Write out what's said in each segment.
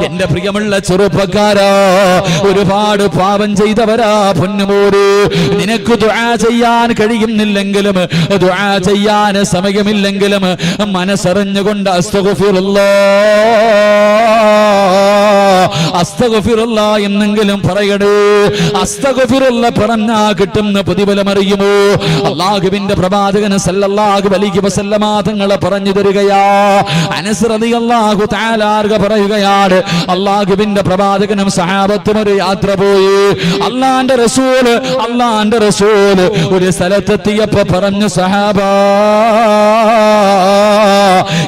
എന്റെ പ്രിയമുള്ള ചെറുപ്പക്കാരാ, ഒരുപാട് പാപം ചെയ്തവരാ പൊന്നുമോര്. നിനക്ക് ദുആ ചെയ്യാൻ കഴിയുന്നില്ലെങ്കിലും, ദുആ ചെയ്യാൻ സമയമില്ലെങ്കിലും മനസ്സറിഞ്ഞുകൊണ്ട് അസ്തഗ്ഫിറുല്ലാഹ് എന്നെങ്കിലും പറയണേ. അസ്തഗ്ഫിറുല്ലാഹ് പറഞ്ഞാ കിട്ടുന്ന പ്രതിഫലം അറിയുമോ? അല്ലാഹുവിന്റെ പ്രവാചകൻ സല്ലല്ലാഹു അലൈഹി വസല്ലമ തങ്ങൾ പറഞ്ഞു തരികയാ. അനസ് റളിയല്ലാഹു തആല പറയുകയാണ്, അല്ലാഹുവിന്റെ പ്രവാചകനും സഹാബത്തും ഒരു യാത്ര പോയി. അല്ലാഹുവിന്റെ റസൂൽ ഒരു സ്ഥലത്തെത്തിയപ്പോ പറഞ്ഞു, സഹാബാ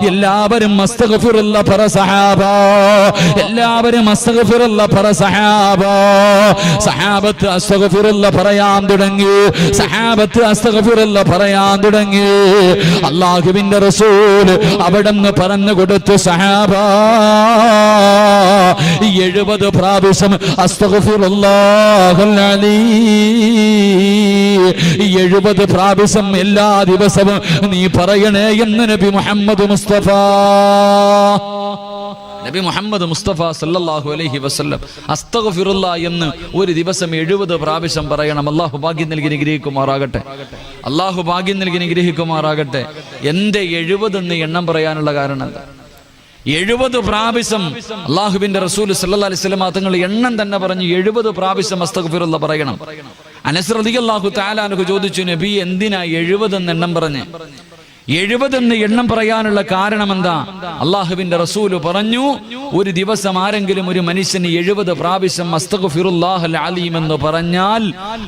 എല്ലാവരും അസ്തഗ്ഫിറുല്ലാഹ് പറ സഹാബാ, എല്ലാവരും അസ്തഗ്ഫിറുല്ലാഹ് പറ സഹാബാ. സഹാബത്ത് അസ്തഗ്ഫിറുല്ലാഹ് പറയാൻ തുടങ്ങി, സഹാബത്ത് അസ്തഗ്ഫിറുല്ലാഹ് പറയാൻ തുടങ്ങി. അല്ലാഹുവിന്റെ റസൂൽ അവിടെന്ന് പറഞ്ഞു കൊടുത്തു, സഹാബാ 70 പ്രാവശ്യം അസ്തഗ്ഫിറുല്ലാഹൽ അലീം, 70 പ്രാവശ്യം എല്ലാ ദിവസവും നീ പറയണേ എന്ന് നബി മുഹമ്മദ് മുസ്തഫ സല്ലല്ലാഹു അലൈഹി വസല്ലം അസ്തഗ്ഫിറുല്ലാഹ് എന്ന് ഒരു ദിവസം 70 പ്രാവശ്യം പറയണം. അല്ലാഹു ഭാഗ്യം നൽകി അനുഗ്രഹിക്കുമാറാകട്ടെ, അല്ലാഹു ഭാഗ്യം നൽകി അനുഗ്രഹിക്കുമാറാകട്ടെ. എന്റെ 70 എന്ന് എണ്ണം പറയാനുള്ള കാരണം എന്താ? 70 പ്രാവശ്യം അല്ലാഹുവിന്റെ റസൂൽ സല്ലല്ലാഹു അലൈഹി വസല്ലം തങ്ങൾ എണ്ണം തന്നെ പറഞ്ഞു 70 പ്രാവശ്യം അസ്തഗ്ഫിറുല്ലാഹ് പറയണം. അനസ് റളിയല്ലാഹു തആല അൻഹു ചോദിച്ചു, നബി എന്തിനാ 70 എന്ന് എണ്ണം പറഞ്ഞേ? 70 എന്ന് എണ്ണം പറയാനുള്ള കാരണം എന്താ? അല്ലാഹുവിന്റെ റസൂൽ പറഞ്ഞു, ഒരു ദിവസം ആരെങ്കിലും ഒരു മനുഷ്യന് 70 പ്രാവശ്യം അസ്തഗ്ഫിറുല്ലാഹൽ അലീം എന്ന് പറഞ്ഞാൽ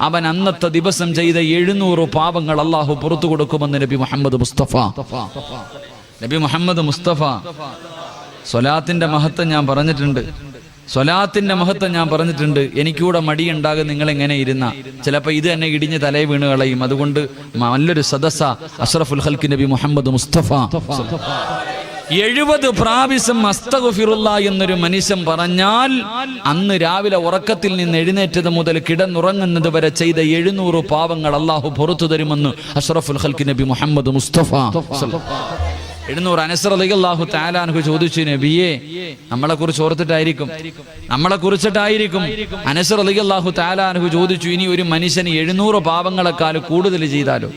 അവൻ അന്നത്തെ ദിവസം ചെയ്ത 700 പാപങ്ങൾ അല്ലാഹു പുറത്തു കൊടുക്കുമെന്ന് നബി മുഹമ്മദ് മുസ്തഫ. സ്വലാത്തിന്റെ മഹത്വം ഞാൻ പറഞ്ഞിട്ടുണ്ട്. എനിക്കൂടെ മടിയുണ്ടാകും നിങ്ങൾ എങ്ങനെ ഇരുന്ന, ചിലപ്പോൾ ഇത് തന്നെ ഇടിഞ്ഞ് തലയെ വീണ് കളയും. അതുകൊണ്ട് നല്ലൊരു സദസ്സ അഷ്റഫുൽ ഖൽഖ് നബി മുഹമ്മദ് മുസ്തഫ. 70 പ്രാവശ്യം അസ്തഗ്ഫിറുല്ലാഹ് എന്നൊരു മനുഷ്യൻ പറഞ്ഞാൽ അന്ന് രാവിലെ ഉറക്കത്തിൽ നിന്ന് എഴുന്നേറ്റത് മുതൽ കിടന്നുറങ്ങുന്നത് വരെ ചെയ്ത 700 പാവങ്ങൾ അല്ലാഹു പുറത്തു തരുമെന്ന് അഷ്റഫുൽ ഖൽഖ് നബി മുഹമ്മദ് മുസ്തഫ. 700. അനസ് റളിയല്ലാഹു തആല അൻഹു ചോദിച്ചു, നബിയേ നമ്മളെ കുറിച്ച് ഓർത്തിട്ടായിരിക്കും, അനസ് റളിയല്ലാഹു തആല അൻഹു ചോദിച്ചു, ഇനി ഒരു മനുഷ്യന് 700 പാപങ്ങളെക്കാൾ കൂടുതൽ ചെയ്താലോ,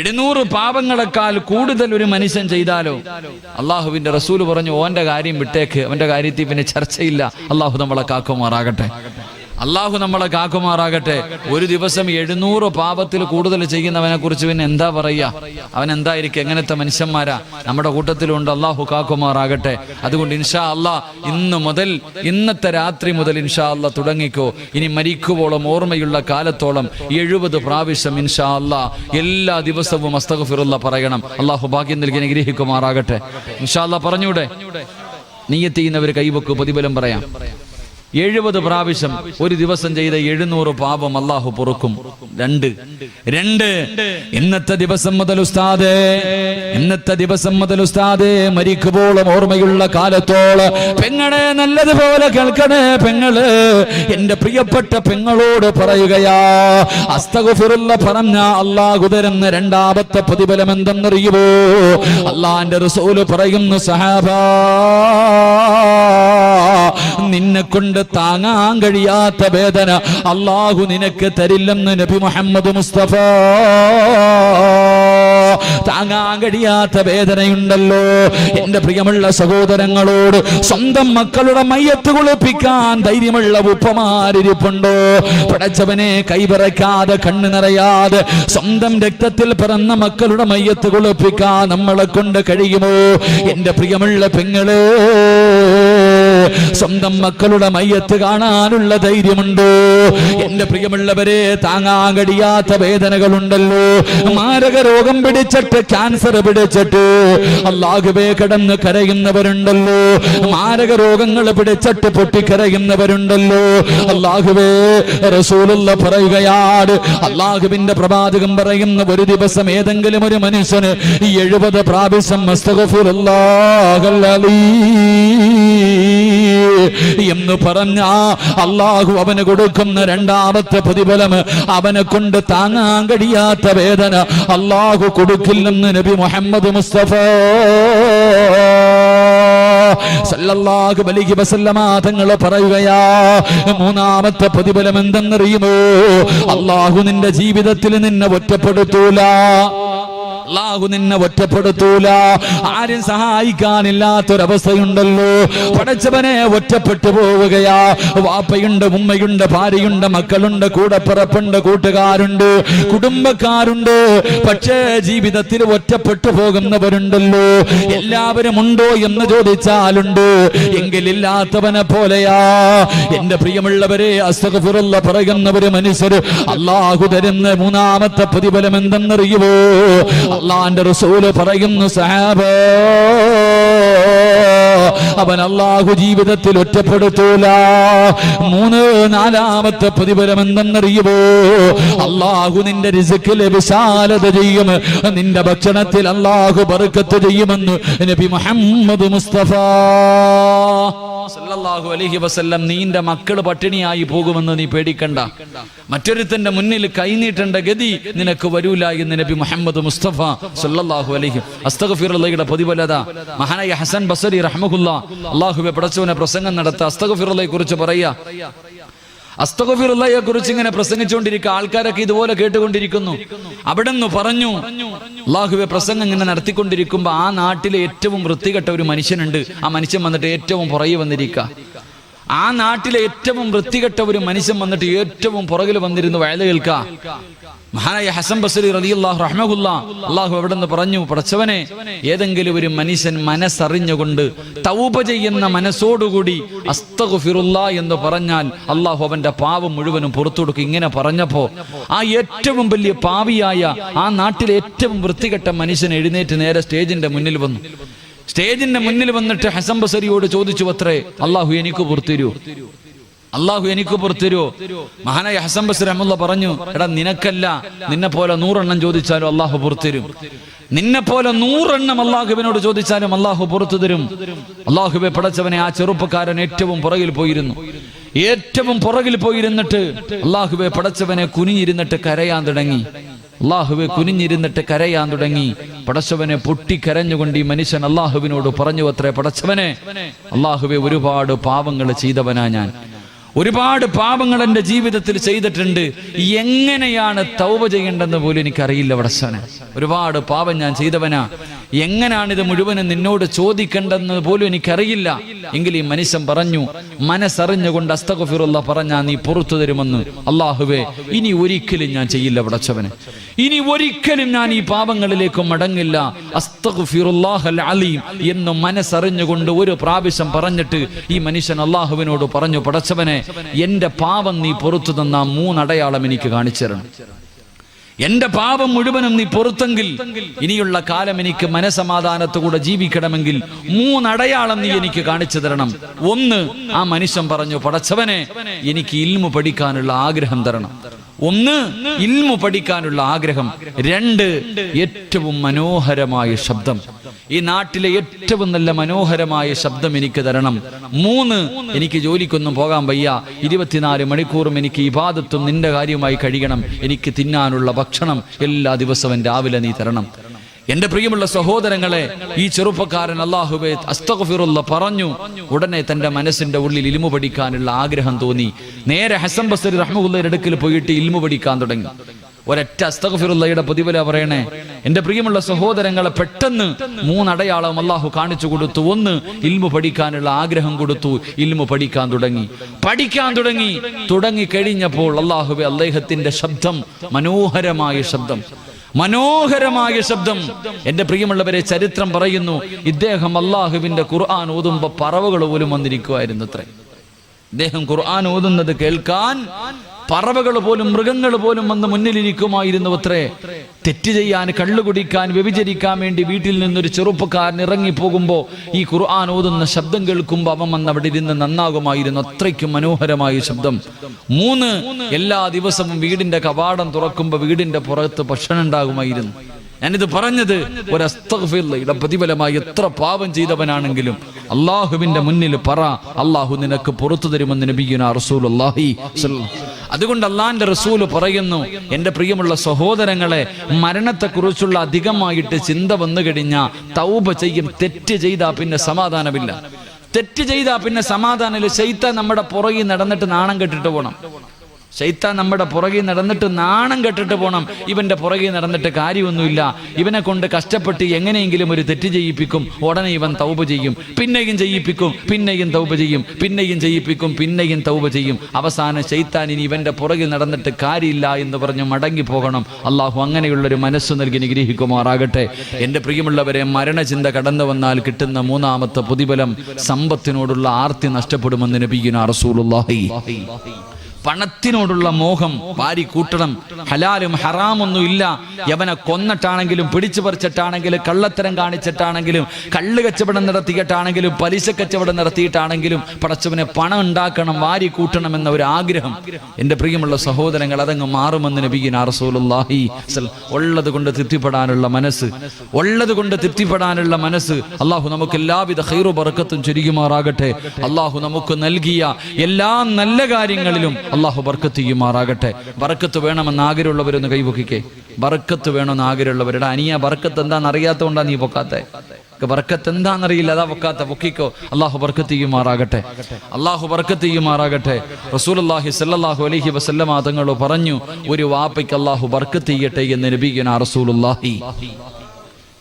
700 പാപങ്ങളെക്കാൾ കൂടുതൽ ഒരു മനുഷ്യൻ ചെയ്താലോ? അല്ലാഹുവിന്റെ റസൂൽ പറഞ്ഞു, ഓന്റെ കാര്യം വിട്ടേക്ക്, അവന്റെ കാര്യത്തിൽ പിന്നെ ചർച്ചയില്ല. അല്ലാഹു നമ്മളെ കാക്കുമാറാകട്ടെ. ഒരു ദിവസം 700 പാപത്തിൽ കൂടുതൽ ചെയ്യുന്നവനെ കുറിച്ച് പിന്നെ എന്താ പറയാ? അവൻ എന്തായിരിക്കും? എങ്ങനത്തെ മനുഷ്യന്മാരാ നമ്മുടെ കൂട്ടത്തിലുണ്ട്? അല്ലാഹു കാക്കുമാറാകട്ടെ. അതുകൊണ്ട് ഇൻഷാ അല്ലാ ഇന്നത്തെ രാത്രി മുതൽ ഇൻഷാ അല്ലാ തുടങ്ങിക്കോ. ഇനി മരിക്കുവോളം ഓർമ്മയുള്ള കാലത്തോളം 70 പ്രാവശ്യം ഇൻഷാ അല്ലാ എല്ലാ ദിവസവും അസ്തഗ്ഫിറുല്ലാഹ് പറയണം. അല്ലാഹു ഭാഗ്യം നൽകി അനുഗ്രഹിക്കുമാറാകട്ടെ. ഇൻഷാ അല്ലാ പറഞ്ഞൂടെ? നിയ്യത്ത് ചെയ്യുന്നവർ കൈവെക്കു, പ്രതിഫലം പറയാം. 70 പ്രാവശ്യം ഒരു ദിവസം ചെയ്ത 700 പാപം അല്ലാഹു പൊറുക്കും. 2 ഇന്നത്തെ ദിവസം മുതൽ ഉസ്താദേ മരിക്കുമ്പോഴും ഓർമ്മയുള്ള കാലത്തോളം പെങ്ങളെ നല്ലതുപോലെ കേൾക്കണേ. പെങ്ങള് എന്റെ പ്രിയപ്പെട്ട പെങ്ങളോട് പറയുകയാ, അസ്തഗ്ഫിറുല്ലാഹ് പറഞ്ഞ അല്ലാഹു തരുന്ന രണ്ടാമത്തെ പ്രതിഫലം എന്തെന്നറിയുമോ? അല്ലാഹുവിന്റെ റസൂൽ പറയുന്നു, സഹാബാ നിന്നെ കൊണ്ട് താങ്ങാൻ കഴിയാത്ത വേദന അല്ലാഹു നിനക്ക് തരില്ലെന്ന് നബി മുഹമ്മദ് മുസ്തഫ. താങ്ങാൻ കഴിയാത്ത വേദനയുണ്ടല്ലോ. എന്റെ പ്രിയമുള്ള സഹോദരങ്ങളോട്, സ്വന്തം മക്കളുടെ മയ്യത്ത് കുളിപ്പിക്കാൻ ധൈര്യമുള്ള ഉപ്പമാരിപ്പുണ്ടോ? പടച്ചവനെ കൈവിറക്കാതെ കണ്ണു നിറയാതെ സ്വന്തം രക്തത്തിൽ പിറന്ന മക്കളുടെ മയ്യത്ത് കുളിപ്പിക്കാൻ നമ്മളെ കൊണ്ട് കഴിയുമോ? എന്റെ പ്രിയമുള്ള പെങ്ങളെ, സ്വന്തം മക്കളുടെ മയ്യത്ത് കാണാനുള്ള ധൈര്യമുണ്ടോ? എന്റെ പ്രിയമുള്ളവരെ, താങ്ങാൻ കഴിയാത്ത വേദനകളുണ്ടല്ലോ. മാരക രോഗം പിടിച്ചിട്ട്, ക്യാൻസർ പിടിച്ചിട്ട് അല്ലാഹുവേ കിടന്ന് കരയുന്നവരുണ്ടല്ലോ. മാരക രോഗങ്ങൾ പിടിച്ചിട്ട് പൊട്ടിക്കരയുന്നവരുണ്ടല്ലോ. അല്ലാഹുവേ, റസൂലുള്ളാഹ് പറയുകയാണ്, അല്ലാഹുവിന്റെ പ്രവാചകൻ പറയുന്ന ഒരു ദിവസം ഏതെങ്കിലും ഒരു മനുഷ്യന് 70 പ്രാവശ്യം അസ്തഗ്ഫിറുല്ലാഹൽ അലീം എന്ന് പറഞ്ഞ അല്ലാഹു അവന് കൊടുക്കുന്ന രണ്ടാമത്തെ പ്രതിഫലം, അവനെ കൊണ്ട് താങ്ങാൻ കഴിയാത്ത വേദന അല്ലാഹു കൊടുക്കില്ലെന്ന് നബി മുഹമ്മദ് മുസ്തഫ. സല്ലല്ലാഹു അലൈഹി വസല്ലമ തങ്ങൾ പറയുകയാ, മൂന്നാമത്തെ പ്രതിഫലം എന്തെന്നറിയുമോ? അല്ലാഹു നിന്റെ ജീവിതത്തിൽ നിന്നെ ഒറ്റപ്പെടുത്തൂല. അല്ലാഹു നിന്നെ ഒറ്റപ്പെടുത്തൂല. ആരും സഹായിക്കാനില്ലാത്തൊരവസ്ഥയുണ്ടല്ലോ, പടച്ചവനെ ഒറ്റപ്പെട്ടു പോവുകയാ. വാപ്പയുണ്ട്, ഉമ്മയുണ്ട്, ഭാര്യയുണ്ട്, മക്കളുണ്ട്, കൂടപ്പിറപ്പുണ്ട്, കൂട്ടുകാരുണ്ട്, കുടുംബക്കാരുണ്ട്. പക്ഷേ ജീവിതത്തിൽ ഒറ്റപ്പെട്ടു പോകുന്നവരുണ്ടല്ലോ. എല്ലാവരും ഉണ്ടോ എന്ന് ചോദിച്ചാലുണ്ട്. എങ്കിലില്ലാത്തവനെ പോലെയാ. എന്റെ പ്രിയമുള്ളവരെ, അസ്തഗ്ഫിറുല്ലാഹ് പറയുന്നവര് മനുഷ്യർ അല്ലാഹു തരുന്ന മൂന്നാമത്തെ പ്രതിഫലം എന്തെന്നറിയുമോ? അല്ലാഹുവിന്റെ റസൂൽ പറയുന്നു, സഹാബാ, അവൻ അല്ലാഹു ജീവിതത്തിൽ ഒറ്റപ്പെടുത്തൂല. നാലാമത്തെ പ്രതിഫലം എന്തെന്നറിയുമോ? അല്ലാഹു നിന്റെ റിസ്കിൽ വിശാലത ചെയ്യും. നിന്റെ ഭക്ഷണത്തിൽ അല്ലാഹു ബർക്കത്ത് ചെയ്യുമെന്ന് നബി മുഹമ്മദ് മുസ്തഫ സല്ലല്ലാഹു അലൈഹി വസല്ലം. നിന്റെ മക്കൾ പട്ടിണിയായി പോകുമെന്ന് നീ പേടിക്കണ്ട. മറ്റൊരുത്തന്റെ മുന്നിൽ കൈനീട്ടേണ്ട ഗതി നിനക്ക് വരൂല എന്ന് നബി മുഹമ്മദ് മുസ്തഫ സല്ലല്ലാഹു അലൈഹി. അസ്തഗ്ഫിറുല്ലാഹയുടെ പ്രതിഫലത മഹാനായ ഹസൻ ബസരി റഹ്മഹുല്ലാ അല്ലാഹുവേ പടച്ചവനെ പ്രസംഗം നടത്ത അസ്തഗ്ഫിറുല്ലാഹയെ കുറിച്ച് പറയാ. അസ്തഗ്ഫിറുല്ലാഹയെ കുറിച്ച് ഇങ്ങനെ പ്രസംഗിച്ചുകൊണ്ടിരിക്കുക. ആൾക്കാരൊക്കെ ഇതുപോലെ കേട്ടുകൊണ്ടിരിക്കുന്നു. അവിടെന്ന് പറഞ്ഞു, അല്ലാഹുവേ പ്രസംഗം ഇങ്ങനെ നടത്തിക്കൊണ്ടിരിക്കുമ്പോ ആ നാട്ടിലെ ഏറ്റവും വൃത്തികെട്ട ഒരു മനുഷ്യനുണ്ട്. ആ മനുഷ്യൻ വന്നിട്ട് ഏറ്റവും പുറകെ വന്നിരിക്കുക. ആ നാട്ടിലെ ഏറ്റവും വൃത്തികെട്ട ഒരു മനുഷ്യൻ വന്നിട്ട് ഏറ്റവും പുറകിൽ വന്നിരുന്നു വയല് കേൾക്കുക. മഹാനായ ഹസൻ ബസരി റളിയല്ലാഹു റഹ്മഹുല്ലാ അല്ലാഹു എവിടെന്ന് പറഞ്ഞു, പടച്ചവനെ, ഏതെങ്കിലും ഒരു മനുഷ്യൻ മനസ്സറിഞ്ഞുകൊണ്ട് തൗബ ചെയ്യുന്ന മനസ്സോടുകൂടി അസ്തഗ്ഫിറുല്ലാഹ് എന്ന് പറഞ്ഞാൽ അല്ലാഹു അവന്റെ പാവം മുഴുവനും പുറത്തു കൊടുക്കും. ഇങ്ങനെ പറഞ്ഞപ്പോ ആ ഏറ്റവും വലിയ പാവിയായ ആ നാട്ടിലെ ഏറ്റവും വൃത്തികെട്ട മനുഷ്യൻ എഴുന്നേറ്റ് നേരെ സ്റ്റേജിന്റെ മുന്നിൽ വന്നു. സ്റ്റേജിന്റെ മുന്നിൽ വന്നിട്ട് ഹസൻ ബസരിയോട് ചോദിച്ചു അത്രേ, അല്ലാഹു എനിക്ക് പുറത്തുതരൂ, അല്ലാഹു എനിക്ക് പുറത്തുതരൂ. മഹാനായ ഹസൻ ബസരി റഹ്മത്തുള്ളാഹി പറഞ്ഞു, എടാ നിനക്കല്ല, നിന്നെ പോലെ 100 എണ്ണം ചോദിച്ചാലും അല്ലാഹു പുറത്തുതരും. നിന്നെ പോലെ 100 എണ്ണം അല്ലാഹുവിനോട് ചോദിച്ചാലും അല്ലാഹു പുറത്തു തരും. അല്ലാഹുവേ പടച്ചവനെ, ആ ചെറുപ്പക്കാരൻ ഏറ്റവും പുറകിൽ പോയിരുന്നു. ഏറ്റവും പുറകിൽ പോയിരുന്നിട്ട് അല്ലാഹുവേ പടച്ചവനെ കുനിഞ്ഞിരുന്നിട്ട് കരയാൻ തുടങ്ങി. അല്ലാഹുവേ കുനിഞ്ഞിരുന്നിട്ട് കരയാൻ തുടങ്ങി. പടച്ചവനെ പൊട്ടിക്കരഞ്ഞുകൊണ്ട് ഈ മനുഷ്യൻ അല്ലാഹുവിനോട് പറഞ്ഞു അത്രേ, പടച്ചവനെ, അല്ലാഹുവേ ഒരുപാട് പാപങ്ങൾ ചെയ്തവനാ ഞാൻ, ഒരുപാട് പാപങ്ങൾ എൻ്റെ ജീവിതത്തിൽ ചെയ്തിട്ടുണ്ട്. എങ്ങനെയാണ് തൗബ ചെയ്യേണ്ടെന്ന് പോലും എനിക്കറിയില്ല പടച്ചവനെ. ഒരുപാട് പാപം ഞാൻ ചെയ്തവനാ, എങ്ങനെയാണിത് മുഴുവനും നിന്നോട് ചോദിക്കേണ്ടെന്ന് പോലും എനിക്കറിയില്ല. എങ്കിൽ ഈ മനുഷ്യൻ പറഞ്ഞു, മനസ്സറിഞ്ഞുകൊണ്ട് അസ്തഗ്ഫിറുല്ലാഹ് പറഞ്ഞാ നീ പുറത്തു തരുമെന്ന്. അല്ലാഹുവേ, ഇനി ഒരിക്കലും ഞാൻ ചെയ്യില്ല പടച്ചവനെ, ഇനി ഒരിക്കലും ഞാൻ ഈ പാപങ്ങളിലേക്ക് മടങ്ങില്ല. അസ്തഗ്ഫിറുല്ലാഹൽ അലീം എന്ന് മനസ്സറിഞ്ഞുകൊണ്ട് ഒരു പ്രാവശ്യം പറഞ്ഞിട്ട് ഈ മനുഷ്യൻ അല്ലാഹുവിനോട് പറഞ്ഞു, പടച്ചവനെ, എന്റെ പാപം നീ പുറത്തു തന്ന 3 അടയാളം എനിക്ക് കാണിച്ചു തരണം. എന്റെ പാപം മുഴുവനും നീ പുറത്തെങ്കിൽ ഇനിയുള്ള കാലം എനിക്ക് മനസമാധാനത്തോടെ ജീവിക്കണമെങ്കിൽ 3 അടയാളം നീ എനിക്ക് കാണിച്ചു തരണം. 1, ആ മനുഷ്യൻ പറഞ്ഞു, പടച്ചവനെ, എനിക്ക് ഇൽമു പഠിക്കാനുള്ള ആഗ്രഹം തരണം. 1, ഇൽമു പഠിക്കാനുള്ള ആഗ്രഹം. 2, ഏറ്റവും മനോഹരമായ ശബ്ദം, ഈ നാട്ടിലെ ഏറ്റവും നല്ല മനോഹരമായ ശബ്ദം എനിക്ക് തരണം. 3, എനിക്ക് ജോലിക്കൊന്നും പോകാൻ വയ്യ, 24 മണിക്കൂറും എനിക്ക് ഇബാദത്തും നിന്റെ കാര്യമായി കഴിയണം. എനിക്ക് തിന്നാനുള്ള ഭക്ഷണം എല്ലാ ദിവസവും രാവിലെ നീ തരണം. എന്റെ പ്രിയമുള്ള സഹോദരങ്ങളെ, ഈ ചെറുപ്പക്കാരൻ അല്ലാഹുവേ അസ്തഗ്ഫിറുല്ലാഹ് പറഞ്ഞു. ഉടനെ തന്റെ മനസ്സിന്റെ ഉള്ളിൽ ഇൽമു പഠിക്കാനുള്ള ആഗ്രഹം തോന്നി. നേരെ ഹസൻ ബസരി റഹ്മത്തുള്ളാഹിയുടെ അടുക്കൽ പോയിട്ട് ഇൽമു പഠിക്കാൻ തുടങ്ങി. ഒരൊറ്റ അസ്തഗ്ഫിറുല്ലാഹയുടെ പ്രതിഫല പറയണേ. എന്റെ പ്രിയമുള്ള സഹോദരങ്ങളെ, പെട്ടെന്ന് 3 അടയാളം അല്ലാഹു കാണിച്ചു കൊടുത്തു. 1, ഇൽമു പഠിക്കാനുള്ള ആഗ്രഹം കൊടുത്തു. ഇൽമു പഠിക്കാൻ തുടങ്ങി കഴിഞ്ഞപ്പോൾ അല്ലാഹുവേ, അദ്ദേഹത്തിന്റെ ശബ്ദം മനോഹരമായ ശബ്ദം. എന്റെ പ്രിയമുള്ളവരെ, ചരിത്രം പറയുന്നു, ഇദ്ദേഹം അല്ലാഹുവിന്റെ ഖുർആൻ ഓതുമ്പോ പറവകൾ പോലും വന്നിരിക്കുമായിരുന്നു അത്രേ. ഇദ്ദേഹം ഖുർആൻ ഓതുന്നത് കേൾക്കാൻ പറവകൾ പോലും, മൃഗങ്ങൾ പോലും വന്ന് മുന്നിലിരിക്കുമായിരുന്നു അത്രേ. തെറ്റ് ചെയ്യാൻ, കള്ളുകുടിക്കാൻ, വ്യഭിചരിക്കാൻ വേണ്ടി വീട്ടിൽ നിന്നൊരു ചെറുപ്പക്കാരൻ ഇറങ്ങിപ്പോകുമ്പോ ഈ ഖുർആൻ ഓതുന്ന ശബ്ദം കേൾക്കുമ്പോ അവൻ വന്ന് അവിടെ ഇരുന്ന് നന്നാകുമായിരുന്നു. അത്രയ്ക്കും മനോഹരമായ ശബ്ദം. 3, എല്ലാ ദിവസവും വീടിന്റെ കവാടം തുറക്കുമ്പോ വീടിന്റെ പുറത്ത് ഭക്ഷണം ഉണ്ടാകുമായിരുന്നു. ഞാനിത് പറഞ്ഞത് ഒരു അസ്തഗ്ഫിറുല്ലാഹയുടെ പ്രതിഫലമായി എത്ര പാപം ചെയ്തവനാണെങ്കിലും അല്ലാഹുവിന്റെ മുന്നിൽ പറ, അല്ലാഹു നിനക്ക് പുറത്തു തരുമെന്ന് നബിയുനാ റസൂലുള്ളാഹി സ്വല്ലല്ലാഹു. അതുകൊണ്ട് അല്ലാഹുവിന്റെ റസൂൽ പറയുന്നു, എന്റെ പ്രിയമുള്ള സഹോദരങ്ങളെ, മരണത്തെക്കുറിച്ചുള്ള അധികമായിട്ട് ചിന്ത വന്നു കഴിഞ്ഞാൽ തൗബ ചെയ്യും. തെറ്റ് ചെയ്താൽ പിന്നെ സമാധാനമില്ല. തെറ്റ് ചെയ്താൽ പിന്നെ സമാധാനമില്ല. ശൈത്താൻ നമ്മുടെ പുറകിൽ നടന്നിട്ട് നാണം കെട്ടിട്ട് പോകണം. ശൈത്താൻ നമ്മുടെ പുറകിൽ നടന്നിട്ട് നാണം കെട്ടിട്ട് പോകണം. ഇവന്റെ പുറകിൽ നടന്നിട്ട് കാര്യമൊന്നുമില്ല. ഇവനെ കൊണ്ട് കഷ്ടപ്പെട്ട് എങ്ങനെയെങ്കിലും ഒരു തെറ്റ് ചെയ്യിപ്പിക്കും. ഉടനെ ഇവൻ തൗബ ചെയ്യും, പിന്നെയും ചെയ്യിപ്പിക്കും, പിന്നെയും തൗബ ചെയ്യും, പിന്നെയും ചെയ്യിപ്പിക്കും, പിന്നെയും തൗബ ചെയ്യും. അവസാനം ശൈത്താൻ ഇനി ഇവന്റെ പുറകിൽ നടന്നിട്ട് കാര്യമില്ല എന്ന് പറഞ്ഞ് മടങ്ങി പോകണം. അള്ളാഹു അങ്ങനെയുള്ളൊരു മനസ്സ് നൽകി നിഗ്രഹിക്കുമാറാകട്ടെ. എൻ്റെ പ്രിയമുള്ളവരെ, മരണചിന്ത കടന്നു വന്നാൽ കിട്ടുന്ന മൂന്നാമത്തെ പ്രതിഫലം സമ്പത്തിനോടുള്ള ആർത്തി നഷ്ടപ്പെടുമെന്ന് നബിയുനാ റസൂലുള്ളാഹി. പണത്തിനോടുള്ള മോഹം വാരി കൂട്ടണം. ഹലാലും ഹറാമൊന്നും ഇല്ല. യവനെ കൊന്നിട്ടാണെങ്കിലും പിടിച്ചു പറിച്ചിട്ടാണെങ്കിലും കള്ളത്തരം കാണിച്ചിട്ടാണെങ്കിലും കള്ള് കച്ചവടം നടത്തിയിട്ടാണെങ്കിലും പലിശ കച്ചവടം നടത്തിയിട്ടാണെങ്കിലും പടച്ചവനെ പണം ഉണ്ടാക്കണം, വാരി കൂട്ടണം എന്ന ഒരു ആഗ്രഹം. എൻ്റെ പ്രിയമുള്ള സഹോദരങ്ങൾ, അതങ്ങ് മാറുമെന്ന് നബിയുനാ റസൂലുള്ളാഹി. ഉള്ളത് കൊണ്ട് തൃപ്തിപ്പെടാനുള്ള മനസ്സ്, ഉള്ളത് കൊണ്ട് തൃപ്തിപ്പെടാനുള്ള മനസ്സ് അള്ളാഹു നമുക്ക് എല്ലാവിധ ഖൈറു ബറക്കത്തും ചൊരിയുമാറാകട്ടെ. അള്ളാഹു നമുക്ക് നൽകിയ എല്ലാ നല്ല കാര്യങ്ങളിലും അള്ളാഹു ബർക്കത്ത് ചെയ്യുമാറാകട്ടെ. ബർക്കത്ത് വേണമെന്ന് ആഗ്രഹമുള്ളവരൊന്ന് കൈപൊക്കിക്കേ. ബർക്കത്ത് വേണമെന്ന് ആഗ്രഹമുള്ളവരുടെ അനിയ ബർക്കത്ത് എന്താണെന്ന് അറിയാത്തതുകൊണ്ടാണ് നീ പൊക്കാത്തെ. ബർക്കത്ത് എന്താണെന്നറിയില്ല, അതാ പൊക്കാത്ത. പൊക്കിക്കോ. അള്ളാഹു ബർക്കത്ത് ചെയ്യുമാറാകട്ടെ. അള്ളാഹു ബർക്കത്ത് ചെയ്യുമാറാകട്ടെ. റസൂലുള്ളാഹി സ്വല്ലല്ലാഹു അലൈഹി വസല്ലമ തങ്ങൾ പറഞ്ഞു, ഒരു വാപ്പയ്ക്ക് അള്ളാഹു ബർക്കത്ത് ചെയ്യട്ടെ എന്ന് നബിയുനാ റസൂലുള്ളാഹി.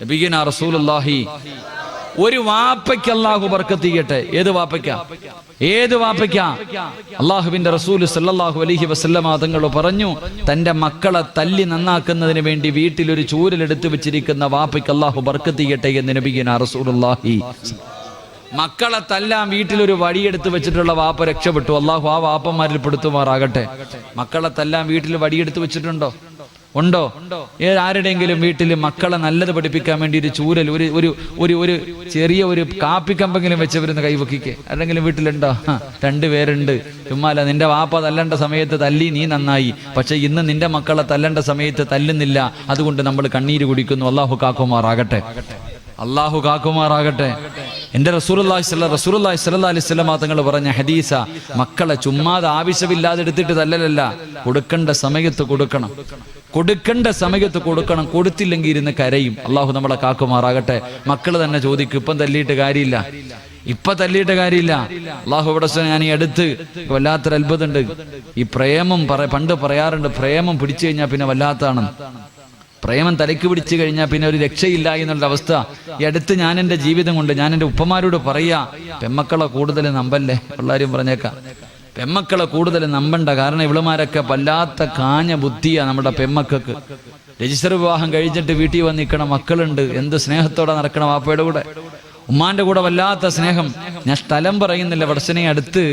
നബിയുനാ റസൂലുള്ളാഹി ഒരു വാപ്പയ്ക്ക് അള്ളാഹു ബർക്കത്ത് ചെയ്യട്ടെ. ഏത് വാപ്പയ്ക്കാ? ഏത് വാപ്പയ്ക്കാ? അള്ളാഹുവിന്റെ റസൂൽ സല്ലല്ലാഹു അലൈഹി വസല്ലമ തങ്ങൾ പറഞ്ഞു, തന്റെ മക്കളെ തല്ലി നന്നാക്കുന്നതിന് വേണ്ടി വീട്ടിലൊരു ചൂരലെടുത്ത് വെച്ചിരിക്കുന്ന വാപ്പയ്ക്ക് അള്ളാഹു ബർക്കത്ത് ചെയ്യട്ടെ എന്ന് നബിയുനാ റസൂലുള്ളാഹി. മക്കളെ തല്ലാൻ വീട്ടിലൊരു വടിയെടുത്ത് വെച്ചിട്ടുള്ള വാപ്പ രക്ഷപ്പെട്ടു. അള്ളാഹു ആ വാപ്പന്മാരിൽ പെടുത്തുമാറാകട്ടെ. മക്കളെ തല്ലാൻ വീട്ടിൽ വടിയെടുത്ത് വെച്ചിട്ടുണ്ടോ? ഉണ്ടോ? ആരുടെയെങ്കിലും വീട്ടിൽ മക്കളെ നല്ലത് പഠിപ്പിക്കാൻ വേണ്ടി ഒരു ചൂരൽ, ഒരു ചെറിയ ഒരു കാപ്പിക്കമ്പെങ്കിലും വെച്ചവരുന്ന് കൈവക്കിക്ക്. ആരെങ്കിലും വീട്ടിലുണ്ടോ? 2 പേരുണ്ട്. ചുമ്മാല നിന്റെ വാപ്പ തല്ലേണ്ട സമയത്ത് തല്ലി, നീ നന്നായി. പക്ഷെ ഇന്ന് നിന്റെ മക്കളെ തല്ലേണ്ട സമയത്ത് തല്ലുന്നില്ല. അതുകൊണ്ട് നമ്മൾ കണ്ണീര് കുടിക്കുന്നു. അള്ളാഹു കാക്കുമാറാകട്ടെ. അള്ളാഹു കാക്കുമാറാകട്ടെ. എൻ്റെ റസൂലുള്ളാഹി സ്വല്ലല്ലാഹു അലൈഹി വസല്ലം തങ്ങൾ പറഞ്ഞ ഹദീസ, മക്കളെ ചുമ്മാതെ ആവശ്യമില്ലാതെ എടുത്തിട്ട് തല്ലലല്ല, കൊടുക്കേണ്ട സമയത്ത് കൊടുക്കണം. കൊടുക്കേണ്ട സമയത്ത് കൊടുക്കണം. കൊടുത്തില്ലെങ്കിൽ ഇരുന്ന് കരയും. അള്ളാഹു നമ്മളെ കാക്കുമാറാകട്ടെ. മക്കൾ തന്നെ ചോദിക്കും, ഇപ്പം തല്ലിയിട്ട് കാര്യമില്ല, ഇപ്പൊ തല്ലിയിട്ട് കാര്യമില്ല. അള്ളാഹു ഇവിടെ ഞാൻ ഈ അടുത്ത് വല്ലാത്തൊരു അത്ഭുതമുണ്ട്. ഈ പ്രേമം പണ്ട് പറയാറുണ്ട്, പ്രേമം പിടിച്ചു കഴിഞ്ഞാൽ പിന്നെ വല്ലാത്താണ്. പ്രേമം തലയ്ക്ക് പിടിച്ചു കഴിഞ്ഞാൽ പിന്നെ ഒരു രക്ഷയില്ല എന്നുള്ള അവസ്ഥ. ഈ അടുത്ത് ഞാൻ എൻ്റെ ജീവിതം കൊണ്ട് ഞാൻ എൻ്റെ ഉപ്പമാരോട് പറയാ, പെമ്മക്കളെ കൂടുതൽ നമ്പല്ലേ. എല്ലാവരും പറഞ്ഞേക്കാം, പെമ്മക്കളെ കൂടുതൽ നമ്പണ്ട. കാരണം ഇവളുമാരൊക്കെ വല്ലാത്ത കാഞ്ഞ ബുദ്ധിയാ നമ്മുടെ പെമ്മക്കൾക്ക്. രജിസ്റ്റർ വിവാഹം കഴിച്ചിട്ട് വീട്ടിൽ വന്ന് നിൽക്കണ മക്കളുണ്ട്. എന്ത് സ്നേഹത്തോടെ നടക്കണം വാപ്പയുടെ കൂടെ, ഉമ്മാന്റെ കൂടെ വല്ലാത്ത സ്നേഹം. ഞാൻ സ്ഥലം പറയുന്നില്ല. വടച്ചനെ അടുത്ത്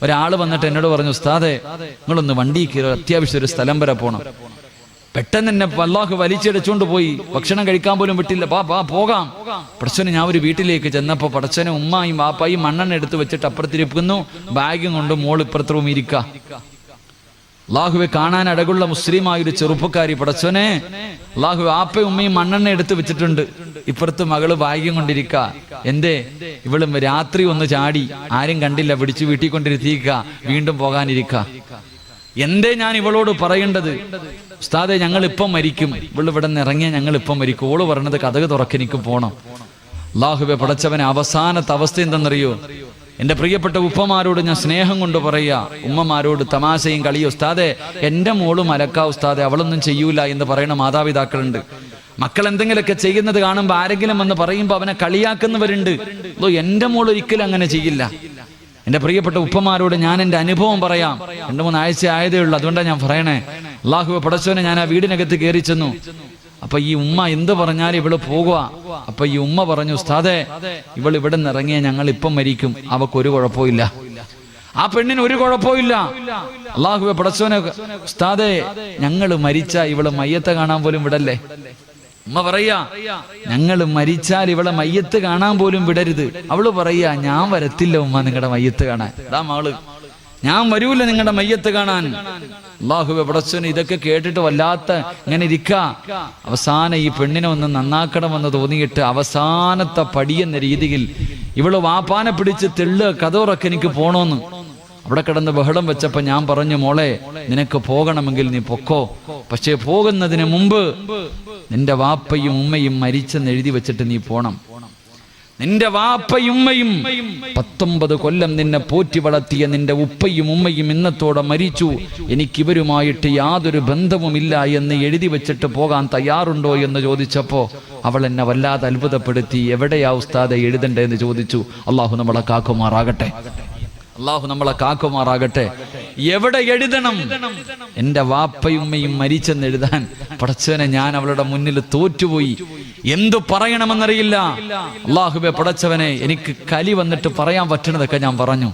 ഒരാൾ വന്നിട്ട് എന്നോട് പറഞ്ഞു, ഉസ്താദേ നിങ്ങളൊന്ന് വണ്ടി കയറി, അത്യാവശ്യം ഒരു സ്ഥലം വരെ പോകണം. പെട്ടെന്ന് എന്നെ അല്ലാഹു വലിച്ചെടുച്ചുകൊണ്ട് പോയി. ഭക്ഷണം കഴിക്കാൻ പോലും വിട്ടില്ല. പോകാം. പടച്ചോനെ, ഞാൻ ഒരു വീട്ടിലേക്ക് ചെന്നപ്പോ പടച്ചോനെ ഉമ്മായും വാപ്പായും മണ്ണെണ്ണ എടുത്ത് വെച്ചിട്ട് അപ്പുറത്തിരിക്കുന്നു, ബാഗും കൊണ്ട് മോൾ ഇപ്പുറത്ത് റൂം ഇരിക്ക. അല്ലാഹുവെ കാണാൻ അടകുള്ള മുസ്ലിമായൊരു ചെറുപ്പക്കാരി. പടച്ചോനെ, അല്ലാഹു വാപ്പയും ഉമ്മയും മണ്ണെണ്ണ എടുത്ത് വെച്ചിട്ടുണ്ട്, ഇപ്പുറത്ത് മകള് ബാഗും കൊണ്ടിരിക്ക. എന്തേ? ഇവളും രാത്രി ഒന്ന് ചാടി, ആരും കണ്ടില്ല, പിടിച്ചു വീട്ടിൽ കൊണ്ടിരുത്തിയിക്ക, വീണ്ടും പോകാനിരിക്ക. എന്തേ ഞാൻ ഇവളോട് പറയേണ്ടത്? ഉസ്താദെ ഞങ്ങൾ ഇപ്പം മരിക്കും, ഇവള് ഇവിടെ നിന്ന് ഇറങ്ങിയ ഞങ്ങൾ ഇപ്പം മരിക്കും. ഓള് പറഞ്ഞത് കഥക് തുറക്കെനിക്ക് പോണം. അല്ലാഹുവെ പടച്ചവനെ, അവസാനത്തെ അവസ്ഥ എന്തെന്നറിയോ? എൻ്റെ പ്രിയപ്പെട്ട ഉപ്പമാരോട് ഞാൻ സ്നേഹം കൊണ്ട് പറയാ, ഉമ്മമാരോട് തമാശയും കളിയോ. ഉസ്താദെ എൻ്റെ മോള് മലക്കാ ഉസ്താദെ, അവളൊന്നും ചെയ്യൂല എന്ന് പറയുന്ന മാതാപിതാക്കളുണ്ട്. മക്കൾ എന്തെങ്കിലുമൊക്കെ ചെയ്യുന്നത് കാണുമ്പോൾ ആരെങ്കിലും വന്ന് പറയുമ്പോൾ അവനെ കളിയാക്കുന്നവരുണ്ട്. എൻ്റെ മോൾ ഒരിക്കലും അങ്ങനെ ചെയ്യില്ല. എൻ്റെ പ്രിയപ്പെട്ട ഉപ്പമാരോട് ഞാൻ എൻ്റെ അനുഭവം പറയാം. 2-3 ആഴ്ച ആയതേ ഉള്ളൂ, അതുകൊണ്ടാണ് ഞാൻ പറയണേ. അല്ലാഹുവെ പടച്ചോനെ, ഞാൻ ആ വീടിനകത്ത് കയറി ചെന്നു. അപ്പൊ ഈ ഉമ്മ എന്ത് പറഞ്ഞാലും ഇവള് പോകുക. അപ്പൊ ഈ ഉമ്മ പറഞ്ഞു, ഉസ്താദെ ഇവൾ ഇവിടെ നിന്ന് ഇറങ്ങിയ ഞങ്ങൾ ഇപ്പം മരിക്കും, അവക്കൊരു കുഴപ്പമില്ല. ആ പെണ്ണിന് ഒരു കുഴപ്പമില്ല. അല്ലാഹുവെ പടച്ചോനെ, ഉസ്താദെ ഞങ്ങൾ മരിച്ച ഇവള് മയ്യത്തെ കാണാൻ പോലും വിടല്ലേ. ഉമ്മ പറയാ, ഞങ്ങൾ മരിച്ചാൽ ഇവളെ മയ്യത്ത് കാണാൻ പോലും വിടരുത്. അവള് പറയാ, ഞാൻ വരത്തില്ല ഉമ്മ നിങ്ങളുടെ മയ്യത്ത് കാണാൻ. അതാ മകള്, ഞാൻ വരൂല നിങ്ങളുടെ മയ്യത്ത് കാണാൻ. അല്ലാഹുവെ പടച്ചോനെ, ഇതൊക്കെ കേട്ടിട്ട് വല്ലാത്ത ഇങ്ങനെ ഇരിക്ക. അവസാനം ഈ പെണ്ണിനെ ഒന്ന് നന്നാക്കണമെന്ന് തോന്നിയിട്ട് അവസാനത്തെ പടിയെന്ന രീതിയിൽ ഇവള് വാപ്പാനെ പിടിച്ച് തെള്ളുക, കഥോറൊക്കെ എനിക്ക് പോണോന്ന്. അവിടെ കിടന്ന് ബഹളം വെച്ചപ്പോ ഞാൻ പറഞ്ഞു, മോളെ നിനക്ക് പോകണമെങ്കിൽ നീ പൊക്കോ, പക്ഷേ പോകുന്നതിന് മുമ്പ് നിന്റെ വാപ്പയും ഉമ്മയും മരിച്ചെന്ന് എഴുതി വെച്ചിട്ട് നീ പോണം. നിന്റെ വാപ്പയുമ്മയും 19 കൊല്ലം നിന്നെ പോറ്റി വളർത്തിയ നിന്റെ ഉപ്പയും ഉമ്മയും ഇന്നത്തോടെ മരിച്ചു, എനിക്കിവരുമായിട്ട് യാതൊരു ബന്ധവുമില്ല എന്ന് എഴുതി വെച്ചിട്ട് പോകാൻ തയ്യാറുണ്ടോ എന്ന് ചോദിച്ചപ്പോ അവൾ എന്നെ വല്ലാതെ അത്ഭുതപ്പെടുത്തി. എവിടെയാ ഉസ്താദെ എഴുതണ്ടേന്ന് ചോദിച്ചു. അള്ളാഹു നമ്മളെ കാക്കുമാറാകട്ടെ, അള്ളാഹു നമ്മളെ കാക്കുമാറാകട്ടെ. എവിടെ എഴുതണം? എന്റെ വാപ്പയുമ്മയും മരിച്ചെന്ന് എഴുതാൻ പടച്ചവനെ ഞാൻ അവളുടെ മുന്നിൽ തോറ്റുപോയി. എന്തു പറയണമെന്നറിയില്ല. അള്ളാഹുവേ പടച്ചവനെ, എനിക്ക് കലി വന്നിട്ട് പറയാൻ പറ്റണതൊക്കെ ഞാൻ പറഞ്ഞു.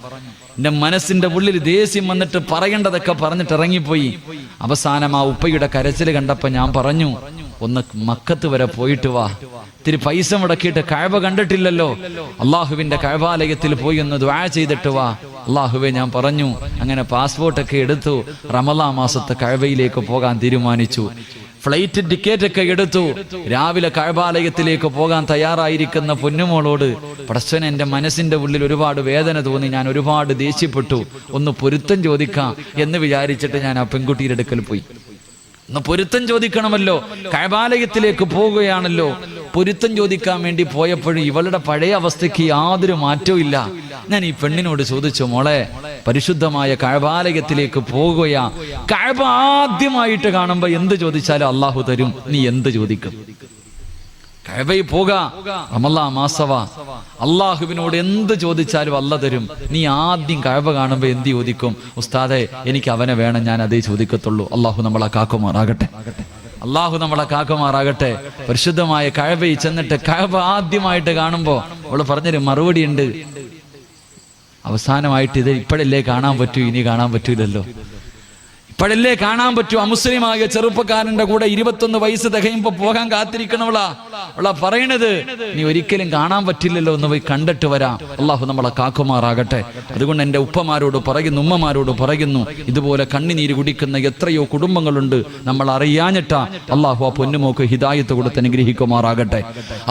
എന്റെ മനസ്സിന്റെ ഉള്ളിൽ ദേഷ്യം വന്നിട്ട് പറയേണ്ടതൊക്കെ പറഞ്ഞിട്ട് ഇറങ്ങിപ്പോയി. അവസാനം ആ ഉപ്പയുടെ കരച്ചിൽ കണ്ടപ്പോ ഞാൻ പറഞ്ഞു, ഒന്ന് മക്കത്ത് വരെ പോയിട്ട് വാ, ഇത്തിരി പൈസ മുടക്കിയിട്ട് കഅബ കണ്ടിട്ടില്ലല്ലോ, അള്ളാഹുവിന്റെ കഅബാലയത്തിൽ പോയി ഒന്ന് ദുആ ചെയ്തിട്ട് വാ. അള്ളാഹുവേ ഞാൻ പറഞ്ഞു. അങ്ങനെ പാസ്പോർട്ടൊക്കെ എടുത്തു. റമളാൻ മാസത്തെ കഅബയിലേക്ക് പോകാൻ തീരുമാനിച്ചു. ഫ്ലൈറ്റ് ടിക്കറ്റ് ഒക്കെ എടുത്തു. രാവിലെ കഅബാലയത്തിലേക്ക് പോകാൻ തയ്യാറായിരിക്കുന്ന പൊന്നുമോളോട് പടച്ചവനെ, എൻ്റെ മനസ്സിന്റെ ഉള്ളിൽ ഒരുപാട് വേദന തോന്നി. ഞാൻ ഒരുപാട് ദേഷ്യപ്പെട്ടു. ഒന്ന് പൊരുത്തം ചോദിക്കാം എന്ന് വിചാരിച്ചിട്ട് ഞാൻ ആ പെൺകുട്ടിയുടെ അടുക്കൽ പോയി. ഒന്ന് പൊരുത്തം ചോദിക്കണമല്ലോ, കഅബാലയത്തിലേക്ക് പോവുകയാണല്ലോ. പൊരുത്തം ചോദിക്കാൻ വേണ്ടി പോയപ്പോഴും ഇവളുടെ പഴയ അവസ്ഥയ്ക്ക് യാതൊരു മാറ്റവും ഇല്ല. ഞാൻ ഈ പെണ്ണിനോട് ചോദിച്ചു, മോളെ, പരിശുദ്ധമായ കഅബാലയത്തിലേക്ക് പോകുകയാ, കഅബ ആദ്യമായിട്ട് കാണുമ്പോ എന്ത് ചോദിച്ചാലും അള്ളാഹു തരും, നീ എന്ത് ചോദിക്കും? കഅബയിൽ പോക, റമളാൻ മാസവാ, അള്ളാഹുവിനോട് എന്ത് ചോദിച്ചാലും അല്ല തരും. നീ ആദ്യം കഅബ കാണുമ്പോ എന്ത് ചോദിക്കും? ഉസ്താദെ, എനിക്ക് അവനെ വേണം, ഞാൻ അതേ ചോദിക്കത്തുള്ളൂ. അള്ളാഹു നമ്മളെ കാക്കുമാറാകട്ടെ, അള്ളാഹു നമ്മളെ കാക്കുമാറാകട്ടെ. പരിശുദ്ധമായ കഅബയിൽ ചെന്നിട്ട് കഅബ ആദ്യമായിട്ട് കാണുമ്പോ അവള് പറഞ്ഞൊരു മറുപടി ഉണ്ട്. അവസാനമായിട്ട് ഇത് ഇപ്പോഴല്ലേ കാണാൻ പറ്റൂ, ഇനി കാണാൻ പറ്റൂലല്ലോ. ഇപ്പോഴല്ലേ കാണാൻ പറ്റൂ. അമുസ്ലിമായ ചെറുപ്പക്കാരന്റെ കൂടെ 21 വയസ്സ് തികയുമ്പോ പോകാൻ കാത്തിരിക്കണവളാ. അവളാ പറയണത്, നീ ഒരിക്കലും കാണാൻ പറ്റില്ലല്ലോ, ഒന്ന് പോയി കണ്ടിട്ട് വരാം. അള്ളാഹു നമ്മളെ കാക്കുമാറാകട്ടെ. അതുകൊണ്ട് എൻ്റെ ഉപ്പമാരോട് പറയുന്നു, ഉമ്മമാരോട് പറയുന്നു, ഇതുപോലെ കണ്ണിനീര് കുടിക്കുന്ന എത്രയോ കുടുംബങ്ങളുണ്ട്, നമ്മൾ അറിയാഞ്ഞിട്ടാ. അള്ളാഹു ആ പൊന്നുമോക്ക് ഹിദായത്ത് കൊടുത്ത് അനുഗ്രഹിക്കുമാറാകട്ടെ,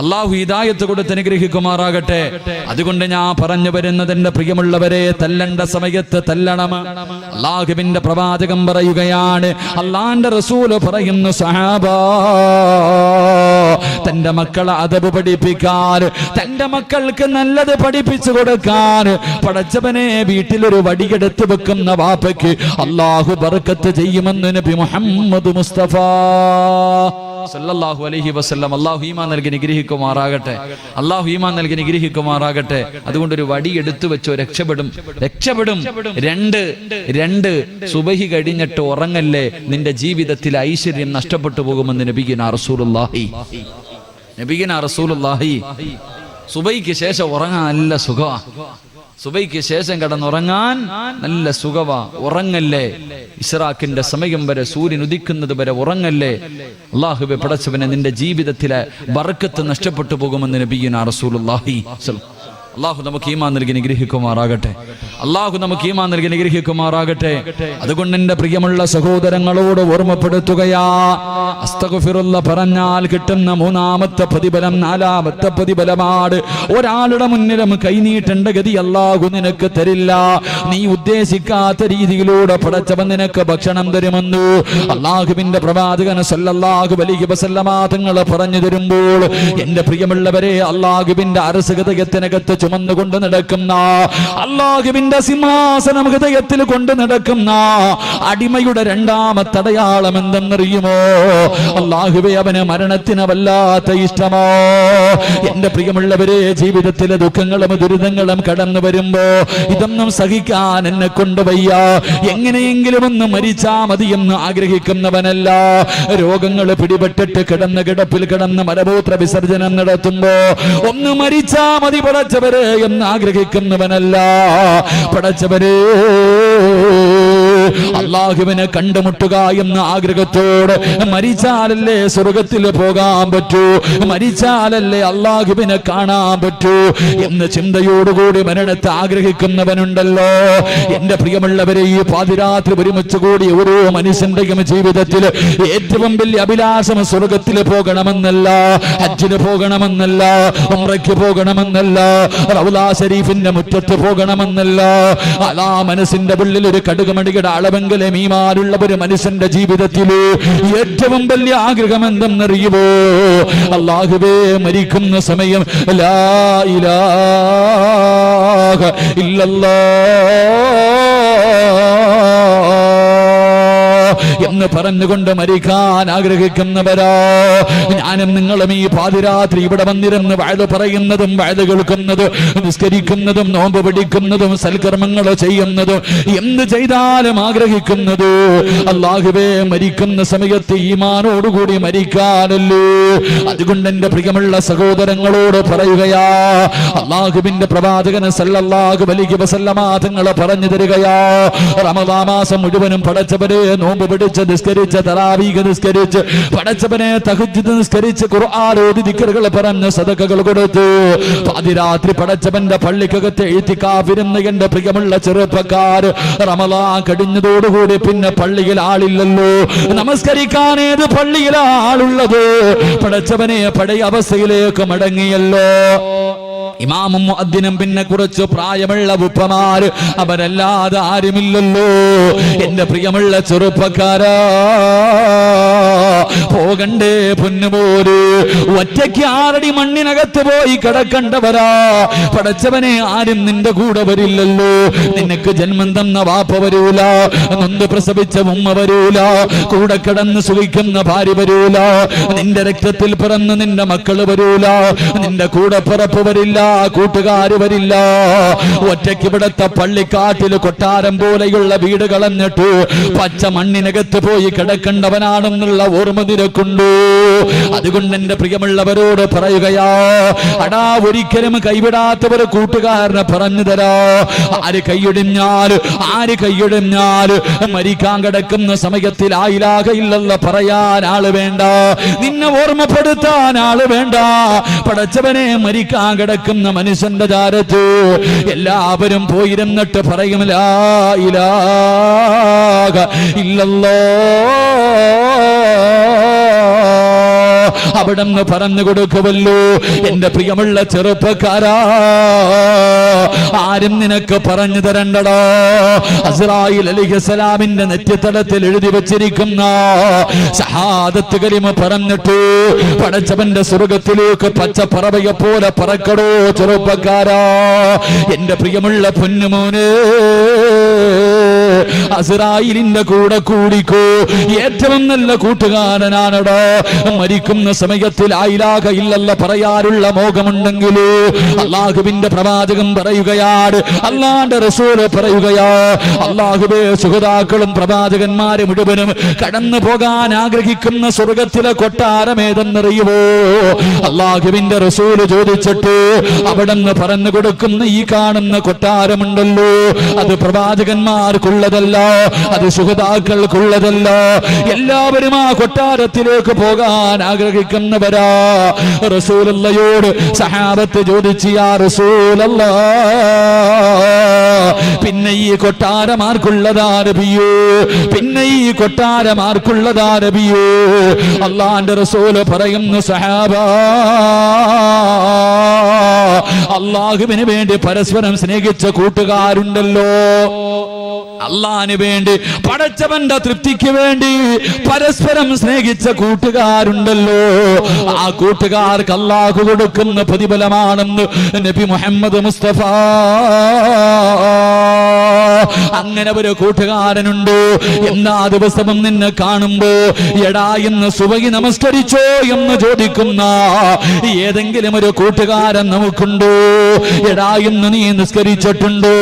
അള്ളാഹു ഹിദായത്ത് കൊടുത്ത് അനുഗ്രഹിക്കുമാറാകട്ടെ. അതുകൊണ്ട് ഞാൻ പറഞ്ഞു വരുന്നത്, എൻ്റെ പ്രിയമുള്ളവരെ, തല്ലണ്ട സമയത്ത് തല്ലണം. അള്ളാഹുവിന്റെ പ്രവാചകൻ പറയുകയാണ്, അള്ളാന്റെ റസൂല് പറയുന്നു, സഹാബാ, തന്റെ മക്കളെ അദബ് പഠിപ്പിക്കാൻ, തന്റെ മക്കൾക്ക് നല്ലത് പഠിപ്പിച്ചു കൊടുക്കാൻ പടച്ചവനെ വീട്ടിലൊരു വടിയെടുത്ത് വെക്കുന്ന വാപ്പയ്ക്ക് അള്ളാഹു ബർക്കത്ത് ചെയ്യുമെന്ന് നബി മുഹമ്മദ് മുസ്തഫ സല്ലല്ലാഹു അലൈഹി വസല്ലം. അള്ളാഹു ഈമാൻ നൽകി നിഗ്രഹിക്കുമാറാകട്ടെ, അള്ളാഹു ഈമാൻ നൽകി നിഗ്രഹിക്കുമാറാകട്ടെ. അതുകൊണ്ട് ഒരു വടി എടുത്തു വെച്ചോ, രക്ഷപ്പെടും, രക്ഷപ്പെടും. രണ്ട് സുബഹി കഴിഞ്ഞിട്ട് ഉറങ്ങല്ലേ, നിന്റെ ജീവിതത്തിൽ ഐശ്വര്യം നഷ്ടപ്പെട്ടു പോകുമെന്ന് നബിയുനാ റസൂലുള്ളാഹി. സുബഹിക്ക് ശേഷം ഉറങ്ങാൻ നല്ല സുഖമാ, സുബഹിക്ക് ശേഷം കിടന്നുറങ്ങാൻ നല്ല സുഖവാ. ഉറങ്ങല്ലേ, ഇസ്റാഖിന്റെ സമയം വരെ, സൂര്യൻ ഉദിക്കുന്നത് വരെ ഉറങ്ങല്ലേ. അല്ലാഹുവേ പടച്ചവനെ, നിന്റെ ജീവിതത്തിലെ ബർക്കത്ത് നഷ്ടപ്പെട്ടു പോകുമെന്ന് നബിയുനാ റസൂലുള്ളാഹി. അള്ളാഹു നമുക്ക് ഈമാൻ നൽകി നിഗ്രഹിക്കുമാറാകട്ടെ, അള്ളാഹു നമുക്ക് ഈമാൻ നൽകി നിഗ്രഹിക്കുമാറാകട്ടെ. അതുകൊണ്ട് എന്റെ പ്രിയമുള്ള സഹോദരങ്ങളോട് ഓർമ്മപ്പെടുത്തുകയാ, അസ്തഗ്ഫിറുല്ലാ പറഞ്ഞാൽ കിട്ടുന്ന 3ാമത്തെ പ്രതിഫലം 4ാമത്തെ പ്രതിഫലമാണ്. ഒരാളുടെ മുന്നിലും കൈനീട്ടേണ്ട ഗതി അള്ളാഹു നിനക്ക് തരില്ല. നീ ഉദ്ദേശിക്കാത്ത രീതിയിലൂടെ പടച്ചവൻ നിനക്ക് ഭക്ഷണം തരുമെന്നു അള്ളാഹുവിന്റെ പ്രവാചകൻ സല്ലല്ലാഹു അലൈഹി വസല്ലമ തങ്ങൾ പറഞ്ഞു തരുമ്പോൾ, എന്റെ പ്രിയമുള്ളവരെ, അള്ളാഹുവിന്റെ അർശ് ഹൃദയത്തിനകത്ത് ചുമന്നുകൊണ്ട് നടക്കുന്ന, അല്ലാഹുവിന്റെ സിംഹാസനം ഹൃദയത്തിൽ കൊണ്ട് നടക്കുന്ന അടിമയുടെ 2ാമത്തെ അടയാളം എന്തെന്നറിയുമോ? അല്ലാഹുവേ, അവന് മരണത്തിന് വല്ലാത്ത ഇഷ്ടമോ? എന്റെ പ്രിയമുള്ളവരെ, ജീവിതത്തിലെ ദുഃഖങ്ങളും ദുരിതങ്ങളും കടന്നു വരുമ്പോ ഇതൊന്നും സഹിക്കാൻ എന്നെ കൊണ്ട് വയ്യ, എങ്ങനെയെങ്കിലും ഒന്ന് മരിച്ചാ മതി എന്ന് ആഗ്രഹിക്കുന്നവനല്ല. രോഗങ്ങൾ പിടിപെട്ടിട്ട് കിടന്ന് കിടപ്പിൽ കിടന്ന് മലമൂത്ര വിസർജനം നടത്തുമ്പോ ഒന്ന് മരിച്ചാ മതി പടച്ചവരെ എന്ന് ആഗ്രഹിക്കുന്നവനല്ല. പടച്ചവരെ, അള്ളാഹുവിനെ കണ്ടുമുട്ടുക എന്ന ആഗ്രഹത്തോട് മരിച്ചാലല്ലേ സ്വർഗത്തിൽ പോകാൻ പറ്റൂ, മരിച്ചാലല്ലേ അള്ളാഹുവിനെ കാണാൻ പറ്റൂ എന്ന ചിന്തയോടുകൂടി മരണത്തെ ആഗ്രഹിക്കുന്നവനുണ്ടല്ലോ. എന്റെ പ്രിയമുള്ളവരെ, ഈ പാതിരാത്രി ഒരുമിച്ച് കൂടി ഓരോ മനുഷ്യന്റെയും ജീവിതത്തിൽ ഏറ്റവും വലിയ അഭിലാഷം സ്വർഗത്തിൽ പോകണമെന്നല്ല, ഹജ്ജിന് പോകണമെന്നല്ല, ഉംറയ്ക്ക് പോകണമെന്നല്ല, റൗള ശരീഫിന്റെ മുറ്റത്ത് പോകണമെന്നല്ല. അലാ മനസ്സിന്റെ ഉള്ളിൽ ഒരു കടുകുമണിയുടെ അളവെങ്കിലും ഈമാനുള്ള ഒരു മനുഷ്യന്റെ ജീവിതത്തില് ഏറ്റവും വലിയ ആഗ്രഹം എന്തെന്നറിയുമോ? അല്ലാഹുവേ, മരിക്കുന്ന സമയം ലാ ഇലാഹ ഇല്ലല്ലാഹ് എന്ന് പറഞ്ഞുകൊണ്ട് മരിക്കാൻ ആഗ്രഹിക്കുന്നവരാ. ഞാനും നിങ്ങളും ഈ പാതിരാത്രി ഇവിടെ വന്നിരുന്ന് വഅദ് പറയുന്നതും വഅദ് കേൾക്കുന്നതും നിസ്കരിക്കുന്നതും നോമ്പ് പിടിക്കുന്നതും സൽക്കർമ്മങ്ങൾ ചെയ്യുന്നതും എന്ത് ചെയ്താലും ആഗ്രഹിക്കുന്നത് അല്ലാഹുവേ, മരിക്കുന്ന സമയത്ത് ഈമാനോടുകൂടി മരിക്കാനല്ലോ. അതുകൊണ്ട് എന്റെ പ്രിയമുള്ള സഹോദരങ്ങളോട് പറയുകയാ, അല്ലാഹുവിന്റെ പ്രവാചകൻ സല്ലല്ലാഹു അലൈഹി വസല്ലമ തങ്ങൾ പറഞ്ഞു തരികയാ, റമദാൻ മാസം മുഴുവനും പടച്ചവനെ നോമ്പ് പിടിച്ച് നിസ്കരിച്ച് തറാവീഹ് നിസ്കരിച്ച് പടച്ചവനെ തഹജ്ജുദ് നിസ്കരിച്ച് ഖുർആൻ ഓതി ദിക്റുകൾ പറഞ്ഞ് സദഖകൾ കൊടുത്തു. പാതിരാത്രി പടച്ചവന്റെ പള്ളിക്കകത്ത് ഇത്തികാഫിരുന്ന എന്റെ പ്രിയമുള്ള ചെറുപ്പക്കാർ, റമദാൻ കഴിഞ്ഞതോടുകൂടി പിന്നെ പള്ളിയിൽ ആളില്ലല്ലോ. നമസ്കരിക്കാൻ ഏത് പള്ളിയിലാ ആളുള്ളത്? പടച്ചവനെ പഴയ അവസ്ഥയിലേക്ക് മടങ്ങിയല്ലോ. ഇമാമും മുഅദ്ദിനും പിന്നെ കുറച്ച് പ്രായമുള്ള ഉപ്പമാര്, അവരല്ലാതെ ആരുമില്ലല്ലോ. എന്റെ പ്രിയമുള്ള ചെറുപ്പക്കാരാ, പോകണ്ടേ പൊന്നുപോര്? ഒറ്റയ്ക്ക് ആറടി മണ്ണിനകത്ത് പോയി കിടക്കണ്ടവരാ. പടച്ചവനെ, ആരും നിന്റെ കൂടെ വരില്ലല്ലോ. നിനക്ക് ജന്മം തന്ന വാപ്പ വരൂല, നൊന്ത് പ്രസവിച്ച ഉമ്മ വരൂല, കൂടെ കിടന്ന് സുഖിക്കുന്ന ഭാര്യ വരൂല, നിന്റെ രക്തത്തിൽ പിറന്ന് നിന്റെ മക്കള് വരൂല, നിന്റെ കൂടെ പിറപ്പ് വരില്ല, കൂട്ടുകാര് വരില്ല. ഒറ്റയ്ക്ക് ഇവിടത്തെ പള്ളിക്കാട്ടിൽ കൊട്ടാരം പോലെയുള്ള വീട് കളഞ്ഞിട്ട് പച്ച മണ്ണിനകത്ത് പോയി കിടക്കേണ്ടവനാണെന്നുള്ള ഓർമ്മ നിനക്കുണ്ടോ? അതുകൊണ്ട് എന്റെ പ്രിയമുള്ളവരോട് പറയുകയാ, അടാ, ഒരിക്കലും കൈവിടാത്തവർ കൂട്ടുകാരനെ പറഞ്ഞു തരാ. ആര് കൈയൊടിഞ്ഞാൽ മരിക്കാൻ കിടക്കുന്ന സമയത്തിൽ ലാ ഇലാഹ ഇല്ലല്ലാഹ് പറയാൻ ആള് വേണ്ട, നിന്നെ ഓർമ്മപ്പെടുത്താൻ ആള് വേണ്ട. പടച്ചവനെ, മരിക്കാൻ കിടക്കുന്ന മനുഷ്യന്റെ ചാരത്ത് എല്ലാവരും പോയിരുന്നിട്ട് പറയും ലാ ഇലാഹ ഇല്ലല്ലാഹ്, അവിടെന്ന് പറഞ്ഞു കൊടുക്കുമല്ലോ. എന്റെ പ്രിയമുള്ള ചെറുപ്പക്കാരാ, ആരും നിനക്ക് പറഞ്ഞു തരണ്ടടാ. അസ്റായീൽ അലൈഹിസ്സലാമിന്റെ നെറ്റിത്തടത്തിൽ എഴുതി വെച്ചിരിക്കുന്ന ശഹാദത്ത് കലിമ പറഞ്ഞിട്ട് പടച്ചവന്റെ സ്വർഗത്തിലേക്ക് പച്ചപ്പറവയെ പോലെ പറക്കടോ ചെറുപ്പക്കാരാ. എന്റെ പ്രിയമുള്ള പൊന്നുമോനെ, അസ്റായീലിന്റെ കൂടെ കൂടിക്കോ. ഏറ്റവും നല്ല കൂട്ടുകാരനാണടോ. മരിക്കുന്ന സമയത്തിൽ ലാ ഇലാഹ ഇല്ലല്ലാഹ് പറയാനുള്ള മോഹമുണ്ടെങ്കിലോ, അല്ലാഹുവിന്റെ പ്രവാചകൻ പറയുകയാണ്, അല്ലാഹുവിന്റെ റസൂല് പറയുകയാ, അല്ലാഹുവേ, സുഹദാക്കളും പ്രവാചകന്മാരെ മുഴുവനും കടന്നു പോകാൻ ആഗ്രഹിക്കുന്ന സ്വർഗത്തിലെ കൊട്ടാരം ഏതെന്നറിയുമോ? അല്ലാഹുവിന്റെ റസൂല് ചോദിച്ചിട്ട് അവിടെന്ന് പറഞ്ഞു കൊടുക്കുന്ന ഈ കാണുന്ന കൊട്ടാരമുണ്ടല്ലോ, അത് പ്രവാചകന്മാർക്കുള്ളതല്ല, അത് സുഹദാക്കൾക്കുള്ളതല്ല. എല്ലാവരും ആ കൊട്ടാരത്തിലേക്ക് പോകാൻ ആഗ്രഹിക്കുന്നവരാ. റസൂലുള്ളാഹിയോട് സഹാബത്ത് ചോദിച്ചു, യാ റസൂലല്ലാഹ്, പിന്നെ ഈ കൊട്ടാരമാർക്കുള്ളതാ നബിയേ? പിന്നെ ഈ കൊട്ടാരമാർക്കുള്ളതാ നബിയേ? അല്ലാഹുവിന്റെ റസൂല് പറയുന്നു, സഹാബാ, അല്ലാഹുവിന് വേണ്ടി പരസ്പരം സ്നേഹിച്ച കൂട്ടുകാരുണ്ടല്ലോ, അള്ളാഹിന് വേണ്ടി പടച്ചവന്റെ തൃപ്തിക്ക് വേണ്ടി പരസ്പരം സ്നേഹിച്ച കൂട്ടുകാരുണ്ടല്ലോ, ആ കൂട്ടുകാർക്ക് അള്ളാഹു കൊടുക്കുന്ന പ്രതിഫലമാണെന്ന് നബി മുഹമ്മദ് മുസ്തഫ. അങ്ങനെ ഒരു കൂട്ടുകാരനുണ്ട്. എല്ലാ ദിവസവും നിന്നെ കാണുമ്പോ എടാ ഇന്ന് സുബഹി നമസ്കരിച്ചോ എന്ന് ചോദിക്കുന്ന ഏതെങ്കിലും ഒരു കൂട്ടുകാരൻ നമുക്കുണ്ടോ? എടാ ഇന്ന് നീ നിസ്കരിച്ചിട്ടുണ്ടോ?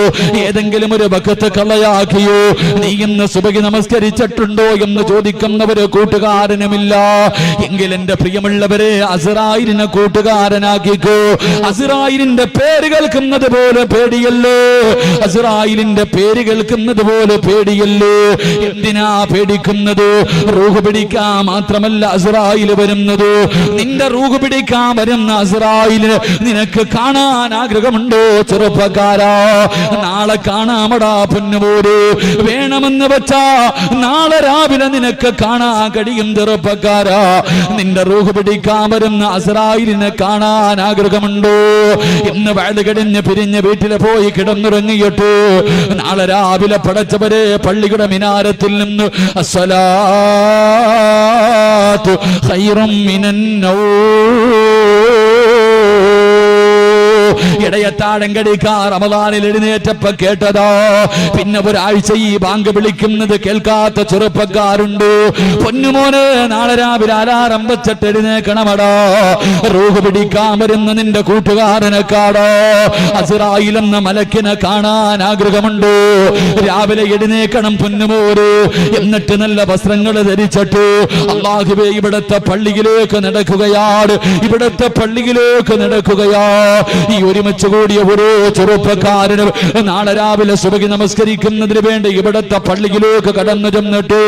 ഏതെങ്കിലും ഒരു വഖത്ത് കളയാക്കിയോ? നീ ഇന്ന് സുബഹി നമസ്കരിച്ചിട്ടുണ്ടോ എന്ന് ചോദിക്കുന്ന ഒരു കൂട്ടുകാരനുമില്ല. എങ്കിൽ എന്റെ പ്രിയമുള്ളവരെ, അസ്റായീലിനെ കൂട്ടുകാരനാക്കിക്കോ. അസ്റായീലിന്റെ പേര് കേൾക്കുന്നത് പോലെ പേടിയല്ലോ, അസ്റായീലിന്റെ പേര് കേൾക്കുന്നത് പോലെ പേടിയല്ലോ. എന്തിനാ പേടിക്കുന്നത്? റൂഹ് പിടിക്കാൻ മാത്രമല്ല അസ്റായീൽ വരുന്നത്. നിന്റെ റൂഹ് പിടിക്കാൻ വരുന്ന അസ്റായീലിനെ നിനക്ക് കാണാൻ ആഗ്രഹമുണ്ടോ ചെറുപ്പക്കാരാ? നാളെ കാണാമടാ പൊന്നുപോര്. വേണമെന്ന് വെച്ചാ നാളെ രാവിലെ നിനക്ക് കാണാൻ കഴിയും ചെറുപ്പക്കാരാ. നിന്റെ റൂഹ് പിടിക്കാൻ വരുന്ന അസ്റായീലിനെ കാണാൻ ആഗ്രഹമുണ്ടോ? ഇന്ന് വഅദ് കഴിഞ്ഞ് പിരിഞ്ഞ് വീട്ടിൽ പോയി കിടന്നുറങ്ങിയിട്ട് നാളെ നാളെ രാവിലെ പടച്ചവരെ പള്ളിയുടെ മിനാരത്തിൽ നിന്ന് അസ്സലാത്തു ഖൈറും മിനൻ ഇടയത്താഴം കടിക്കാൻ റമദാനിൽ എഴുന്നേറ്റപ്പോ കേട്ടതോ. പിന്നെ ഒരാഴ്ച ഈ ബാങ്ക് വിളിക്കുന്നത് കേൾക്കാത്ത ചെറുപ്പക്കാരുണ്ട്. പൊന്നുമോനെ നാളെ രാവിലെ അലാറം വെച്ചിട്ട് എഴുന്നേക്കണമടോ. റൂഹ് പിടിക്കാൻ വരുന്ന നിന്റെ കൂട്ടുകാരനെ കാടോ. അസ്റായിൽ എന്ന മലക്കിനെ കാണാൻ ആഗ്രഹമുണ്ട്. രാവിലെ എഴുന്നേക്കണം പൊന്നുമോര്. എന്നിട്ട് നല്ല വസ്ത്രങ്ങൾ ധരിച്ചിട്ട് അല്ലാഹുവേ ഇവിടത്തെ പള്ളിയിലേക്ക് നടക്കുകയാണ്. ഇവിടത്തെ പള്ളിയിലേക്ക് നടക്കുകയാ. ഈ ഒരുമിച്ച് കൂടിയ ഓരോ ചെറുപ്പക്കാരനും നാളെ രാവിലെ സുബഹി നമസ്കരിക്കുന്നതിന് വേണ്ടി ഇവിടത്തെ പള്ളിയിലേക്ക് കടന്നു ചെന്നിട്ട്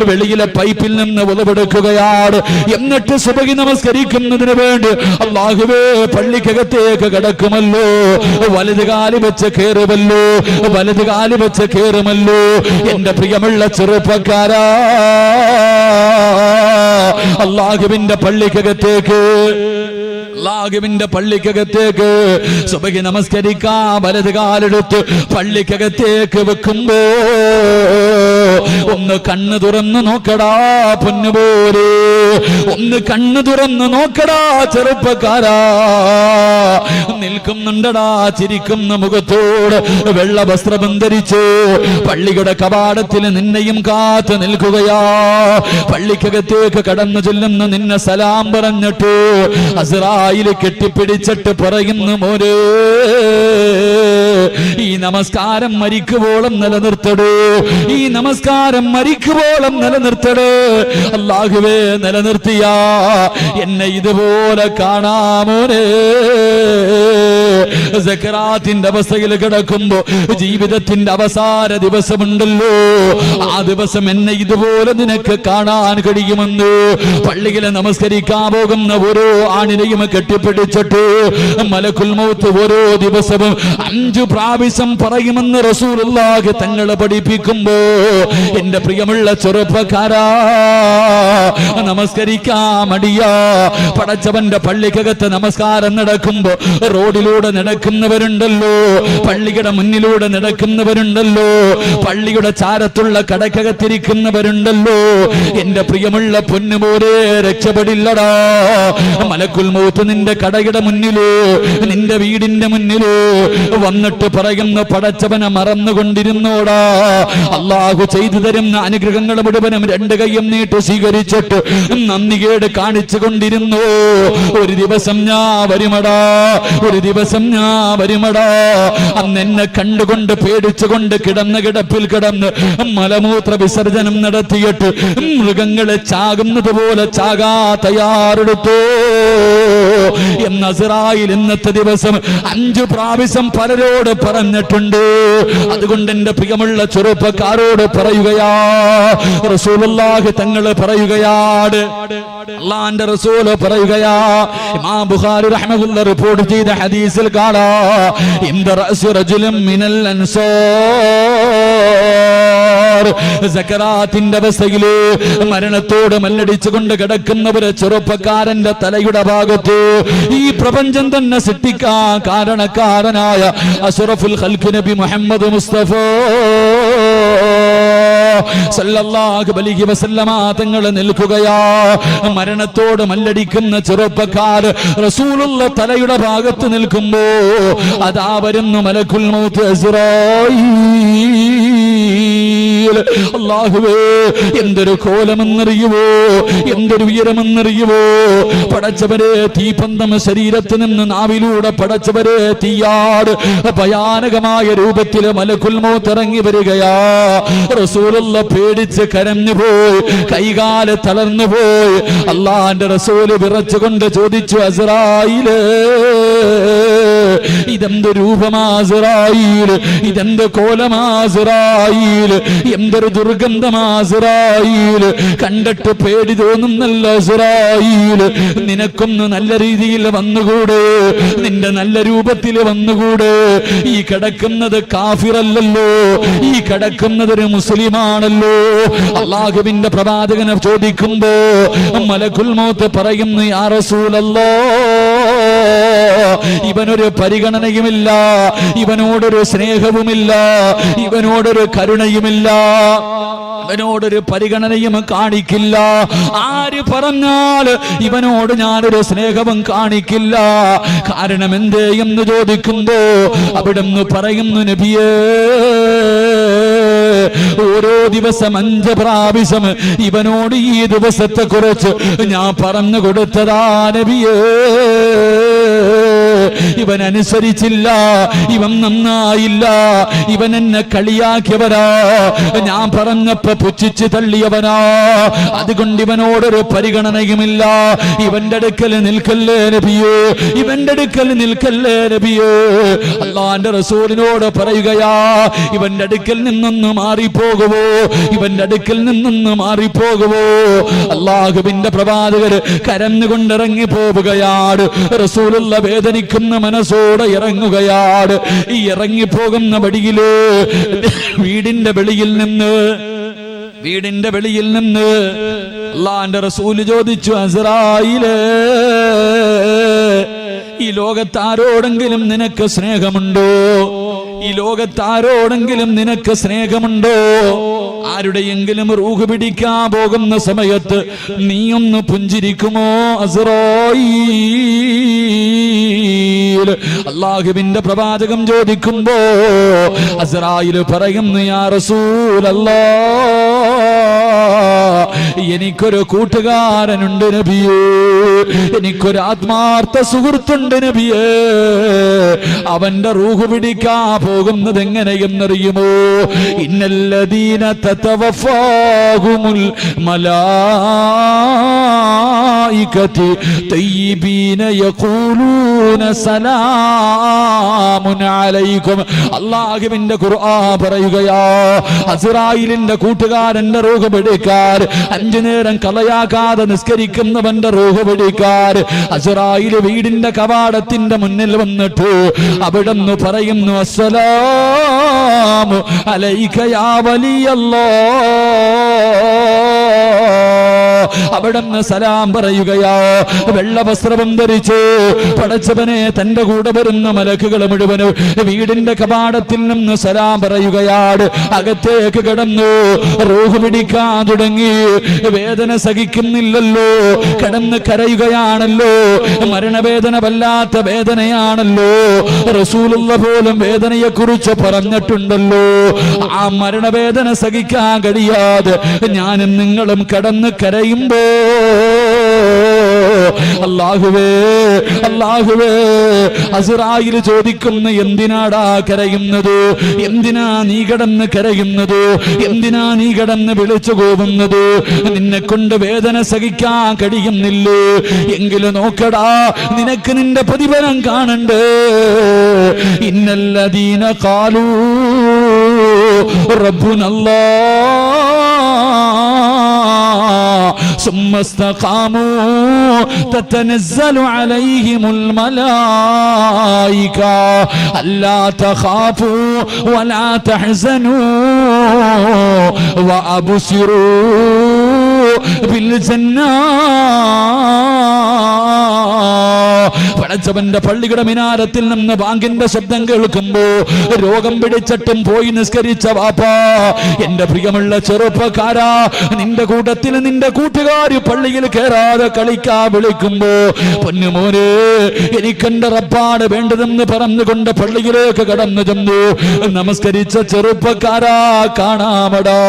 വെളിയിലെ പൈപ്പിൽ നിന്ന് ഉളവെടുക്കുകയാണ്. എന്നിട്ട് സുബഹി നമസ്കരിക്കുന്നതിന് വേണ്ടി അല്ലാഹുവേ പള്ളിക്കകത്തേക്ക് കടക്കുമല്ലോ. വലത് കാല് വെച്ച് കയറുമല്ലോ. വലത് കാല് വെച്ച് കയറുമല്ലോ. എന്റെ പ്രിയമുള്ള ചെറുപ്പക്കാരാ, അല്ലാഹുവിന്റെ പള്ളിക്കകത്തേക്ക് സുബഹി നമസ്കരിക്കാൻ വലത് കാലെടുത്ത് പള്ളിക്കകത്തേക്ക് വെക്കുമ്പോ ഒന്ന് കണ്ണ് തുറന്ന് നോക്കടാ പൊന്നുപോലെ. ഒന്ന് കണ്ണ് തുറന്ന് നോക്കടാ ചെറുപ്പക്കാരാ. നിൽക്കുന്നുണ്ടടാ ചിരിക്കുന്ന മുഖത്തോട് വെള്ള വസ്ത്രം ധരിച്ചു പള്ളിയുടെ കവാടത്തിൽ നിന്നെയും കാത്തു നിൽക്കുകയാ. പള്ളിക്കകത്തേക്ക് കടന്നു ചെല്ലുന്ന നിന്നെ സലാം പറഞ്ഞിട്ട് അസ്റായിൽ കെട്ടിപ്പിടിച്ചിട്ട് പറയുന്നു, മോനെ ഈ നമസ്കാരം മരിക്കുവോളം നിലനിർത്തടൂ. ഈ നമസ്കാരം മരിക്കുവോളം നിലനിർത്തടൂ. അല്ലാഹുവേ നിലനിർത്തിയാ എന്നെ ഇതുപോലെ കാണാമോനെ. സക്കറാത്തിന്റെ അവസ്ഥയിൽ കിടക്കുമ്പോ ജീവിതത്തിന്റെ അവസാന ദിവസമുണ്ടല്ലോ, ആ ദിവസം എന്നെ ഇതുപോലെ നിനക്ക് കാണാൻ കഴിയുമെന്ന് പള്ളിയിലെ നമസ്കരിക്കാൻ പോകുന്ന ഓരോ ആണിനെയും കെട്ടിപ്പിടിച്ചിട്ട് മലക്കുൽ മൗത്ത് ഓരോ ദിവസവും 5 പ്രാവശ്യം പറയുമെന്ന് റസൂലുള്ളാഹി തങ്ങളെ പഠിപ്പിക്കുമ്പോ എന്റെ പ്രിയമുള്ള ചെറുപ്പക്കാരാ, നമസ്കരിക്കാൻ മടിയാ. പടച്ചവന്റെ പള്ളിക്കകത്ത് നമസ്കാരം നടക്കുമ്പോ റോഡിലൂടെ നടക്കുന്നവരുണ്ടല്ലോ, പള്ളിയുടെ മുന്നിലൂടെ നടക്കുന്നവരുണ്ടല്ലോ, പള്ളിയുടെ ചാരത്തുള്ള കടക്കകത്തിരിക്കുന്നവരുണ്ടല്ലോ. എന്റെ പ്രിയമുള്ള പൊന്നുമോരെ രക്ഷപ്പെടില്ലടാ. മലക്കുൽ മൗത്ത് നിന്റെ കടയുടെ മുന്നിലോ നിന്റെ വീടിന്റെ മുന്നിലോ വന്നിട്ട് പറയുന്ന പടച്ചവനെ മറന്നുകൊണ്ടിരുന്നോടാ. അല്ലാഹു ചെയ്തു തരുന്ന അനുഗ്രഹങ്ങൾ മുഴുവനും 2 കൈയും നീട്ടി സ്വീകരിച്ചിട്ട് നന്ദികേട് കാണിച്ചു കൊണ്ടിരുന്നു. ഒരു ദിവസം ഞാൻ വരുമടാ, ഒരു ദിവസം ഞാൻ വരുമടാ. അന്ന് എന്നെ കണ്ടുകൊണ്ട് പേടിച്ചുകൊണ്ട് കിടന്ന കിടപ്പിൽ കിടന്ന് മലമൂത്ര വിസർജനം നടത്തിയിട്ട് മൃഗങ്ങളെ ചാകുന്നത് പോലെ ചാകാ തയ്യാറെടുത്തോ എന്ന് അസ്റായിൽ ഇന്നത്തെ ദിവസം 5 പ്രാവശ്യം പലരോട് പറഞ്ഞിട്ടുണ്ട്. അതുകൊണ്ട് എന്റെ പ്രിയമുള്ള ചെറുപ്പക്കാരോട് പറയുകയാ, റസൂലുള്ളാഹി തങ്ങൾ പറയുകയാണ്, അല്ലാഹുവിന്റെ റസൂൽ പറയുകയാ. ഇമാം ബുഖാരി റഹ്മത്തുള്ളാഹി റിപ്പോർട്ട് ചെയ്ത ഹദീസിൽ കാണാം, ഇന്ദ റഅസ് റജുലിൻ മിനൽ അൻസാർ. സക്കറാത്തിന്റെ അവസ്ഥയില് മരണത്തോട് മല്ലടിച്ചുകൊണ്ട് കിടക്കുന്നവര് ചെറുപ്പക്കാരന്റെ തലയുടെ ഭാഗത്ത് ഈ പ്രപഞ്ചം തന്നെ സൃഷ്ടിക്കാൻ കാരണക്കാരനായ അഷ്റഫുൽ ഖൽഖ് നബി മുഹമ്മദ് മുസ്തഫ സല്ലല്ലാഹു അലൈഹി വസല്ലമ തങ്ങൾ നിൽക്കുകയാ. മരണത്തോട് മല്ലടിക്കുന്ന ചെറുപ്പക്കാർ റസൂലുള്ള തലയുടെ ഭാഗത്ത് നിൽക്കുമ്പോ അതാ വരുന്നു മലക്കുൽ മൗത്ത് അസ്റായീൽ. അല്ലാഹുവേ, എന്തൊരു കോലമെന്നറിയുവോ, എന്തൊരു ഉയരമെന്നറിയുവോ. പടച്ചവരെ തീപന്തം ശരീരത്തിൽ നിന്ന് നാവിലൂടെ പടച്ചവരെ തീയാട് ഭയാനകമായ രൂപത്തിൽ മലക്കുൽ മൗത്ത് ഇറങ്ങി വരികയാ. റസൂലുള്ള പേടിച്ച് കരഞ്ഞു പോയി, കൈകാല് തളർന്നു പോയി. അല്ലാഹുവിന്റെ റസൂല് വിറച്ചുകൊണ്ട് ചോദിച്ചു, അസ്റായീല്, ഇതെന്ത് രൂപമാസ്റായീൽ, ഇതെന്ത് കോലമാസ്റായീൽ, എന്തൊരു ദുർഗന്ധമാസ്റായീൽ, കണ്ടിട്ട് പേടി തോന്നുന്നല്ല അസ്റായീൽ. നിനക്കൊന്ന് നല്ല രീതിയിൽ വന്നുകൂടെ, നിന്റെ നല്ല രൂപത്തിൽ വന്നുകൂടെ. ഈ കിടക്കുന്നത് കാഫിറല്ലല്ലോ, ഈ കിടക്കുന്നത് ഒരു മുസ്ലിമാണല്ലോ. അല്ലാഹുവിന്റെ പ്രവാചകനെ ചോദിക്കുമ്പോ മലക്കുൽ മൗത്ത് പറയുന്നു, യാ റസൂലല്ലാഹ്, ഇവനൊരു പരിഗണനയുമില്ല, ഇവനോടൊരു സ്നേഹവുമില്ല, ഇവനോടൊരു കരുണയുമില്ല, ഇവനോടൊരു പരിഗണനയും കാണിക്കില്ല. ആര് പറഞ്ഞാൽ ഇവനോട് ഞാനൊരു സ്നേഹവും കാണിക്കില്ല. കാരണം എന്തേ എന്ന് ചോദിക്കുമ്പോ അവിടുന്ന് പറയുന്നു, നബിയേ, ഓരോ ദിവസം 5 പ്രാവശ്യം ഇവനോട് ഈ ദിവസത്തെ കുറിച്ച് ഞാൻ പറഞ്ഞു കൊടുത്തതാ നബിയേ. ഇവൻ അനുസരിച്ചില്ല, ഇവൻ നന്നായില്ല, ഇവൻ എന്നെ കളിയാക്കിയവനാ, ഞാൻ പറഞ്ഞപ്പോ പുച്ഛിച്ച് തള്ളിയവനാ. അതുകൊണ്ട് ഇവനോടൊരു പരിഗണനയുമില്ല. ഇവന്റെ അടുക്കൽ നിൽക്കല്ലേ നബിയേ, ഇവന്റെ അടുക്കൽ നിൽക്കല്ലേ നബിയേ. അല്ലാഹുവിന്റെ റസൂലിനോട് പറയുകയാ, ഇവന്റെ അടുക്കൽ നിന്നൊന്ന് മാറിപ്പോകുമോ, ഇവന്റെ അടുക്കൽ നിന്നൊന്ന് മാറിപ്പോകുമോ. അല്ലാഹുവിന്റെ പ്രവാചകര് കരഞ്ഞുകൊണ്ടിറങ്ങി പോവുകയാണ്. റസൂലുള്ള വേദനിക്കുന്ന മനസ്സോടെ ഇറങ്ങുകയാണ്. ഈ ഇറങ്ങിപ്പോകുന്ന വഴിയില് വീടിന്റെ വെളിയിൽ നിന്ന് അല്ലാഹുവിന്റെ റസൂല് ചോദിച്ചു, അസ്റായീലേ, ഈ ലോകത്താരോടെങ്കിലും നിനക്ക് സ്നേഹമുണ്ടോ? ഈ ലോകത്താരോടെങ്കിലും നിനക്ക് സ്നേഹമുണ്ടോ? ആരുടെയെങ്കിലും റൂഹ് പിടിക്കാൻ പോകുന്ന സമയത്ത് നീയൊന്ന് പുഞ്ചിരിക്കുമോ അസ്റായീൽ? അല്ലാഹുവിന്റെ പ്രവാചകം ചോദിക്കുമ്പോ അസ്റായീൽ പറയുന്നു, യാ റസൂലല്ലാഹ്, എനിക്കൊരു കൂട്ടുകാരനുണ്ട് നബിയേ, എനിക്കൊരു ആത്മാർത്ഥ സുഹൃത്തുണ്ട് നബിയേ. അവന്റെ റൂഹ് പിടിക്കാൻ പോകുന്നത് എങ്ങനെയെന്നറിയുമോ? ഇന്നല്ലദീന തതവഫാഹുമുൽ മലായികതു തയ്യിബീന യഖൂലൂന സലാമുൻ അലൈക്കും. അല്ലാഹുവിന്റെ ഖുർആൻ പറയുകയാ, അസ്റായീലിന്റെ കൂട്ടുകാരന്റെ റൂഹ് പിടിക്കാൻ 5 നേരം കളയാകാതെ നിസ്കരിക്കുന്നവന്റെ റൂഹ് പിടിക്കാൻ അസ്റായീൽ വീടിന്റെ കവാടത്തിന്റെ മുന്നിൽ വന്നിട്ട് അവിടുന്ന് പറയുന്നു, അസ്സലാമു അലൈക യാ വലിയല്ലാഹ്. അവിടുന്ന് സലാം പറയുകയാ. വെള്ള വസ്ത്രം ധരിച്ച് പടച്ചവനെ തന്റെ കൂടെ വരുന്ന മലക്കുകൾ മുഴുവനും വീടിന്റെ കവാടത്തിൽ നിന്ന് സലാം പറയുകയാണ്. അകത്തേക്ക് കിടന്നു റൂഹ് പിടിക്കാൻ തുടങ്ങി. വേദന സഹിക്കുന്നില്ലല്ലോ, കിടന്ന് കരയുകയാണല്ലോ, മരണവേദന വല്ലാത്ത വേദനയാണല്ലോ. റസൂലുള്ള പോലും വേദനയെ കുറിച്ച് പറഞ്ഞിട്ടുണ്ടല്ലോ. ആ മരണവേദന സഹിക്കാൻ കഴിയാതെ ഞാനും നിങ്ങളും കടന്ന് കരയുമ്പോ അല്ലാഹുവേ, അല്ലാഹുവേ, അസ്റായീൽ ചോദിക്കുന്നു, എന്തിനാടാ കരയുന്നത്? എന്തിനാ നീ കിടന്ന് കരയുന്നത്? എന്തിനാ നീ കിടന്ന് വിളിച്ചു പോകുന്നത്? നിന്നെ കൊണ്ട് വേദന സഹിക്കാൻ കഴിയുന്നില്ലേ? എങ്കിലും നോക്കടാ, നിനക്ക് നിന്റെ പ്രതിഫലം കാണണ്ടേ. ഇന്നല്ലദീന ഖാലൂ റബ്ബുനല്ലാഹ് ثم استقاموا تتنزل عليهم الملائكة ألا تخافوا ولا تحزنوا وأبشروا بالجنة. പടച്ചവന്റെ പള്ളിയുടെ മിനാരത്തിൽ നിന്ന് ബാങ്കിന്റെ ശബ്ദം കേൾക്കുമ്പോ രോഗം പിടിച്ചിട്ടും പോയി നിസ്കരിച്ച വാപ്പാ, എന്റെ പ്രിയമുള്ള ചെറുപ്പക്കാരാ, നിന്റെ കൂട്ടത്തിൽ നിന്റെ കൂട്ടുകാരി പള്ളിയിൽ കയറാതെ കളിക്കാ വിളിക്കുമ്പോ, പൊന്നുമോനെ, എനിക്കെന്റെ റബ്ബാണ് വേണ്ടതെന്ന് പറഞ്ഞുകൊണ്ട് പള്ളിയിലേക്ക് കടന്നു ചെന്നു നമസ്കരിച്ച ചെറുപ്പക്കാരാ, കാണാമടാ,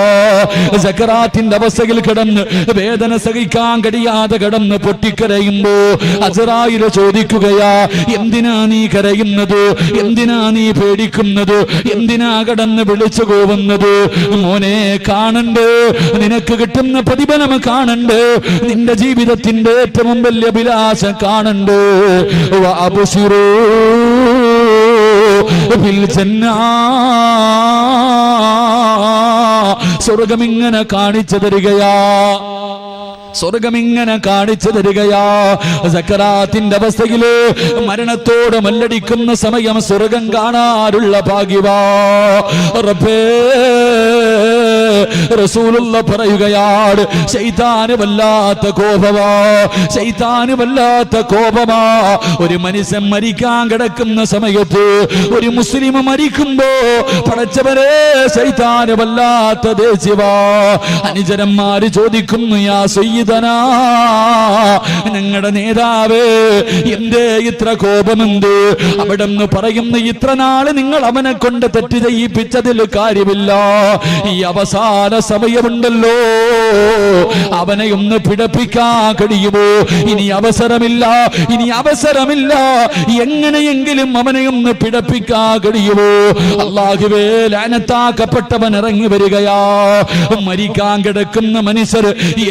സക്കറാത്തിന്റെ അവസ്ഥയിൽ കിടന്ന് വേദന സഹിക്കാൻ കഴിയാതെ കിടന്ന് പൊട്ടിക്കരയുമ്പോ അസ്റായീൽ ചോദിക്കുകയാ, എന്തിനാ നീ കരയുന്നത്? എന്തിനാ നീ പേടിക്കുന്നത്? എന്തിനാ കടന്ന് വിളിച്ചു പോകുന്നത്? മോനെ, കാണണ്ട്, നിനക്ക് കിട്ടുന്ന പ്രതിഫലം കാണണ്ട്, നിന്റെ ജീവിതത്തിന്റെ ഏറ്റവും വലിയ അഭിലാഷം കാണണ്ട്. വഅബ്ശിറൂ ബിൽ ജന്നാ. സ്വർഗമിങ്ങനെ കാണിച്ചു തരികയാ, സ്വർഗമിങ്ങനെ കാണിച്ചു തരികയാ. സക്കറാത്തിന്റെ അവസ്ഥയില് മരണത്തോട് മല്ലടിക്കുന്ന സമയം സ്വർഗം കാണാനുള്ള ഭാഗ്യവാ. റബ്ബേ, റസൂലുള്ള പറയുകയാണ്, ശൈത്താന് വല്ലാത്ത കോപമാ, ശൈത്താന് വല്ലാത്ത കോപമാ. ഒരു മനുഷ്യൻ മരിക്കാൻ കിടക്കുന്ന സമയത്ത്, ഒരു മുസ്ലിം മരിക്കുമ്പോ പടച്ചവരെ ശൈത്താന് വല്ലാത്ത ദേഷ്യവാ. അനുചരന്മാര് ചോദിക്കുന്നു, യാ സയ്യിദനാ, ഞങ്ങളുടെ നേതാവേ, എന്തേ ഇത്ര കോപമെന്ത്? അവിടെന്ന് പറയുന്നു, ഇത്ര നാള് നിങ്ങൾ അവനെ കൊണ്ട് തെറ്റ് ചെയ്യിപ്പിച്ചതിൽ കാര്യമില്ല, ഈ അവസാന സമയമുണ്ടല്ലോ, അവനെ ഒന്ന് പിടപ്പിക്കാൻ കഴിയുമോ? ഇനി അവസരമില്ല, ഇനി അവസരമില്ല, എങ്ങനെയെങ്കിലും അവനെ ഒന്ന് പിടപ്പിക്കാൻ കഴിയുമോ? അല്ലാഹുവേ, ലഅനത്താക്കപ്പെട്ടവൻ ഇറങ്ങി വരികയാ. മരിക്കാൻ കിടക്കുന്ന മനുഷ്യർ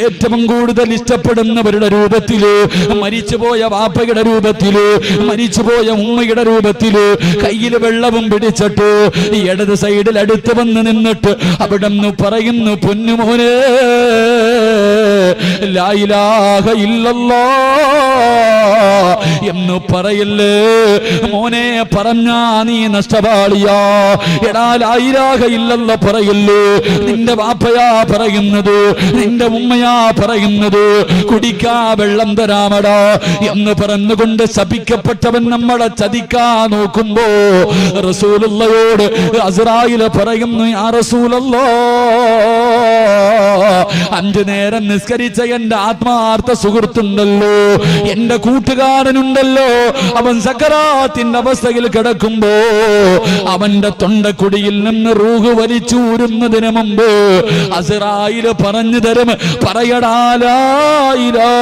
ഏറ്റവും കൂടുതൽ ഇഷ്ടപ്പെടുന്നവരുടെ രൂപത്തില്, മരിച്ചുപോയ വാപ്പയുടെ രൂപത്തില്, മരിച്ചുപോയ ഉമ്മയുടെ രൂപത്തില്, കയ്യിൽ വെള്ളവും പിടിച്ചിട്ട് ഇടത് സൈഡിൽ അടുത്ത് വന്ന് നിന്നിട്ട് അവിടെ നിന്ന് പറയുന്നു, പൊന്നുമോനെ, ലാ ഇലാഹ ഇല്ലല്ലാഹ് എന്ന് പറയല്ലേ മോനെ, പറഞ്ഞാ നീ നഷ്ടപാളിയാ. എടാ, ലാ ഇലാഹ ഇല്ലല്ലാഹ് പറയല്ലേ, നിന്റെ വാപ്പയാ പറയുന്നത്, നിന്റെ ഉമ്മയാ പറയുന്നത്, കുടിക്കാ വെള്ളം തരാമടാ എന്ന് പറഞ്ഞുകൊണ്ട് ശപിക്കപ്പെട്ടവൻ നമ്മളെ ചതിക്കാൻ നോക്കുമ്പോ റസൂലുള്ളയോട് അസ്റായിൽ പറയുന്നു, യാ റസൂലല്ലാഹ്, 5 നേരം നിസ്കരിച്ച എന്റെ ആത്മാർത്ഥ സുഹൃത്തുണ്ടല്ലോ, എന്റെ കൂട്ടുകാരനുണ്ടല്ലോ, അവൻ സക്കറാത്തിന്റെ അവസ്ഥയിൽ കിടക്കുമ്പോ അവന്റെ തൊണ്ടക്കുടിയിൽ നിന്ന് റൂഹ് വലിച്ചൂരുന്നതിന് മുമ്പ് അസ്റായിൽ പറഞ്ഞു തരും, പറയടാ ലാ ഇലാഹ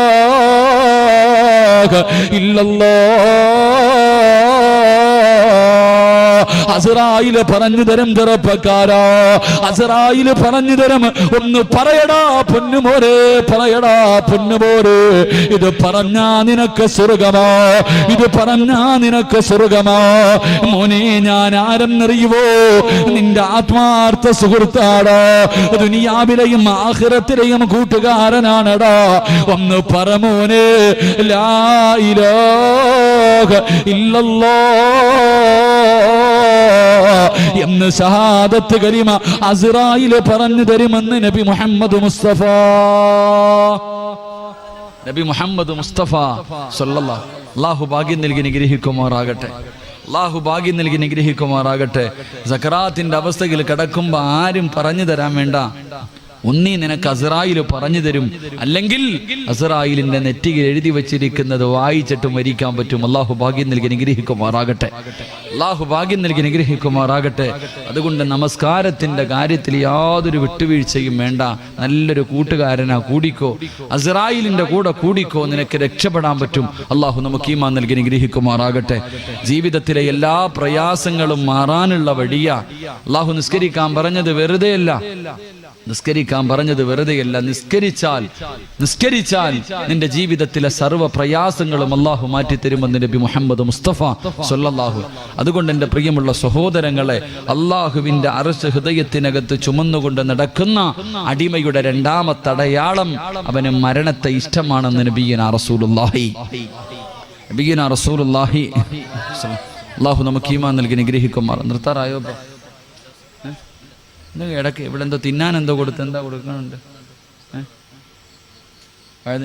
ഇല്ലല്ലാഹ്. അസ്റായിൽ പറഞ്ഞു തരും, ചെറുപ്പക്കാരാ, അസ്റായിൽ പറഞ്ഞു തരും, ഒന്ന് പറയടാ പൊന്നുമോരെ, പറയടാ പൊന്നുമോരെ, ഇത് പറഞ്ഞാ നിനക്ക് സ്വർഗമാ, ഇത് പറഞ്ഞാ നിനക്ക് സ്വർഗമാ. മോനെ, ഞാൻ ആരെന്നറിയുവോ? നിന്റെ ആത്മാർത്ഥ സുഹൃത്താടാ, ദുനിയാവിലെയും ആഖിറത്തിലെയും കൂട്ടുകാരനാണടാ. ഒന്ന് പറ മോനെ, ലാ ഇലാഹ ഇല്ലല്ലാഹ് എന്ന് ഷഹാദത്ത് കലിമ അസ്റായിൽ പറഞ്ഞു തരുമെന്ന് നബി മുഹമ്മദ് മുസ്തഫ, നബി മുഹമ്മദ് മുസ്തഫ സല്ലല്ലാഹു. അല്ലാഹു ഭാഗ്യം നൽകി നിഗ്രഹിക്കുമാറാകട്ടെ, അല്ലാഹു ഭാഗ്യം നൽകി നിഗ്രഹിക്കുമാറാകട്ടെ. സക്കറാത്തിന്റെ അവസ്ഥയിൽ കിടക്കുമ്പോ ആരും പറഞ്ഞു തരാൻ വേണ്ട, ഒന്നീ നിനക്ക് അസ്റായിൽ പറഞ്ഞു തരും, അല്ലെങ്കിൽ അസ്റായിലിന്റെ നെറ്റിയിൽ എഴുതി വെച്ചിരിക്കുന്നത് വായിച്ചിട്ട് മരിക്കാൻ പറ്റും. അല്ലാഹു ഭാഗ്യം നൽകി നിഗ്രഹിക്കുമാറാകട്ടെ, അല്ലാഹു ഭാഗ്യം നൽകി നിഗ്രഹിക്കുമാറാകട്ടെ. അതുകൊണ്ട് നമസ്കാരത്തിന്റെ കാര്യത്തിൽ യാതൊരു വിട്ടുവീഴ്ചയും വേണ്ട. നല്ലൊരു കൂട്ടുകാരനാ, കൂടിക്കോ, അസ്റായിലിന്റെ കൂടെ കൂടിക്കോ, നിനക്ക് രക്ഷപ്പെടാൻ പറ്റും. അല്ലാഹു നമുക്ക് ഈമാൻ നൽകി നിഗ്രഹിക്കുമാറാകട്ടെ. ജീവിതത്തിലെ എല്ലാ പ്രയാസങ്ങളും മാറാനുള്ള വഴിയാ. അല്ലാഹു നിസ്കരിക്കാൻ പറഞ്ഞത് വെറുതെയല്ല, നിസ്കരിക്കാൻ പറഞ്ഞത് വെറുതെയല്ല. നിസ്കരിച്ചാൽ നിന്റെ ജീവിതത്തിലെ സർവ്വ പ്രയാസങ്ങളും അല്ലാഹു മാറ്റിത്തരുമെന്ന് നബി മുഹമ്മദ് മുസ്തഫ സല്ലല്ലാഹു. അതുകൊണ്ട് എൻ്റെ പ്രിയമുള്ള സഹോദരങ്ങളെ, അല്ലാഹുവിന്റെ അർശ് ഹൃദയത്തിനകത്ത് ചുമന്നുകൊണ്ട് നടക്കുന്ന അടിമയുടെ രണ്ടാമത്തെ അടയാളം അവന് മരണത്തെ ഇഷ്ടമാണെന്ന് നബിയുനാ റസൂലുള്ളാഹി. അല്ലാഹു നമുക്ക് ഈമാൻ നൽകി നിഗ്രഹിക്കുമാർ. നിർത്താറായോ? ഇടയ്ക്ക് ഇവിടെ എന്തോ തിന്നാൻ എന്തോ കൊടുത്ത്, എന്താ കൊടുക്കണുണ്ട്?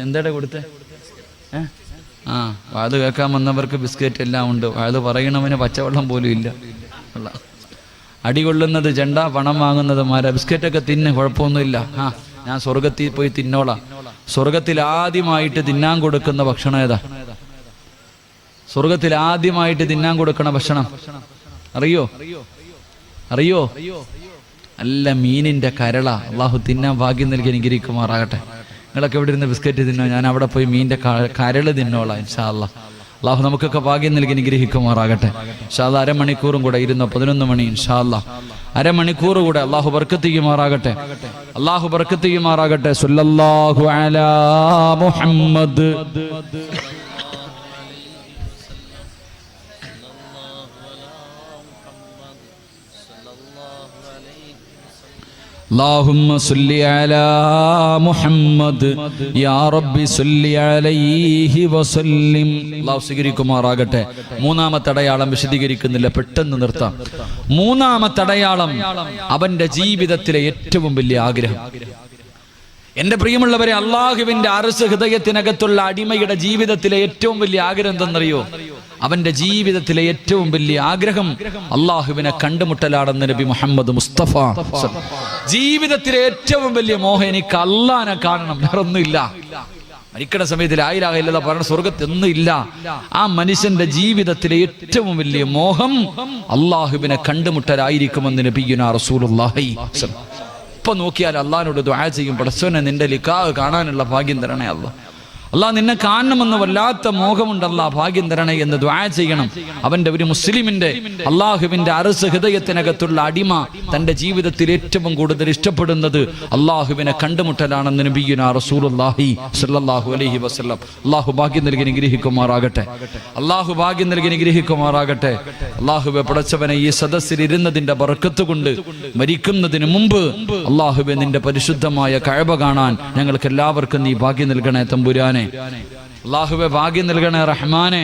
എന്താ കൊടുത്തേ? വാത് കേൾക്കാൻ വന്നവർക്ക് ബിസ്ക്കറ്റ് എല്ലാം ഉണ്ട്, വാത് പറയണവന് പച്ചവെള്ളം പോലും ഇല്ല. അടികൊള്ളുന്നത് ചെണ്ട, പണം വാങ്ങുന്നത് മാര. ബിസ്ക്കറ്റൊക്കെ തിന്ന്, കുഴപ്പമൊന്നുമില്ല. ഞാൻ സ്വർഗത്തിൽ പോയി തിന്നോളാം. സ്വർഗത്തിൽ ആദ്യമായിട്ട് തിന്നാൻ കൊടുക്കുന്ന ഭക്ഷണം ഏതാ? സ്വർഗത്തിൽ ആദ്യമായിട്ട് തിന്നാൻ കൊടുക്കണ ഭക്ഷണം അറിയോ? നല്ല മീനിന്റെ കരള. അള്ളാഹു തിന്നാൻ ഭാഗ്യം നൽകി അനുഗ്രഹിക്കുമാറാകട്ടെ. നിങ്ങളൊക്കെ ഇവിടെ ഇരുന്ന് ബിസ്ക്കറ്റ് തിന്നോ, ഞാൻ അവിടെ പോയി മീനിന്റെ കരള് തിന്നോളാം ഇൻഷാ അല്ലാഹ്. അള്ളാഹു നമുക്കൊക്കെ ഭാഗ്യം നൽകി അനുഗ്രഹിക്കുമാറാകട്ടെ. ഇൻഷാ അല്ലാഹ് അരമണിക്കൂറും കൂടെ ഇരുന്നോ, 11 മണി ഇൻഷാ അല്ലാഹ്. അരമണിക്കൂർ കൂടെ അള്ളാഹു ബർക്കത്ത് ചെയ്യുമാറാകട്ടെ, അള്ളാഹു ബർക്കത്ത് ചെയ്യുമാറാകട്ടെ. സല്ലല്ലാഹു അലാ മുഹമ്മദ്. اللهم صل على محمد يا رب صل عليه وسلم. അല്ലാഹു സ്വീകരിക്കുമാറാകട്ടെ. മൂന്നാമത്തെ അടയാളം വിശദീകരിക്കുന്നില്ല, പെട്ടെന്ന് നിർത്താം. മൂന്നാമത്തെ അടയാളം അവന്റെ ജീവിതത്തിലെ ഏറ്റവും വലിയ ആഗ്രഹം. എന്റെ പ്രിയമുള്ളവരെ, അള്ളാഹുവിന്റെ അർശ് ഹൃദയത്തിനകത്തുള്ള അടിമയുടെ ജീവിതത്തിലെ ഏറ്റവും വലിയ ആഗ്രഹം എന്തെന്നറിയോ? അവന്റെ ജീവിതത്തിലെ ഏറ്റവും വലിയ ആഗ്രഹം അള്ളാഹുവിനെ കണ്ടുമുട്ടലാണെന്ന് നബി മുഹമ്മദ് മുസ്തഫ. ജീവിതത്തിലെ ഏറ്റവും വലിയ മോഹം, എനിക്ക് അള്ളാഹിനെ കാണണം, വേറൊന്നുമില്ല. മരിക്കണ സമയത്ത് ലാ ഇലാഹ ഇല്ലല്ലാഹ് പറഞ്ഞ സ്വർഗത്തൊന്നും ഇല്ല. ആ മനുഷ്യന്റെ ജീവിതത്തിലെ ഏറ്റവും വലിയ മോഹം അള്ളാഹുവിനെ കണ്ടുമുട്ടലായിരിക്കുമെന്ന് നബിയുനാ റസൂലുള്ളാഹി. ഇപ്പൊ നോക്കിയാൽ അള്ളാഹിനോട് ദുആ ചെയ്യും, പടച്ചോനെ നിന്റെ ലിഖാഹ് കാണാനുള്ള ഭാഗ്യം തരണേ അല്ലാഹ്. അള്ളാഹ് നിന്നെ കാണണമെന്ന് വല്ലാത്ത മോഹമുണ്ട്, അല്ലാഹ് ഭാഗ്യം തരണേ എന്ന് ദുആ ചെയ്യണം. അവന്റെ ഒരു മുസ്ലിമിന്റെ അള്ളാഹുവിന്റെ അർശ് ഹൃദയത്തിനകത്തുള്ള അടിമ തന്റെ ജീവിതത്തിൽ ഏറ്റവും കൂടുതൽ ഇഷ്ടപ്പെടുന്നത് അള്ളാഹുവിനെ കണ്ടുമുട്ടലാണെന്ന് നബിയുനാ റസൂലുള്ളാഹി സ്വല്ലല്ലാഹു അലൈഹി വസല്ലം. അള്ളാഹു ഭാഗ്യം നൽകി അനുഗ്രഹിക്കുമാറാകട്ടെ. അള്ളാഹു ഭാഗ്യം നൽകി അനുഗ്രഹിക്കുമാറാകട്ടെ. അള്ളാഹുവെ പടച്ചവനെ, ഈ സദസ്സിൽ ഇരുന്നതിന്റെ ബർക്കത്ത് കൊണ്ട് മരിക്കുന്നതിന് മുമ്പ് അള്ളാഹുവെ നിന്റെ പരിശുദ്ധമായ കഅബ കാണാൻ ഞങ്ങൾക്ക് എല്ലാവർക്കും നീ ഭാഗ്യം നൽകണേ തമ്പുരാനെ. അല്ലാഹുവേ ഭാഗ്യം നൽകണേ റഹ്മാനെ,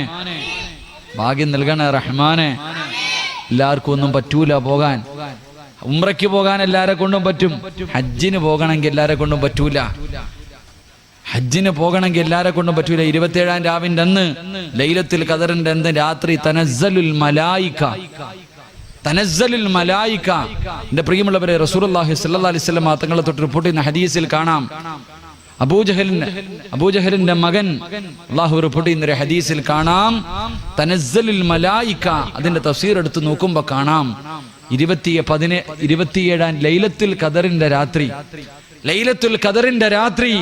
ഭാഗ്യം നൽകണേ റഹ്മാനെ. എല്ലാവർക്കും ഒന്നും പറ്റൂല പോകാൻ. ഉംറയ്ക്ക് പോകാൻ എല്ലാരെ കൊണ്ടും പറ്റും, ഹജ്ജിന് പോകണമെങ്കിൽ എല്ലാരെ കൊണ്ടും പറ്റൂല. ഹജ്ജിന് പോകണമെങ്കിൽ എല്ലാരെ കൊണ്ടും പറ്റൂല. 27-ാം രാവിന്റെ അന്ന് ലൈലത്തുൽ ഖദറിന്റെ അന്ന് രാത്രി തനസ്സലുൽ മലായിക, തനസ്സലുൽ മലായിക. എന്റെ പ്രിയമുള്ളവരെ, റസൂലുള്ളാഹി സ്വല്ലല്ലാഹി അലൈഹി വസല്ലം തങ്ങളെ തൊട്ട് റിപ്പോർട്ട് ചെയ്യുന്ന ഹദീസിൽ കാണാം, അബൂജഹലിന്റെ മകൻ അല്ലാഹു റിപ്പോർട്ട് ചെയ്യുന്ന ഒരു ഹദീസിൽ കാണാം, തനസ്സലുൽ മലായിക. അതിന്റെ തഫ്സീർ എടുത്ത് നോക്കുമ്പോ കാണാം 27-ാം ലൈലത്തുൽ ഖദറിന്റെ രാത്രി, ലൈലത്തുൽ ഖദറിന്റെ രാത്രി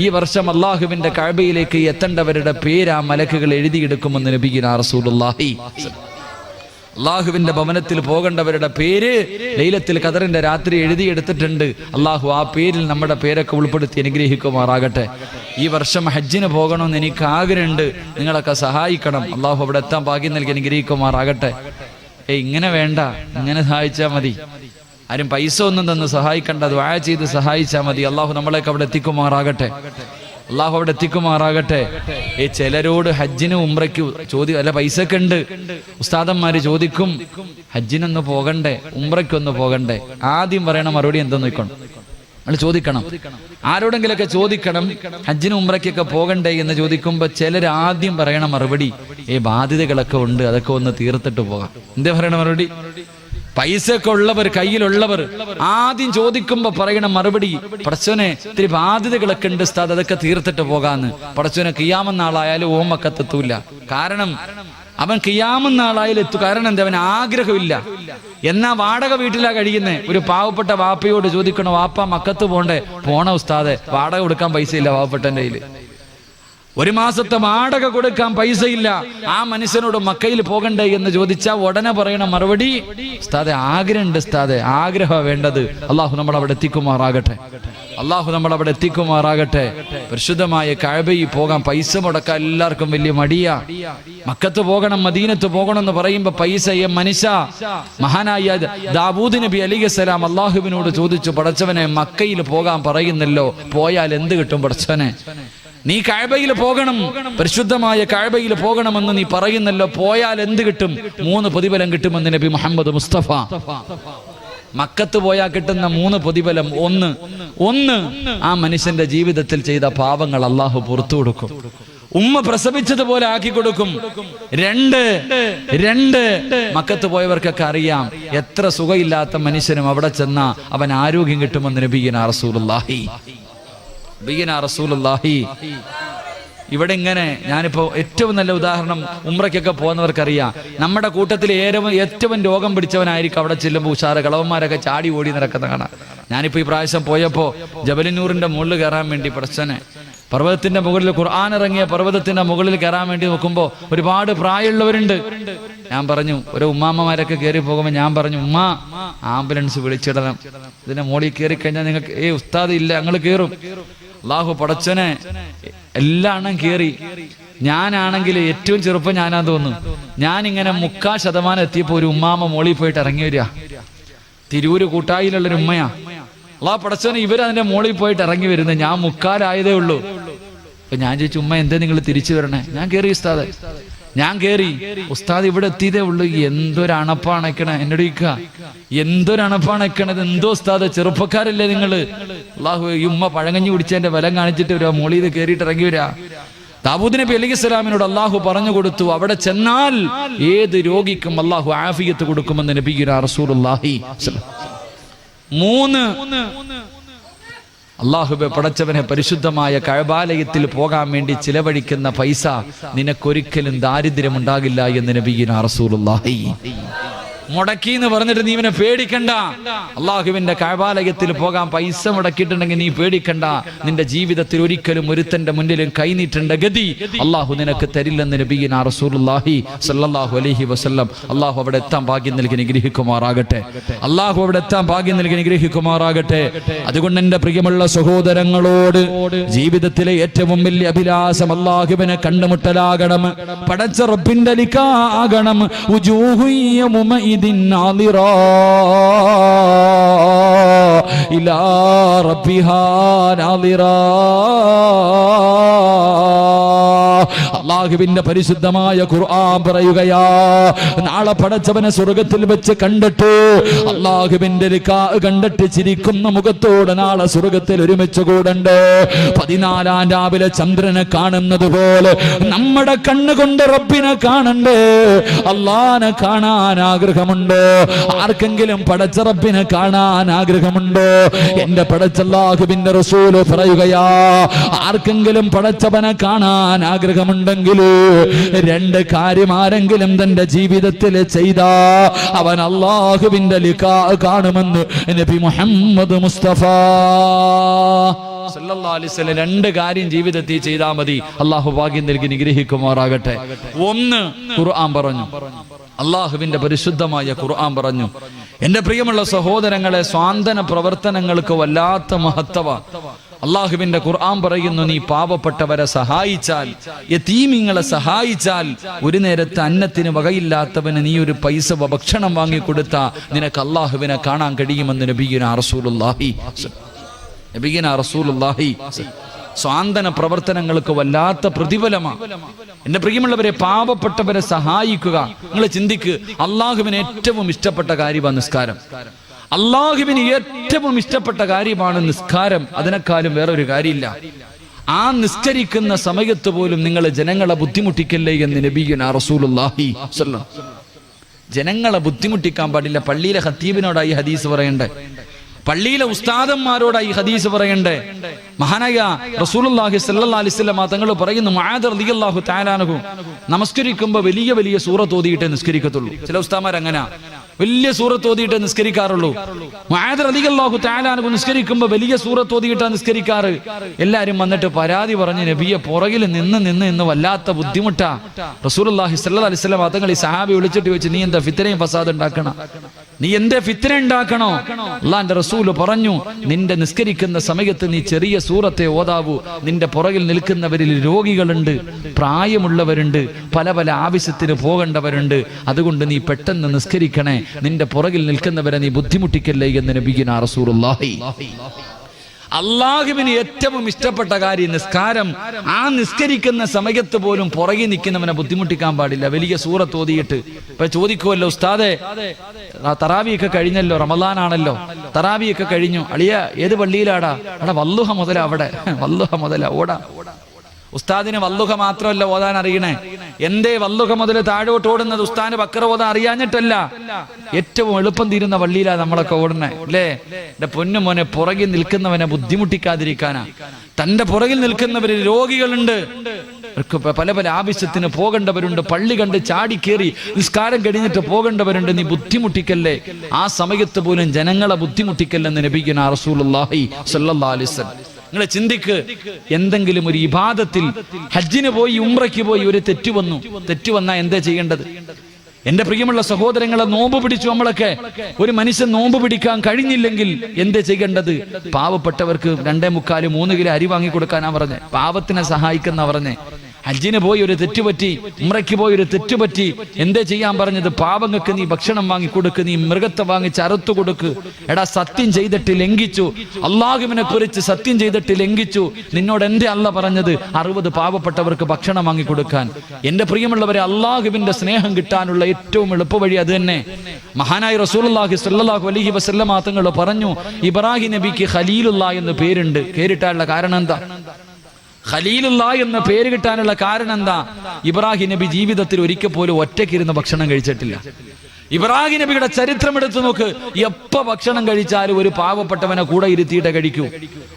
ഈ വർഷം അല്ലാഹുവിന്റെ കഅബയിലേക്ക് എത്തേണ്ടവരുടെ പേര് ആ മലക്കുകൾ എഴുതിയെടുക്കുമെന്ന് നബിയുനാ റസൂലുള്ളാഹി. അള്ളാഹുവിന്റെ ഭവനത്തിൽ പോകേണ്ടവരുടെ പേര് ലൈലത്തുൽ ഖദറിന്റെ രാത്രി എഴുതിയെടുത്തിട്ടുണ്ട്. അള്ളാഹു ആ പേരിൽ നമ്മുടെ പേരൊക്കെ ഉൾപ്പെടുത്തി അനുഗ്രഹിക്കുമാറാകട്ടെ. ഈ വർഷം ഹജ്ജിന് പോകണമെന്ന് എനിക്ക് ആഗ്രഹമുണ്ട്, നിങ്ങളൊക്കെ സഹായിക്കണം. അള്ളാഹു അവിടെ എത്താൻ ഭാഗ്യം നൽകി അനുഗ്രഹിക്കുമാറാകട്ടെ. ഇങ്ങനെ വേണ്ട, ഇങ്ങനെ സഹായിച്ചാൽ മതി. ആരും പൈസ ഒന്നും തന്ന് സഹായിക്കണ്ട, ദുആ ചെയ്ത് സഹായിച്ചാൽ മതി. അള്ളാഹു നമ്മളെയൊക്കെ അവിടെ എത്തിക്കുമാറാകട്ടെ. അള്ളാഹു അവിടെ എത്തിക്കുമാറാകട്ടെ. ചിലരോട് ഹജ്ജിന് ഉംറയ്ക്ക് അല്ല പൈസയൊക്കെ ഉണ്ട്, ഉസ്താദന്മാര് ചോദിക്കും, ഹജ്ജിനൊന്ന് പോകണ്ടേ, ഉംറയ്ക്കൊന്ന് പോകണ്ടേ? ആദ്യം പറയണ മറുപടി എന്തെന്ന് നോക്കണം, നമ്മൾ ചോദിക്കണം. ആരോടെങ്കിലൊക്കെ ചോദിക്കണം, ഹജ്ജിന് ഉംറയ്ക്കൊക്കെ പോകണ്ടേ എന്ന് ചോദിക്കുമ്പോ ചിലർ ആദ്യം പറയണ മറുപടി, ബാധ്യതകളൊക്കെ ഉണ്ട്, അതൊക്കെ ഒന്ന് തീർത്തിട്ട് പോകാം. എന്താ പറയണ മറുപടി? പൈസ ഒക്കെ ഉള്ളവർ, കയ്യിലുള്ളവർ ആദ്യം ചോദിക്കുമ്പോ പറയണ മറുപടി, പടച്ചോനെ ഇത്തിരി ബാധ്യതകളൊക്കെ ഉണ്ട് ഉസ്താദ്, അതൊക്കെ തീർത്തിട്ട് പോകാന്ന്. പടച്ചോനെ ഖിയാമത്ത് നാളായാലും ഓമക്കത്തെത്തൂല. കാരണം അവൻ ഖിയാമത്ത് നാളായാലും എത്തു. കാരണം എന്താ? അവൻ ആഗ്രഹമില്ല. എന്നാ വാടക വീട്ടിലാ കഴിയുന്നേ. ഒരു പാവപ്പെട്ട വാപ്പയോട് ചോദിക്കണോ, വാപ്പ മക്കത്ത് പോണ്ടേ? പോണ ഉസ്താദെ, വാടക കൊടുക്കാൻ പൈസ ഇല്ല വാപ്പപ്പെട്ടന്റെ കയ്യില്. ഒരു മാസത്തെ വാടക കൊടുക്കാൻ പൈസയില്ല. ആ മനുഷ്യനോട് മക്കയിൽ പോകണ്ടേ എന്ന് ചോദിച്ചാൽ ഉടനെ പറയണ മറുപടി, ഉസ്താദെ ആഗ്രഹമുണ്ട് ഉസ്താദെ, ആഗ്രഹമാണ് വേണ്ടത്. അള്ളാഹു നമ്മൾ അവിടെ എത്തിക്കുമാറാകട്ടെ. അള്ളാഹു നമ്മൾ അവിടെ എത്തിക്കുമാറാകട്ടെ. പരിശുദ്ധമായ കഅബയിൽ പോകാൻ പൈസ മുടക്കാൻ എല്ലാവർക്കും വലിയ മടിയാ. മക്കത്ത് പോകണം, മദീനത്ത് പോകണം എന്ന് പറയുമ്പോ പൈസ മനുഷ്യ. മഹാനായ ദാവൂദ് നബി അലൈഹിസ്സലാം അള്ളാഹുവിനോട് ചോദിച്ചു, പടച്ചവനെ മക്കയിൽ പോകാൻ പറയുന്നല്ലോ, പോയാൽ എന്ത് കിട്ടും പടച്ചവനെ? നീ കഅബയിൽ പോകണം, പരിശുദ്ധമായ കഅബയിൽ പോകണമെന്ന് നീ പറയുന്നല്ലോ, പോയാൽ എന്ത് കിട്ടും? 3 പ്രതിഫലം കിട്ടുമെന്ന് നബി മുഹമ്മദ് മുസ്തഫ. മക്കത്ത് പോയാൽ കിട്ടുന്ന 3 പ്രതിഫലം. ഒന്ന് ആ മനുഷ്യന്റെ ജീവിതത്തിൽ ചെയ്ത പാപങ്ങൾ അള്ളാഹു പുറത്തു കൊടുക്കും, ഉമ്മ പ്രസവിച്ചതുപോലെ ആക്കി കൊടുക്കും. 2 മക്കത്ത് പോയവർക്കൊക്കെ അറിയാം, എത്ര സുഖമില്ലാത്ത മനുഷ്യനും അവിടെ ചെന്ന അവൻ ആരോഗ്യം കിട്ടുമെന്ന് നബിയുനാ റസൂലുള്ളാഹി. ഇവിടെ ഇങ്ങനെ, ഞാനിപ്പോ ഏറ്റവും നല്ല ഉദാഹരണം, ഉംറയ്ക്കൊക്കെ പോകുന്നവർക്കറിയാം, നമ്മുടെ കൂട്ടത്തിൽ ഏറ്റവും രോഗം പിടിച്ചവനായിരിക്കും അവിടെ ചെല്ലുമ്പോൾ ഉഷാറ് കളവന്മാരൊക്കെ ചാടി ഓടി നടക്കുന്ന കാണാം. ഞാനിപ്പോ ഈ പ്രാവശ്യം പോയപ്പോ ജബലിനൂറിന്റെ മുകളിൽ കയറാൻ വേണ്ടി പ്രശ്നം, പർവ്വതത്തിന്റെ മുകളിൽ, ഖുർആൻ ഇറങ്ങിയ പർവ്വതത്തിന്റെ മുകളിൽ കയറാൻ വേണ്ടി നോക്കുമ്പോ ഒരുപാട് പ്രായമുള്ളവരുണ്ട്. ഞാൻ പറഞ്ഞു, ഒരു ഉമ്മാമ്മമാരൊക്കെ കയറി പോകുമ്പോൾ ഞാൻ പറഞ്ഞു, ഉമ്മ ആംബുലൻസ് വിളിച്ചിടണം, ഇതിന്റെ മുകളിൽ കയറി കഴിഞ്ഞാൽ നിങ്ങൾക്ക് ഉസ്താദ് ഇല്ല, ഞങ്ങൾ കയറും. അള്ളാഹു പടച്ചനെ എല്ലാ എണ്ണം കയറി. ഞാനാണെങ്കിൽ ഏറ്റവും ചെറുപ്പം ഞാനാ തോന്നുന്നു. ഞാനിങ്ങനെ 3/4% എത്തിയപ്പോ ഒരു ഉമ്മാമ്മ മോളിൽ പോയിട്ട് ഇറങ്ങി വരിക. തിരൂര് കൂട്ടായിലുള്ളൊരു ഉമ്മയാ. അള്ളാഹ് പടച്ചവനെ ഇവരതിന്റെ മുകളിൽ പോയിട്ട് ഇറങ്ങി വരുന്നത് ഞാൻ മുക്കാലായതേ ഉള്ളൂ. അപ്പൊ ഞാൻ ചോദിച്ചു, ഉമ്മ എന്തേ നിങ്ങൾ തിരിച്ചു വരണേ? ഞാൻ കയറി ഉസ്താദ്, ഞാൻ കയറി. ഉസ്താദ് ഇവിടെ എത്തിയതേ ഉള്ളൂ. എന്തൊരണപ്പാണക്കണേ എന്നോട് ചോദിക്കുക, എന്തൊരണപ്പാണക്കണത്? എന്തോ ഉസ്താദ്, ചെറുപ്പക്കാരല്ലേ നിങ്ങള്? അള്ളാഹു ഈ ഉമ്മ പഴങ്കഞ്ഞി കുടിച്ചതിന്റെ ബലം കാണിച്ചിട്ട് വരാ, മോളിത് കയറിയിട്ട് ഇറങ്ങി വരാ. ദാവൂദ് നബി അലൈഹിസ്സലാമിനോട് അള്ളാഹു പറഞ്ഞു കൊടുത്തു, അവിടെ ചെന്നാൽ ഏത് രോഗിക്കും അള്ളാഹു ആഫിയത്ത് കൊടുക്കുമെന്ന് നബിയുനാ റസൂലുള്ളാഹി. 3 അള്ളാഹുബെ പടച്ചവനെ പരിശുദ്ധമായ കഅബാലയത്തിൽ പോകാൻ വേണ്ടി ചിലവഴിക്കുന്ന പൈസ നിനക്കൊരിക്കലും ദാരിദ്ര്യമുണ്ടാകില്ല എന്ന് നബിയുനാ റസൂലുള്ളാഹി. മുടക്കി എന്ന് പറഞ്ഞിട്ട് നീ ഇവനെ പേടിക്കണ്ട. അള്ളാഹുവിന്റെ കഅബാലയത്തിൽ പോകാൻ പൈസ മുടക്കിയിട്ടുണ്ടെങ്കിൽ നീ പേടിക്കണ്ട. നിന്റെ ജീവിതത്തിൽ ഒരിക്കലും ഒരുത്തന്റെ മുന്നിലും കൈനീട്ടേണ്ട ഗതി അള്ളാഹു നിനക്ക് തരില്ലെന്ന് നബിയുനാ റസൂലുള്ളാഹി സ്വല്ലല്ലാഹു അലൈഹി വസല്ലം. അള്ളാഹു അവിടെ എത്താൻ ഭാഗ്യം നൽകി നിഗ്രഹിക്കുമാറാകട്ടെ. അള്ളാഹു അവിടെ എത്താൻ ഭാഗ്യം നൽകി നിഗ്രഹിക്കുമാറാകട്ടെ. അതുകൊണ്ട് എന്റെ പ്രിയമുള്ള സഹോദരങ്ങളോട് ജീവിതത്തിലെ ഏറ്റവും വലിയ അഭിലാഷം അള്ളാഹുവിനെ കണ്ടുമുട്ടലാകണം, പടച്ച റബ്ബിന്റെ ലിഖാകണം. ഇലാ റബ്ബിഹാ നാദിറാ. അല്ലാഹുവിന്റെ പരിശുദ്ധമായ ഖുർആൻ പറയുകയാ, നാളെ പടച്ചവനെ സ്വർഗ്ഗത്തിൽ വെച്ച് കണ്ടിട്ട് അല്ലാഹുവിന്റെ ലിഖാ കണ്ടിട്ട് ചിരിക്കുന്ന മുഖത്തോടെ നാളെ സ്വർഗ്ഗത്തിൽ ഒരുമിച്ച് കൂടണ്ട്. 14 രാവിലെ ചന്ദ്രനെ കാണുന്നത് പോലെ നമ്മുടെ കണ്ണുകൊണ്ട് റബ്ബിനെ കാണണ്ടേ. അല്ലാഹനെ കാണാൻ ആഗ്രഹമുണ്ടോ? ആർക്കെങ്കിലും പടച്ച റബ്ബിനെ കാണാൻ ആഗ്രഹമുണ്ടോ? എന്റെ പടച്ച അല്ലാഹുവിന്റെ റസൂൽ പറയുകയാ, ആർക്കെങ്കിലും പടച്ചവനെ കാണാൻ ആഗ്രഹമുണ്ടെങ്കിൽ 2 കാര്യം ആരെങ്കിലും തന്റെ ജീവിതത്തിൽ ചെയ്താ അവൻ അല്ലാഹുവിന്റെ ലിഖാ കാണുമെന്ന് നബി മുഹമ്മദ് മുസ്തഫ സല്ലല്ലാഹു അലൈഹി വസല്ലം. 2 കാര്യം ജീവിതത്തിൽ ചെയ്താൽ മതി. അല്ലാഹു ഭാഗ്യം നൽകി നിഗ്രഹിക്കുമാറാകട്ടെ. 1 ഖുർആൻ പറഞ്ഞു, അള്ളാഹുവിന്റെ പരിശുദ്ധമായ ഖുർആൻ പറഞ്ഞു. എന്റെ പ്രിയമുള്ള സഹോദരങ്ങളെ, സ്വാന്തന പ്രവർത്തനങ്ങൾക്ക് വല്ലാത്ത മഹത്വ. അള്ളാഹുവിന്റെ ഖുർആൻ പറയുന്നു, നീ പാവപ്പെട്ടവരെ സഹായിച്ചാൽ, യതീമിങ്ങളെ സഹായിച്ചാൽ, ഒരു നേരത്തെ അന്നത്തിന് വകയില്ലാത്തവന് നീ ഒരു പൈസ ഭക്ഷണം വാങ്ങിക്കൊടുത്താ നിനക്ക് അള്ളാഹുവിനെ കാണാൻ കഴിയുമെന്ന് നബിയുനാ റസൂലുള്ളാഹി. സ്വാന്തന പ്രവർത്തനങ്ങൾക്ക് വല്ലാത്ത പ്രതിഫലമാണ്. എന്റെ പ്രിയമുള്ളവരെ, പാവപ്പെട്ടവരെ സഹായിക്കുക. നിങ്ങൾ ചിന്തിക്ക്, അള്ളാഹുവിന് ഏറ്റവും ഇഷ്ടപ്പെട്ട കാര്യമാണ് നിസ്കാരം. അള്ളാഹുവിന് ഏറ്റവും ഇഷ്ടപ്പെട്ട കാര്യമാണ് നിസ്കാരം. അതിനേക്കാളും വേറൊരു കാര്യമില്ല. ആ നിസ്കരിക്കുന്ന സമയത്ത് പോലും നിങ്ങൾ ജനങ്ങളെ ബുദ്ധിമുട്ടിക്കല്ലേ എന്ന് നബിയുനാ റസൂലുള്ളാഹി സ്വല്ലല്ലാഹു അലൈഹി വസല്ലം. ജനങ്ങളെ ബുദ്ധിമുട്ടിക്കാൻ പാടില്ല. പള്ളിയിലെ ഖത്തീബിനോടായി ഹദീസ് പറയണ്ടേ, പള്ളിയിലെ ഉസ്താദന്മാരോടായി ഹദീസ് പറയണ്ടേ. മഹാനായ റസൂലുള്ളാഹി സ്വല്ലല്ലാഹു അലൈഹി വസല്ലം തങ്ങൾ പറയുന്നു, മുആദ് റളിയല്ലാഹു തആല അൻഹു നമസ്കരിക്കുമ്പോൾ വലിയ വലിയ സൂറത്ത് ഓതിയിട്ടേ നിസ്കരിക്കത്തുള്ളൂ. ചില ഉസ്താദന്മാർ അങ്ങനെ വലിയ സൂറത്ത് ഓതിയിട്ടേ നിസ്കരിക്കാറുള്ളൂ. മുആദ് റളിയല്ലാഹു തആല അൻഹു നിസ്കരിക്കുമ്പോൾ വലിയ സൂറത്ത് ഓതിയിട്ടാണ് നിസ്കരിക്കാറ്. എല്ലാരും വന്നിട്ട് പരാതി പറഞ്ഞു, നബിയെ പുറകിൽ നിന്ന് വല്ലാത്ത ബുദ്ധിമുട്ടാ. റസൂലുള്ളാഹി സ്വല്ലല്ലാഹു അലൈഹി വസല്ലം തങ്ങൾ ഈ സഹാബി വിളിച്ചിട്ട് ചോദിച്ചു, നീ എന്താ ഫിത്നയും ഫസാദ് ഉണ്ടാക്കണം? നീ എന്തേ ഫിത്ന ഉണ്ടാക്കണോ? അല്ലാഹുവിന്റെ റസൂല് പറഞ്ഞു, നിന്റെ നിസ്കരിക്കുന്ന സമയത്ത് നീ ചെറിയ സൂറത്തെ ഓതാവൂ. നിന്റെ പുറകിൽ നിൽക്കുന്നവരിൽ രോഗികളുണ്ട്, പ്രായമുള്ളവരുണ്ട്, പല പല ആവശ്യത്തിന് പോകേണ്ടവരുണ്ട്. അതുകൊണ്ട് നീ പെട്ടെന്ന് നിസ്കരിക്കണേ. നിന്റെ പുറകിൽ നിൽക്കുന്നവരെ നീ ബുദ്ധിമുട്ടിക്കല്ലേ എന്ന് നബിയുനാ റസൂലുള്ളാഹി. അള്ളാഹുവിന് ഏറ്റവും ഇഷ്ടപ്പെട്ട കാര്യം നിസ്കാരം. ആ നിസ്കരിക്കുന്ന സമയത്ത് പോലും പുറകെ നിൽക്കുന്നവനെ ബുദ്ധിമുട്ടിക്കാൻ പാടില്ല. വലിയ സൂറത്ത് ഓതിയിട്ട് ഇപ്പൊ ചോദിക്കുമല്ലോ, ഉസ്താദെ തറാവിയൊക്കെ കഴിഞ്ഞല്ലോ, റമദാനാണല്ലോ, തറാവിയൊക്കെ കഴിഞ്ഞു, അളിയ ഏത് പള്ളിയിലാടാ? അവിടെ വല്ലുഹ മുതലാ, അവിടെ വല്ലുഹ മുതലാ, ഓടാ. ഉസ്താദിന് വല്ലുഹ മാത്രമല്ല ഓതാൻ അറിയണേ. എന്തേ വല്ലുഹ മുതൽ താഴോട്ട് ഓടുന്നത്? ഉസ്താദിന് ബക്കറ ഓതാൻ അറിയാഞ്ഞിട്ടല്ല, ഏറ്റവും എളുപ്പം തീരുന്ന വള്ളിയിലാ നമ്മളൊക്കെ ഓടണേ, അല്ലേ? എന്റെ പൊന്നു മോനെ, പുറകിൽ നിൽക്കുന്നവനെ ബുദ്ധിമുട്ടിക്കാതിരിക്കാനാ. തന്റെ പുറകിൽ നിൽക്കുന്നവരിൽ രോഗികളുണ്ട്, പല പല ആവശ്യത്തിന് പോകേണ്ടവരുണ്ട്, പള്ളി കണ്ട് ചാടിക്കേറി നിസ്കാരം കഴിഞ്ഞിട്ട് പോകേണ്ടവരുണ്ട്. നീ ബുദ്ധിമുട്ടിക്കല്ലേ. ആ സമയത്ത് പോലും ജനങ്ങളെ ബുദ്ധിമുട്ടിക്കല്ലെന്ന് നബിയുനാ റസൂലുള്ളാഹി സ്വല്ലല്ലാഹു അലൈഹി വസല്ലം. നിങ്ങൾ ചിന്തിക്ക്, എന്തെങ്കിലും ഒരു ഇബാദത്തിൽ, ഹജ്ജിന് പോയി ഉംറയ്ക്ക് പോയി ഒരു തെറ്റ് വന്നാ എന്താ ചെയ്യേണ്ടത്? എന്റെ പ്രിയമുള്ള സഹോദരങ്ങളെ, നോമ്പ് പിടിച്ചു നമ്മളൊക്കെ. ഒരു മനുഷ്യൻ നോമ്പ് പിടിക്കാൻ കഴിഞ്ഞില്ലെങ്കിൽ എന്താ ചെയ്യേണ്ടത്? പാവപ്പെട്ടവർക്ക് 2.75-3 കിലോ അരി വാങ്ങി കൊടുക്കാനാ പറഞ്ഞേ. പാവത്തിനെ സഹായിക്കുന്ന പറഞ്ഞേ. ഹജ്ജിന് പോയി ഒരു തെറ്റുപറ്റി, ഉംറയ്ക്ക് പോയി ഒരു തെറ്റുപറ്റി. എന്തേ ചെയ്യാൻ പറഞ്ഞത്? പാവങ്ങൾക്ക് നീ ഭക്ഷണം വാങ്ങിക്കൊടുക്ക്, നീ മൃഗത്തെ വാങ്ങിച്ച് അറുത്തു കൊടുക്ക്. എടാ, സത്യം ചെയ്തിട്ട് ലംഘിച്ചു, അള്ളാഹുവിനെ കുറിച്ച് സത്യം ചെയ്തിട്ട് ലംഘിച്ചു. നിന്നോട് എന്റെ അല്ല പറഞ്ഞത് 60 പാവപ്പെട്ടവർക്ക് ഭക്ഷണം വാങ്ങിക്കൊടുക്കാൻ. എന്റെ പ്രിയമുള്ളവരെ, അള്ളാഹുവിന്റെ സ്നേഹം കിട്ടാനുള്ള ഏറ്റവും എളുപ്പവഴി അത് തന്നെ. മഹാനായ റസൂലുള്ളാഹി സ്വല്ലല്ലാഹു അലൈഹി വസല്ലം തങ്ങൾ പറഞ്ഞു, ഇബ്രാഹിം നബിക്ക് ഖലീലുല്ലാ എന്ന് പേരുണ്ട്. പേരിട്ടാനുള്ള കാരണം എന്താ? ഖലീലുല്ലാ എന്ന പേര് കിട്ടാനുള്ള കാരണം എന്താ? ഇബ്രാഹിം നബി ജീവിതത്തിൽ ഒരിക്കൽ പോലും ഒറ്റയ്ക്കിരുന്ന് ഭക്ഷണം കഴിച്ചിട്ടില്ല. ഇബ്രാഹിം നബിയുടെ ചരിത്രം എടുത്തു നോക്ക്. എപ്പ ഭക്ഷണം കഴിച്ചാലും ഒരു പാവപ്പെട്ടവനെ കൂടെ ഇരുത്തിയിട്ട് കഴിക്കൂ.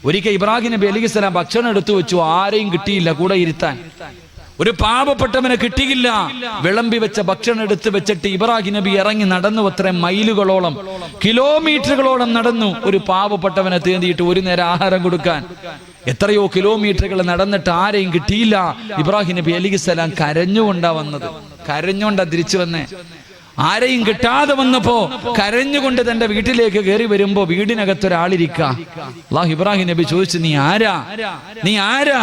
ഒരിക്കൽ ഇബ്രാഹിം നബി അലൈഹിസ്സലാം ഭക്ഷണം എടുത്തു വെച്ചു, ആരെയും കിട്ടിയില്ല കൂടെ ഇരുത്താൻ. ഒരു പാവപ്പെട്ടവനെ കിട്ടിയില്ല. വിളമ്പി വെച്ച ഭക്ഷണം എടുത്ത് വെച്ചിട്ട് ഇബ്രാഹിം നബി ഇറങ്ങി നടന്നു. അത്രയും മൈലുകളോളം, കിലോമീറ്ററുകളോളം നടന്നു ഒരു പാവപ്പെട്ടവനെ തേടിയിട്ട് ഒരു നേരം ആഹാരം കൊടുക്കാൻ. എത്രയോ കിലോമീറ്ററുകൾ നടന്നിട്ട് ആരെയും കിട്ടിയില്ല. ഇബ്രാഹിം നബി അലൈഹിസ്സലാം കരഞ്ഞുകൊണ്ടാ വന്നത്. കരഞ്ഞുകൊണ്ടാ തിരിച്ചു വന്നേ. ആരെയും കിട്ടാതെ വന്നപ്പോ കരഞ്ഞുകൊണ്ട് തന്റെ വീട്ടിലേക്ക് കയറി വരുമ്പോ വീടിനകത്തൊരാളിരിക്കുക. അല്ലാഹു ഇബ്രാഹിം നബി ചോദിച്ചു, നീ ആരാ? നീ ആരാ?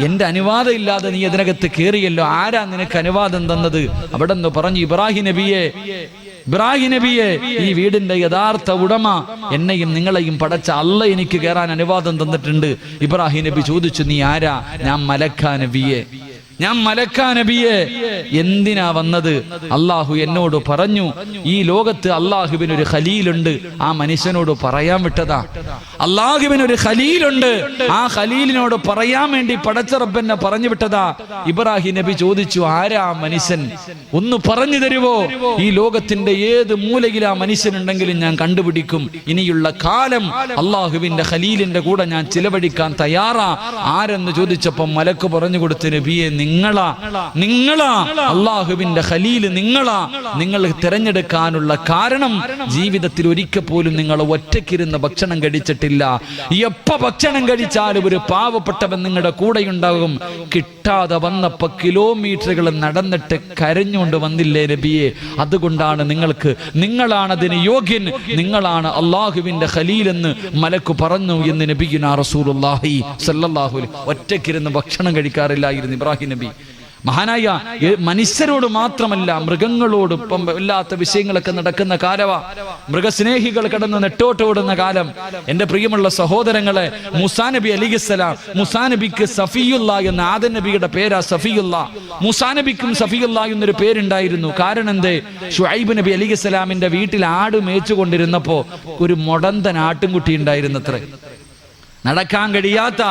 എന്റെ അനുവാദം ഇല്ലാതെ നീ അതിനകത്ത് കയറിയല്ലോ, ആരാ നിനക്ക് അനുവാദം തന്നത്? അവിടെ നിന്ന് പറഞ്ഞു, ഇബ്രാഹിം നബിയെ, ഈ വീടിന്റെ യഥാർത്ഥ ഉടമ എന്നെയും നിങ്ങളെയും പടച്ച അല്ല എനിക്ക് കയറാൻ അനുവാദം തന്നിട്ടുണ്ട്. ഇബ്രാഹിം നബി ചോദിച്ചു, നീ ആരാ? ഞാൻ മലക്കാ നബിയെ. എന്തിനാ വന്നത്? അള്ളാഹു എന്നോട് പറഞ്ഞു, ഈ ലോകത്ത് അള്ളാഹുവിനൊരു ഖലീലുണ്ട്, ആ മനുഷ്യനോട് പറയാൻ വിട്ടതാ. അള്ളാഹുവിനൊരു ഖലീലുണ്ട്, ആ ഖലീലിനോട് പറയാൻ വേണ്ടി പടച്ച റബ്ബെന്നെ പറഞ്ഞു വിട്ടതാ. ഇബ്രാഹിം നബി ചോദിച്ചു, ആരാ മനുഷ്യൻ? ഒന്ന് പറഞ്ഞു തരുവോ? ഈ ലോകത്തിന്റെ ഏത് മൂലയിൽ ആ മനുഷ്യനുണ്ടെങ്കിലും ഞാൻ കണ്ടുപിടിക്കും. ഇനിയുള്ള കാലം അള്ളാഹുവിന്റെ ഖലീലിന്റെ കൂടെ ഞാൻ ചിലവഴിക്കാൻ തയ്യാറാ. ആരെന്ന് ചോദിച്ചപ്പോ മലക്ക് പറഞ്ഞു കൊടുത്തു, നബിയെ, നിങ്ങളാ അള്ളാഹുവിന്റെ ഖലീൽ, നിങ്ങൾ തിരഞ്ഞെടുക്കാനുള്ള കാരണം ജീവിതത്തിൽ ഒരിക്കൽ പോലും നിങ്ങൾ ഒറ്റയ്ക്കിരുന്ന് ഭക്ഷണം കഴിച്ചിട്ടില്ല. എപ്പ ഭക്ഷണം കഴിച്ചാലും ഒരു പാവപ്പെട്ടവൻ നിങ്ങളുടെ കൂടെയുണ്ടാകും. കിട്ടാതെ വന്നപ്പോ കിലോമീറ്ററുകൾ നടന്നിട്ട് കരഞ്ഞുകൊണ്ട് വന്നില്ലേ നബിയെ? അതുകൊണ്ടാണ് നിങ്ങളാണ് അതിന് യോഗ്യൻ, നിങ്ങളാണ് അള്ളാഹുവിന്റെ ഖലീൽ എന്ന് മലക്ക് പറഞ്ഞു എന്ന് നബിയുനാ റസൂലുള്ളാഹി സ്വല്ലല്ലാഹു അലൈഹി. ഒറ്റയ്ക്കിരുന്ന് ഭക്ഷണം കഴിക്കാറില്ലായിരുന്നു ഇബ്രാഹിം നബി. മഹാനായ മനുഷ്യരോട് മാത്രമല്ല, മൃഗങ്ങളോട് ഇപ്പം ഇല്ലാത്ത വിഷയങ്ങളൊക്കെ നടക്കുന്ന കാലവാ. മൃഗസ്നേഹികൾ കടന്ന് നെട്ടോട്ടോടുന്ന കാലം. എന്റെ പ്രിയമുള്ള സഹോദരങ്ങളെ, മൂസാ നബി അലൈഹിസ്സലാം, മൂസാ നബിക്ക് സഫിയുള്ള എന്ന ആദം നബിയുടെ പേരാ സഫിയുള്ള. മൂസാ നബിക്കും സഫിയുള്ള എന്നൊരു പേരുണ്ടായിരുന്നു. കാരണം എന്തേ? ശുഐബ് നബി അലൈഹിസ്സലാമിന്റെ വീട്ടിൽ ആട് മേച്ചുകൊണ്ടിരുന്നപ്പോ ഒരു മുടന്തൻ ആട്ടിൻകുട്ടി ഉണ്ടായിരുന്നത്രേ. നടക്കാൻ കഴിയാത്ത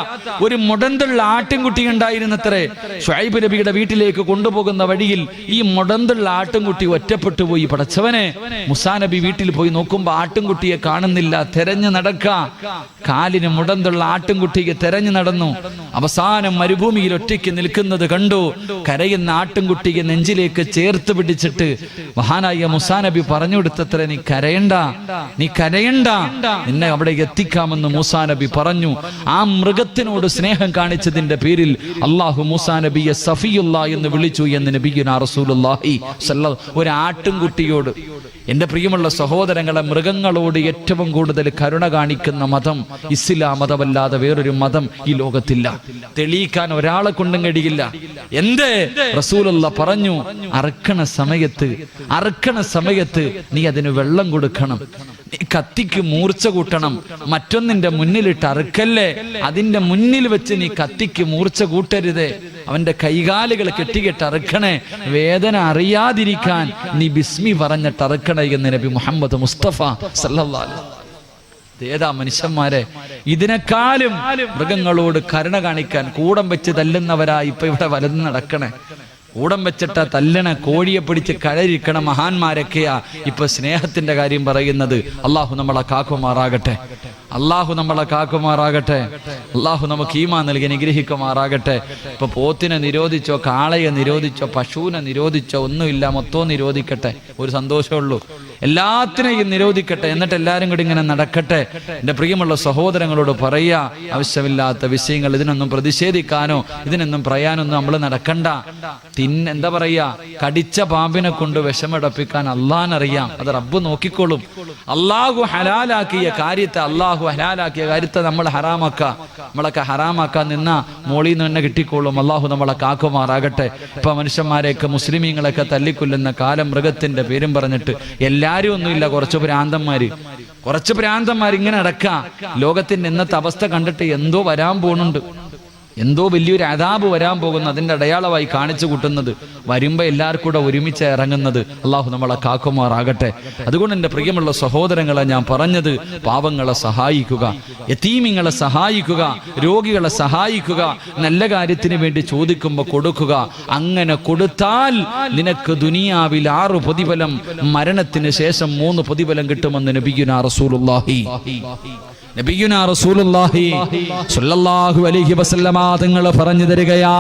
ഒരു മുടന്തുള്ള ആട്ടിൻകുട്ടി ഉണ്ടായിരുന്നത്രേ. ശുഐബ് നബിയുടെ വീട്ടിലേക്ക് കൊണ്ടുപോകുന്ന വഴിയിൽ ഈ മുടന്തുള്ള ആട്ടിൻകുട്ടി ഒറ്റപ്പെട്ടു പോയി. പടച്ചവനെ, മൂസാ നബി വീട്ടിൽ പോയി നോക്കുമ്പോ ആട്ടിൻകുട്ടിയെ കാണുന്നില്ല. തെരഞ്ഞു കാലിന് മുടന്തുള്ള ആട്ടിൻകുട്ടിയെ തെരഞ്ഞു നടന്നു. അവസാനം മരുഭൂമിയിൽ ഒറ്റയ്ക്ക് നിൽക്കുന്നത് കണ്ടു. കരയുന്ന ആട്ടിൻകുട്ടിയെ നെഞ്ചിലേക്ക് ചേർത്ത് പിടിച്ചിട്ട് മഹാനായ മൂസാ നബി പറഞ്ഞു കൊടുത്തത്രേ, നീ കരയണ്ട, നിന്നെ അവിടെ എത്തിക്കാമെന്ന് മൂസാ നബി പറഞ്ഞു. ആ മൃഗത്തിനോട് സ്നേഹം കാണിച്ചതിന്റെ പേരിൽ അള്ളാഹു മൂസാ നബിയെ സഫിയുള്ള എന്ന് വിളിച്ചു എന്ന് നബിയുനാ റസൂലുള്ളാഹി സ്വല്ലല്ലാഹു. ഒരു ആട്ടിൻകുട്ടിയോട്, എന്റെ പ്രിയമുള്ള സഹോദരങ്ങളെ, മൃഗങ്ങളോട് ഏറ്റവും കൂടുതൽ കരുണ കാണിക്കുന്ന മതം ഇസ്ലാം മതമല്ലാതെ വേറൊരു മതം ഈ ലോകത്തില്ല. തെളിയിക്കാൻ ഒരാളെ കൊണ്ടും കഴിയില്ല. എന്തേ? റസൂലുള്ള പറഞ്ഞു, അറുക്കണ സമയത്ത് നീ അതിന് വെള്ളം കൊടുക്കണം, നീ കത്തിക്ക് മൂർച്ച കൂട്ടണം. മറ്റൊന്നിന്റെ മുന്നിലിട്ട് അറുക്കല്ലേ, അതിന്റെ മുന്നിൽ വെച്ച് നീ കത്തിക്ക് മൂർച്ച കൂട്ടരുതേ. അവന്റെ കൈകാലുകൾ കെട്ടിക്കെട്ട് അറുക്കണേ. വേദന അറിയാതിരിക്കാൻ നീ ബിസ്മി പറഞ്ഞിട്ട് അറുക്കണേ എന്ന് നബി മുഹമ്മദ് മുസ്തഫ സല്ലല്ലാഹു അലൈഹി വസല്ലം. ഏതാ മനുഷ്യന്മാരെ? ഇതിനേക്കാളും മൃഗങ്ങളോട് കരുണ കാണിക്കാൻ കൂടം വെച്ച് തല്ലുന്നവരാ ഇപ്പൊ ഇവിടെ വലന്ന് നടക്കണേ. കൂടം വെച്ചിട്ട തല്ലണ, കോഴിയെ പിടിച്ച് കഴരിക്കണ മഹാന്മാരൊക്കെയാ ഇപ്പൊ സ്നേഹത്തിന്റെ കാര്യം പറയുന്നത്. അള്ളാഹു നമ്മളെ കാക്കുമാറാകട്ടെ. അള്ളാഹു നമുക്ക് ഈമാൻ നൽകി അനുഗ്രഹിക്കുമാറാകട്ടെ. ഇപ്പൊ പോത്തിനെ നിരോധിച്ചോ, കാളയെ നിരോധിച്ചോ, പശുവിനെ നിരോധിച്ചോ, ഒന്നുമില്ല, മൊത്തവും നിരോധിക്കട്ടെ. ഒരു സന്തോഷമുള്ളൂ. എല്ലാത്തിനെയും നിരോധിക്കട്ടെ. എന്നിട്ട് എല്ലാവരും കൂടി ഇങ്ങനെ നടക്കട്ടെ. എൻ്റെ പ്രിയമുള്ള സഹോദരങ്ങളോട് പറയുക, ആവശ്യമില്ലാത്ത വിഷയങ്ങൾ ഇതിനൊന്നും പ്രതിഷേധിക്കാനോ ഇതിനൊന്നും പറയാനൊന്നും നമ്മൾ നടക്കണ്ട. എന്താ പറയാ, കടിച്ച പാമ്പിനെ കൊണ്ട് വിഷമടപ്പിക്കാൻ അള്ളാഹ്നറിയാം, അത് റബ്ബ് നോക്കിക്കോളും. അള്ളാഹു ഹലാലാക്കിയ കാര്യത്തെ നമ്മൾ നമ്മളൊക്കെ ഹറാമാക്കാൻ നിന്നാ മോളിൽ നിന്ന് തന്നെ കിട്ടിക്കോളും. അള്ളാഹു നമ്മളെ കാക്കുമാറാകട്ടെ. ഇപ്പൊ മനുഷ്യന്മാരെയൊക്കെ മുസ്ലിമീങ്ങളൊക്കെ തല്ലിക്കൊല്ലുന്ന കാലം, മൃഗത്തിന്റെ പേരും പറഞ്ഞിട്ട് എല്ലാരും ഒന്നുമില്ല, കുറച്ച് ഭ്രാന്തന്മാർ ഇങ്ങനെ അടക്കാം. ലോകത്തിന്റെ ഇന്നത്തെ അവസ്ഥ കണ്ടിട്ട് എന്തോ വരാൻ പോകുന്നുണ്ട്, എന്തോ വലിയൊരു അദാബ് വരാൻ പോകുന്നു. അതിന്റെ അടയാളമായി കാണിച്ചു കൂട്ടുന്നത്, വരുമ്പോ എല്ലാവർക്കും കൂടെ ഒരുമിച്ച് ഇറങ്ങുന്നത്. അള്ളാഹു നമ്മളെ കാക്കുമാറാകട്ടെ. അതുകൊണ്ട് എൻ്റെ പ്രിയമുള്ള സഹോദരങ്ങളെ, ഞാൻ പറഞ്ഞത് പാവങ്ങളെ സഹായിക്കുക, യതീമിങ്ങളെ സഹായിക്കുക, രോഗികളെ സഹായിക്കുക, നല്ല കാര്യത്തിന് വേണ്ടി ചോദിക്കുമ്പോൾ കൊടുക്കുക. അങ്ങനെ കൊടുത്താൽ നിനക്ക് ദുനിയാവിൽ 6 പ്രതിഫലം, മരണത്തിന് ശേഷം 3 പ്രതിഫലം കിട്ടുമെന്ന് നബിയുനാ റസൂലുള്ളാഹി സ്വല്ലല്ലാഹു അലൈഹി വസല്ലമ തങ്ങൾ പറഞ്ഞു തരികയാ.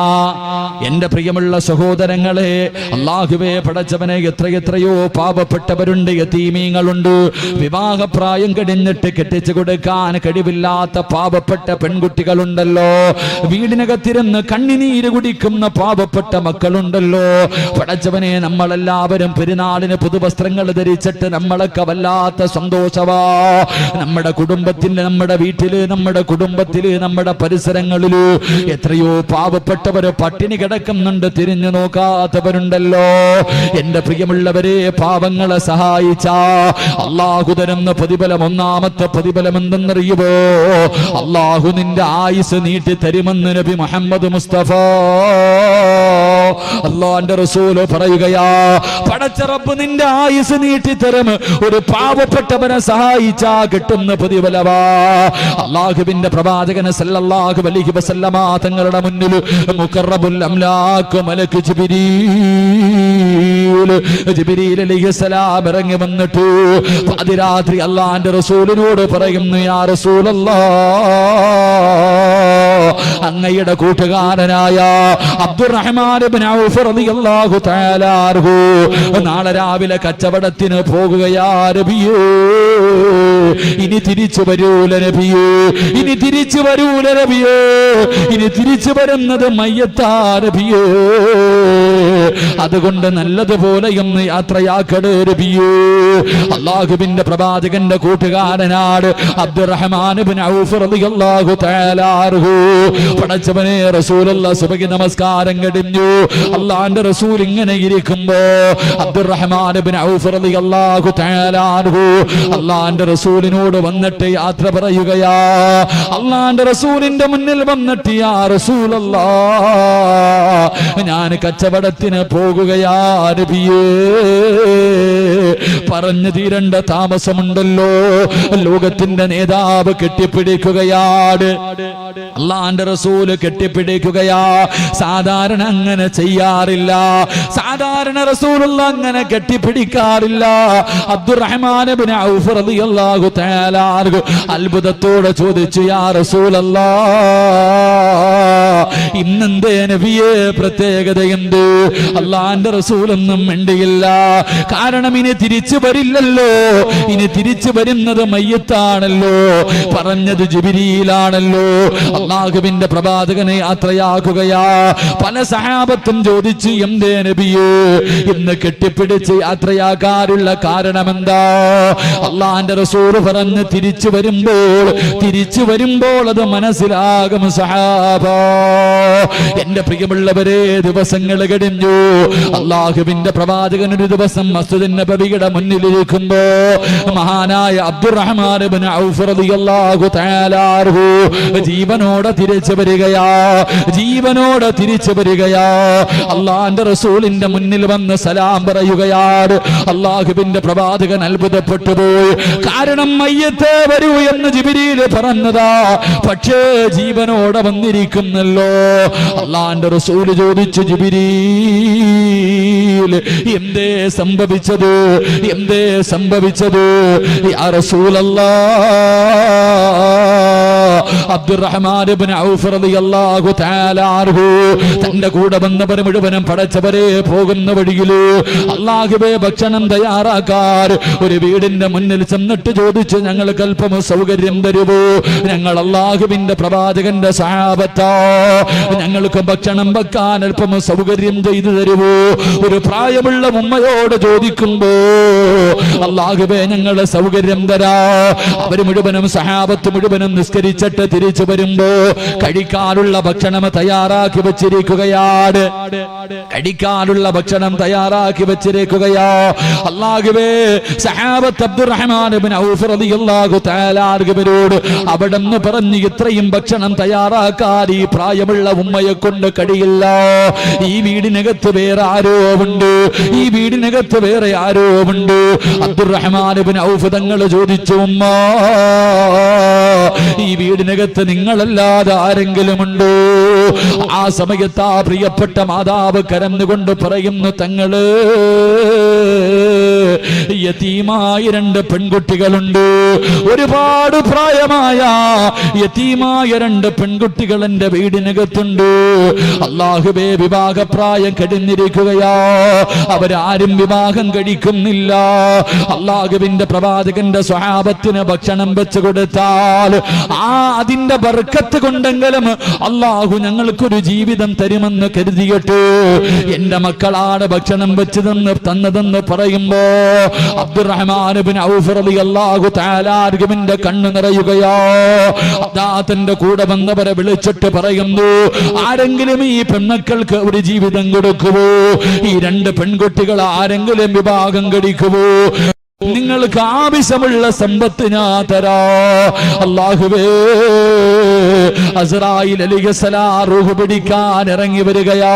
എന്റെ പ്രിയമുള്ള സഹോദരങ്ങളെ, അല്ലാഹുവേ പടച്ചവനെ, എത്രയോ പാവപ്പെട്ടവരുണ്ട്, യതീമീങ്ങളുണ്ട്, വിവാഹപ്രായം കഴിഞ്ഞിട്ട് കെട്ടിച്ചു കൊടുക്കാൻ കഴിവില്ലാത്ത പാവപ്പെട്ട പെൺകുട്ടികളുണ്ടല്ലോ, വീടിനകത്തിരുന്ന് കണ്ണിനീര് കുടിക്കുന്ന പാവപ്പെട്ട മക്കളുണ്ടല്ലോ. പടച്ചവനെ, നമ്മളെല്ലാവരും പെരുന്നാളിന് പുതുവസ്ത്രങ്ങൾ ധരിച്ചിട്ട് നമ്മളൊക്കെ വല്ലാത്ത സന്തോഷവാ. നമ്മുടെ കുടുംബത്തിൽ, നമ്മുടെ വീട്ടില്, നമ്മുടെ കുടുംബത്തില്, നമ്മുടെ പരിസരങ്ങളില് എത്രയോ പാവപ്പെട്ടവര് പട്ടിണി കിടക്കുന്നുണ്ട്, തിരിഞ്ഞു നോക്കാത്തവരുണ്ടല്ലോ. എന്റെ പ്രിയമുള്ളവരെ, പാവങ്ങളെ സഹായിച്ച അള്ളാഹു തരുന്ന പ്രതിഫലം, ഒന്നാമത്തെ പ്രതിഫലം എന്തെന്നറിയുമോ? അള്ളാഹു നിന്റെ ആയുസ് നീട്ടി തരുമെന്ന് നബി മുഹമ്മദ് മുസ്തഫ അള്ളാന്റെ റസൂല് പറയുകയാ. പടച്ച റബ്ബ് നിന്റെ ആയുസ് നീട്ടി തരും, ഒരു പാവപ്പെട്ടവനെ സഹായിച്ചാ കിട്ടുന്ന പ്രതിഫലവാ. അല്ലാഹുവിന്റെ പ്രവാചകൻ സല്ലല്ലാഹു അലൈഹി വസല്ലമ തങ്ങളുടെ മുന്നിൽ മുഖറബുൽ അംലാഖ് മലക്ക് ജിബ്രീൽ അലൈഹിസ്സലാം ഇറങ്ങി വന്നിട്ട് പാതിരാത്രി അല്ലാഹുവിന്റെ റസൂലിനോട് പറയുന്നു, യാ റസൂലല്ലാഹ്, അങ്ങയുടെ കൂട്ടുകാരനായ അബ്ദുറഹ്മാൻ ഇബ്നു ഔഫ് റളിയല്ലാഹു തആല അൻഹു നാളെ രാവിലെ കച്ചവടത്തിന് പോകുകയാ നബിയേ. ഇനി തിരിച്ചു വരൂല നബിയേ, ഇനി തിരിച്ചു വരൂല നബിയേ, ഇനി തിരിച്ചു വരുന്നത് മയ്യത്താ നബിയേ. അതുകൊണ്ട് നല്ലതുപോലെ ഒന്ന് യാത്രയാക്കണേ നബിയേ. അല്ലാഹുവിന്റെ പ്രവാചകന്റെ കൂട്ടുകാരനാണ് അബ്ദുറഹ്മാൻ ഇബ്നു ഔഫ് റളിയല്ലാഹു തആല അൻഹു. പടച്ചവനെ, റസൂലുള്ളാഹി സുബ്ഹി നമസ്കാരം കഴിഞ്ഞു. അല്ലാഹുവിന്റെ റസൂൽ ഇങ്ങനെ ഇരിക്കുമ്പോ അബ്ദുറഹ്മാൻ ഇബ്നു ഔഫ് റളിയല്ലാഹു തആല അൻഹു അല്ലാഹുവിന്റെ റസൂലിനോട് വന്നിട്ട് യാത്ര പറയുകയാ. അല്ലാഹുവിന്റെ റസൂലിന്റെ മുന്നിൽ വന്നിട്ട്, യാ റസൂലല്ലാഹ്, ഞാൻ കച്ചവടത്തിന് പോകുകയാ നബിയേ. പറഞ്ഞു തീരേണ്ട താമസമുണ്ടല്ലോ. ലോകത്തിന്റെ നേതാവ് കെട്ടിപ്പിടിക്കുകയാണ്, അല്ലാഹുവിന്റെ റസൂല് കെട്ടിപ്പിടിക്കുകയാ. സാധാരണ അങ്ങനെ ചെയ്യാറില്ല, സാധാരണ റസൂലുള്ള അങ്ങനെ കെട്ടിപ്പിടിക്കാറില്ല. അബ്ദുറഹ്മാൻ ഇബ്നു ഔഫ് റളിയല്ലാഹു തആല അൻഹു അത്ഭുതത്തോടെ ചോദിച്ചു, യാ റസൂലല്ലാഹ്, ഇന്നെന്തേ നബിയേ പ്രത്യേകതയുണ്ട്? അല്ലാഹുവിന്റെ റസൂലൊന്നും മിണ്ടിയില്ല. കാരണം ഇനി തിരിച്ചു വരില്ലല്ലോ, ഇനി തിരിച്ചു വരുന്നത് മയ്യത്താണല്ലോ, പറഞ്ഞത് ജിബ്രീലാണല്ലോ. അല്ലാഹുവിന്റെ പ്രവാചകനെ യാത്രയാക്കുകയാ. പല സഹാബത്തും ചോദിച്ചു, എന്തേ നബിയേ ഇന്ന് കെട്ടിപ്പിടിച്ച് യാത്രയാക്കാനുള്ള കാരണമെന്താ? അല്ലാഹുവിന്റെ റസൂൽ പറഞ്ഞു, തിരിച്ചു വരുമ്പോൾ അത് മനസ്സിലാകും സഹാബ. എന്റെ പ്രിയമുള്ളവരെ, ദിവസങ്ങൾ കഴിഞ്ഞു. അല്ലാഹുവിന്റെ പ്രവാചകൻ ഒരു ദിവസം മസ്ജിദ് നബവിയുടെ മുന്നിലിരിക്കുമ്പോ മഹാനായ അബ്ദുറഹ്മാൻ ഇബ്നു ഔഫ് റളിയല്ലാഹു തആല അൻഹു ജീവനോടെ തിരിച്ചു വരികയാ, ജീവനോടെ തിരിച്ചു വരികയാ. അല്ലാഹുവിന്റെ റസൂലിന്റെ മുന്നിൽ വന്ന് സലാം പറയുകയാണ്. അല്ലാഹുവിന്റെ പ്രവാചകൻ അത്ഭുതപ്പെട്ടു പോയി. കാരണം മയ്യത്തെ വരൂ എന്ന് ജിബ്രീൽ പറഞ്ഞതാ, പക്ഷേ ജീവനോടെ വന്നിരിക്കുന്നല്ലോ. അല്ലാഹുവിന്റെ റസൂൽ ചോദിച്ചു, ജിബ്രീൽ, എന്തേ സംഭവിച്ചത്? എന്തേ സംഭവിച്ചത്? യാ റസൂലല്ലാഹ്, അബ്ദുറഹ്മാൻ ഇബ്നു ഔഫ് റളിയല്ലാഹു തആല അൻഹു തന്റെ കൂടെ വന്നവർ മുഴുവനും പടച്ചവരെ പോകുന്ന വഴിയില് അല്ലാഹുവേ ഭക്ഷണം തയ്യാറാക്കാൻ ഒരു വീടിന്റെ മുന്നിൽ ചെന്നിട്ട് ചോദിച്ചു, ഞങ്ങൾക്ക് അല്പം സൗകര്യം തരുമോ? ഞങ്ങൾ അല്ലാഹുവിന്റെ പ്രവാചകന്റെ സഹാബത്താ, ഞങ്ങൾക്ക് ഭക്ഷണം വെക്കാൻ അല്പം സൗകര്യം ചെയ്തു തരുമോ? ഒരു പ്രായമുള്ള ഉമ്മയോട് ചോദിക്കുമ്പോ അല്ലാഹുവേ ഞങ്ങളെ സൗകര്യം തരാ. അവര് മുഴുവനും സഹാബത്ത് മുഴുവനും നിസ്കരിച്ചിട്ട് തിരിച്ചു വരുമ്പോ കഴിക്കാനുള്ള ഭക്ഷണം തയ്യാറാക്കി വെച്ചിരിക്കുകയാണ്. കഴിക്കാനുള്ള ഭക്ഷണം തയ്യാറാക്കി വെച്ചിരിക്കുകയാ. അല്ലാഹുവേ സഹാബത്ത് അബ്ദുറഹ്മാൻ ഇബ്നു ഔഫ് റളിയല്ലാഹു തആല അൻഹുവരോട് അവിടെന്ന് പറഞ്ഞു, ഇത്രയും ഭക്ഷണം തയ്യാറാക്കാൻ ഈ പ്രായമുള്ള ഉമ്മയെ കൊണ്ട് കഴിയില്ല. ഈ വീടിനകത്ത് വേറെ ആരോ ഉണ്ട്, ഈ വീടിനകത്ത് വേറെ ആരോ ഉണ്ട്. അബ്ദുറഹ്മാൻ ഇബ്നു ഔഫ് തങ്ങൾ ചോദിച്ചു, ഉമ്മ ഈ വീടിനകത്ത് നിങ്ങളല്ലാതെ ആരെങ്കിലും ഉണ്ടോ? ആ സമയത്ത് ആ പ്രിയപ്പെട്ട മാതാവ് കരന്നുകൊണ്ട് പറയുന്നു, തങ്ങള് യതീമായ 2 പെൺകുട്ടികളുണ്ട്, ഒരുപാട് പ്രായമായ യതീമായ 2 പെൺകുട്ടികൾ എന്റെ വീടിനകത്തുണ്ട്. അല്ലാഹുവേ വിവാഹപ്രായം കഴിഞ്ഞിരിക്കുകയാ, അവരാരും വിവാഹം കഴിക്കുന്നില്ല. അല്ലാഹുവിന്റെ പ്രവാചകന്റെ സ്വഹാബത്തിന് ഭക്ഷണം വെച്ചു കൊടുത്താൽ അതിന്റെ ബർക്കത്ത് കൊണ്ടെങ്കിലും അല്ലാഹു ഞങ്ങൾക്കൊരു ജീവിതം തരുമെന്ന് കരുതിയിട്ട് എന്റെ മക്കളാണ് ഭക്ഷണം വെച്ച് തന്നതെന്ന് പറയുമ്പോ അബ്ദുറഹ്മാൻ ഇബ്നു ഔഫ് റളിയല്ലാഹു തആല അൻഹുവിന്റെ കണ്ണു നിറയുകയോ. തന്റെ കൂടെ വന്നവരെ വിളിച്ചിട്ട് പറയുന്നു, ആരെങ്കിലും ഈ പെൺമക്കൾക്ക് ഒരു ജീവിതം കൊടുക്കുവോ? ഈ 2 പെൺകുട്ടികൾ ആരെങ്കിലും വിവാഹം കഴിക്കുവോ? നിങ്ങൾക്ക് ആവശ്യമുള്ള സമ്പത്ത് ഞാൻ തരാ. അല്ലാഹുവേ അസ്റായീൽ അലൈഹിസ്സലാം റൂഹ് പിടിക്കാൻ ഇറങ്ങി വരികയാ.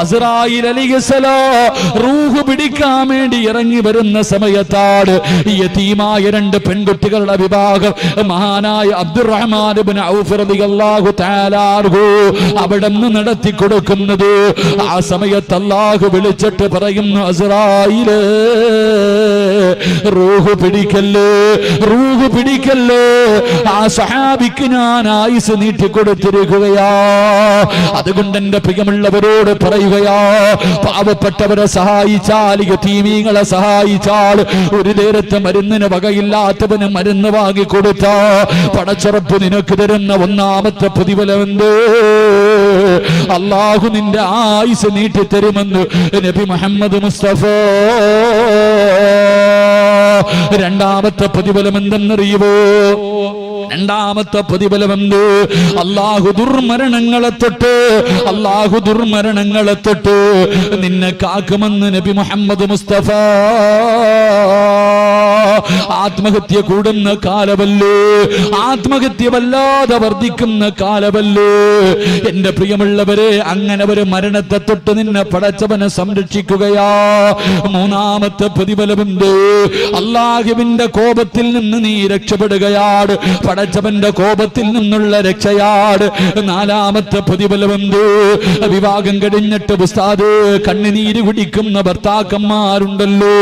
അസ്റായീൽ അലൈഹിസ്സലാം റൂഹ് പിടിക്കാൻ വേണ്ടി ഇറങ്ങി വരുന്ന സമയത്താണ് യതീമായ 2 പെൺകുട്ടികളുടെ വിവാഹം മഹാനായ അബ്ദുറഹ്മാൻ ഇബ്നു ഔഫ് റളിയല്ലാഹു തആല അൻഹു അവിടെന്ന് നടത്തി കൊടുക്കുന്നത്. ആ സമയത്ത് അല്ലാഹു വിളിച്ചിട്ട് പറയുന്നു, അസ്റായീൽ റൂഹ് പിടിക്കല്ലേ, റൂഹ് പിടിക്കല്ലേ. ആ സഹാബിക്ക് ഞാൻ ആയുസ് നീട്ടിക്കൊടുത്തിരിക്കുകയാ. അതുകൊണ്ട് എന്റെ പ്രിയമുള്ളവരോട് പറയുകയാ, പാവപ്പെട്ടവരെ സഹായിച്ചാൽ, യതീമീങ്ങളെ സഹായിച്ചാൽ, ഒരു നേരത്തെ മരുന്നിന് വകയില്ലാത്തവന് മരുന്ന് വാങ്ങിക്കൊടുത്ത പടച്ചുറപ്പ് നിനക്ക് തരുന്ന 1ാമത്തെ പ്രതിഫലമെന്ത്? അല്ലാഹു നിന്റെ ആയുസ് നീട്ടിത്തരുമെന്ന് നബി മുഹമ്മദ് മുസ്തഫ. 2ാമത്തെ പ്രതിഫലം എന്തെന്നറിയുമോ? 2ാമത്തെ പ്രതിഫലമെന്ത്? അല്ലാഹു ദുർമരണങ്ങളെ തൊട്ട്, അല്ലാഹു ദുർമരണങ്ങളെ തൊട്ട് നിന്നെ കാക്കുമെന്ന് നബി മുഹമ്മദ് മുസ്തഫ. ആത്മഹത്യ കൂടുന്ന കാലമല്ലേ, ആത്മഹത്യ വല്ലാതെ വർദ്ധിക്കുന്ന കാലമല്ലേ എന്റെ പ്രിയമുള്ളവരെ. അങ്ങനെ ഒരു മരണത്തെ തൊട്ട് നിന്നെ പടച്ചവനെ സംരക്ഷിക്കുകയാ. 3ാമത്തെ പ്രതിഫലമുണ്ട്, അല്ലാഹുവിന്റെ കോപത്തിൽ നിന്ന് നീ രക്ഷപ്പെടുകയാണ്. പടച്ചവന്റെ കോപത്തിൽ നിന്നുള്ള രക്ഷയാണ്. 4ാമത്തെ പ്രതിഫലമുണ്ട്, വിവാഹം കഴിഞ്ഞിട്ട് ഉസ്താദ് കണ്ണുനീര് കുടിക്കുന്ന ഭർത്താക്കന്മാരുണ്ടല്ലോ.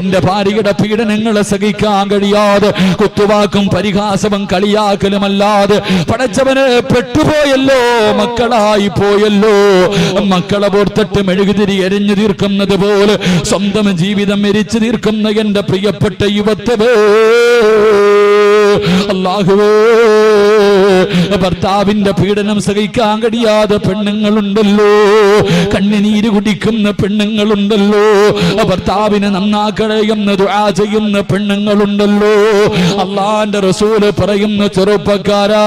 എന്റെ ഭാര്യയുടെ പീഡനങ്ങളെ സഹിക്കാൻ കഴിയാതെ കുത്തുവാക്കും പരിഹാസവും കളിയാക്കലുമല്ലാതെ പടച്ചവന് പെട്ടുപോയല്ലോ, മക്കളായി പോയല്ലോ. മക്കളെ ഓർത്തിട്ട് മെഴുകുതിരി എരിഞ്ഞു തീർക്കുന്നത് പോലെ സ്വന്തം ജീവിതം എരിച്ചു തീർക്കുന്ന എന്റെ പ്രിയപ്പെട്ട യുവത്വേ, അല്ലാഹുവേ ഭർത്താവിന്റെ പീഡനം സഹിക്കാൻ കഴിയാതെ പെണ്ണുങ്ങളുണ്ടല്ലോ, കണ്ണുനീര് കുടിക്കുന്ന പെണ്ണുങ്ങളുണ്ടല്ലോ, ഭർത്താവിനെ നന്നാക്കണമെന്ന് ദുആ ചെയ്യുന്ന പെണ്ണുങ്ങളുണ്ടല്ലോ. അല്ലാഹുവിന്റെ റസൂല് പറയുന്ന, ചെറുപ്പക്കാരാ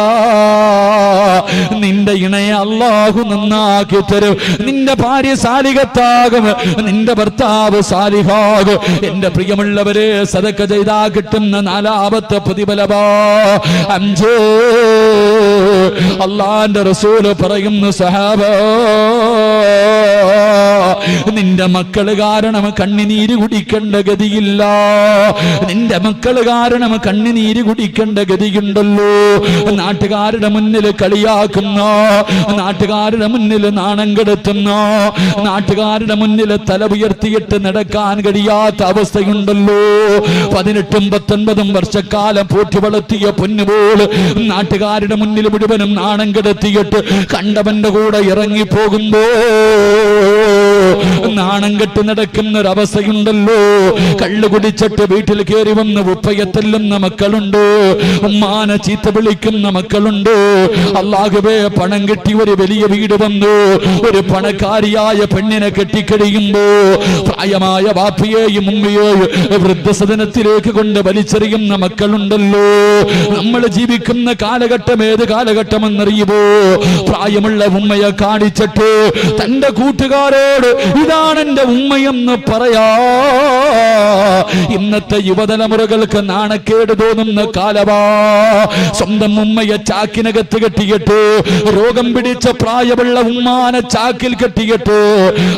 നിന്റെ ഇണയെ അല്ലാഹു നന്നാക്കി തരും. നിന്റെ ഭാര്യ സാലിഹത്താകും, നിന്റെ ഭർത്താവ് സാലിഹാകും. എന്റെ പ്രിയമുള്ളവരെ, സദഖ ചെയ്താ കിട്ടുന്ന 4ാമത്തെ പ്രതിഫലമാ 5. അല്ലാഹുവിന്റെ റസൂല് പറയുന്നു, സഹാബ നിന്റെ മക്കള് കാരണം കണ്ണുനീര് കുടിക്കേണ്ട ഗതിയില്ല. നിന്റെ മക്കള് കാരണം കണ്ണുനീര് കുടിക്കേണ്ട ഗതിയുണ്ടല്ലോ. നാട്ടുകാരുടെ മുന്നിൽ കളിയാക്കുന്ന, നാട്ടുകാരുടെ മുന്നിൽ നാണം കെടുത്തുന്ന, നാട്ടുകാരുടെ മുന്നിൽ തല ഉയർത്തിയിട്ട് നടക്കാൻ കഴിയാത്ത അവസ്ഥയുണ്ടല്ലോ. 18-19 വർഷക്കാലം പോറ്റി വളർത്തിയ പൊന്നുപോൾ നാട്ടുകാരുടെ മുന്നിൽ മുഴുവനും നാണം കെടുത്തിയിട്ട് കണ്ടവന്റെ കൂടെ ഇറങ്ങി പോകുമ്പോ നാണം കെട്ട് നടക്കുന്ന ഒരവസ്ഥയുണ്ടല്ലോ. കള്ളു കുടിച്ചിട്ട് വീട്ടിൽ കയറി വന്ന് ഉപ്പയെ തല്ലുന്ന മക്കളുണ്ട്, ഉമ്മാനെ ചീത്ത വിളിക്കുന്ന മക്കളുണ്ട്. അല്ലാഹുവേ, പണം കെട്ടി ഒരു വലിയ വീട് വന്നു ഒരു പണക്കാരിയായ പെണ്ണിനെ കെട്ടിക്കഴിയുമ്പോ പ്രായമായ വാപ്പയെയും ഉമ്മയെയും വൃദ്ധസദനത്തിലേക്ക് കൊണ്ട് വലിച്ചെറിയുന്ന മക്കളുണ്ടല്ലോ. നമ്മൾ ജീവിക്കുന്ന കാലഘട്ടം ഏത് കാലഘട്ടമെന്നറിയുമോ? പ്രായമുള്ള ഉമ്മയെ കാണിച്ചിട്ട് തന്റെ കൂട്ടുകാരോട് ഇതാണ് എന്റെ ഉമ്മയെന്ന് പറയാ. ഇന്നത്തെ യുവതലമുറകൾക്ക് നാണക്കേട് തോന്നുന്ന കാലവാ. സ്വന്തം ഉമ്മയെ ചാക്കിനകത്ത് കെട്ടിയിട്ട്, രോഗം പിടിച്ച പ്രായമുള്ള ഉമ്മാനെ ചാക്കിൽ കെട്ടിയിട്ട്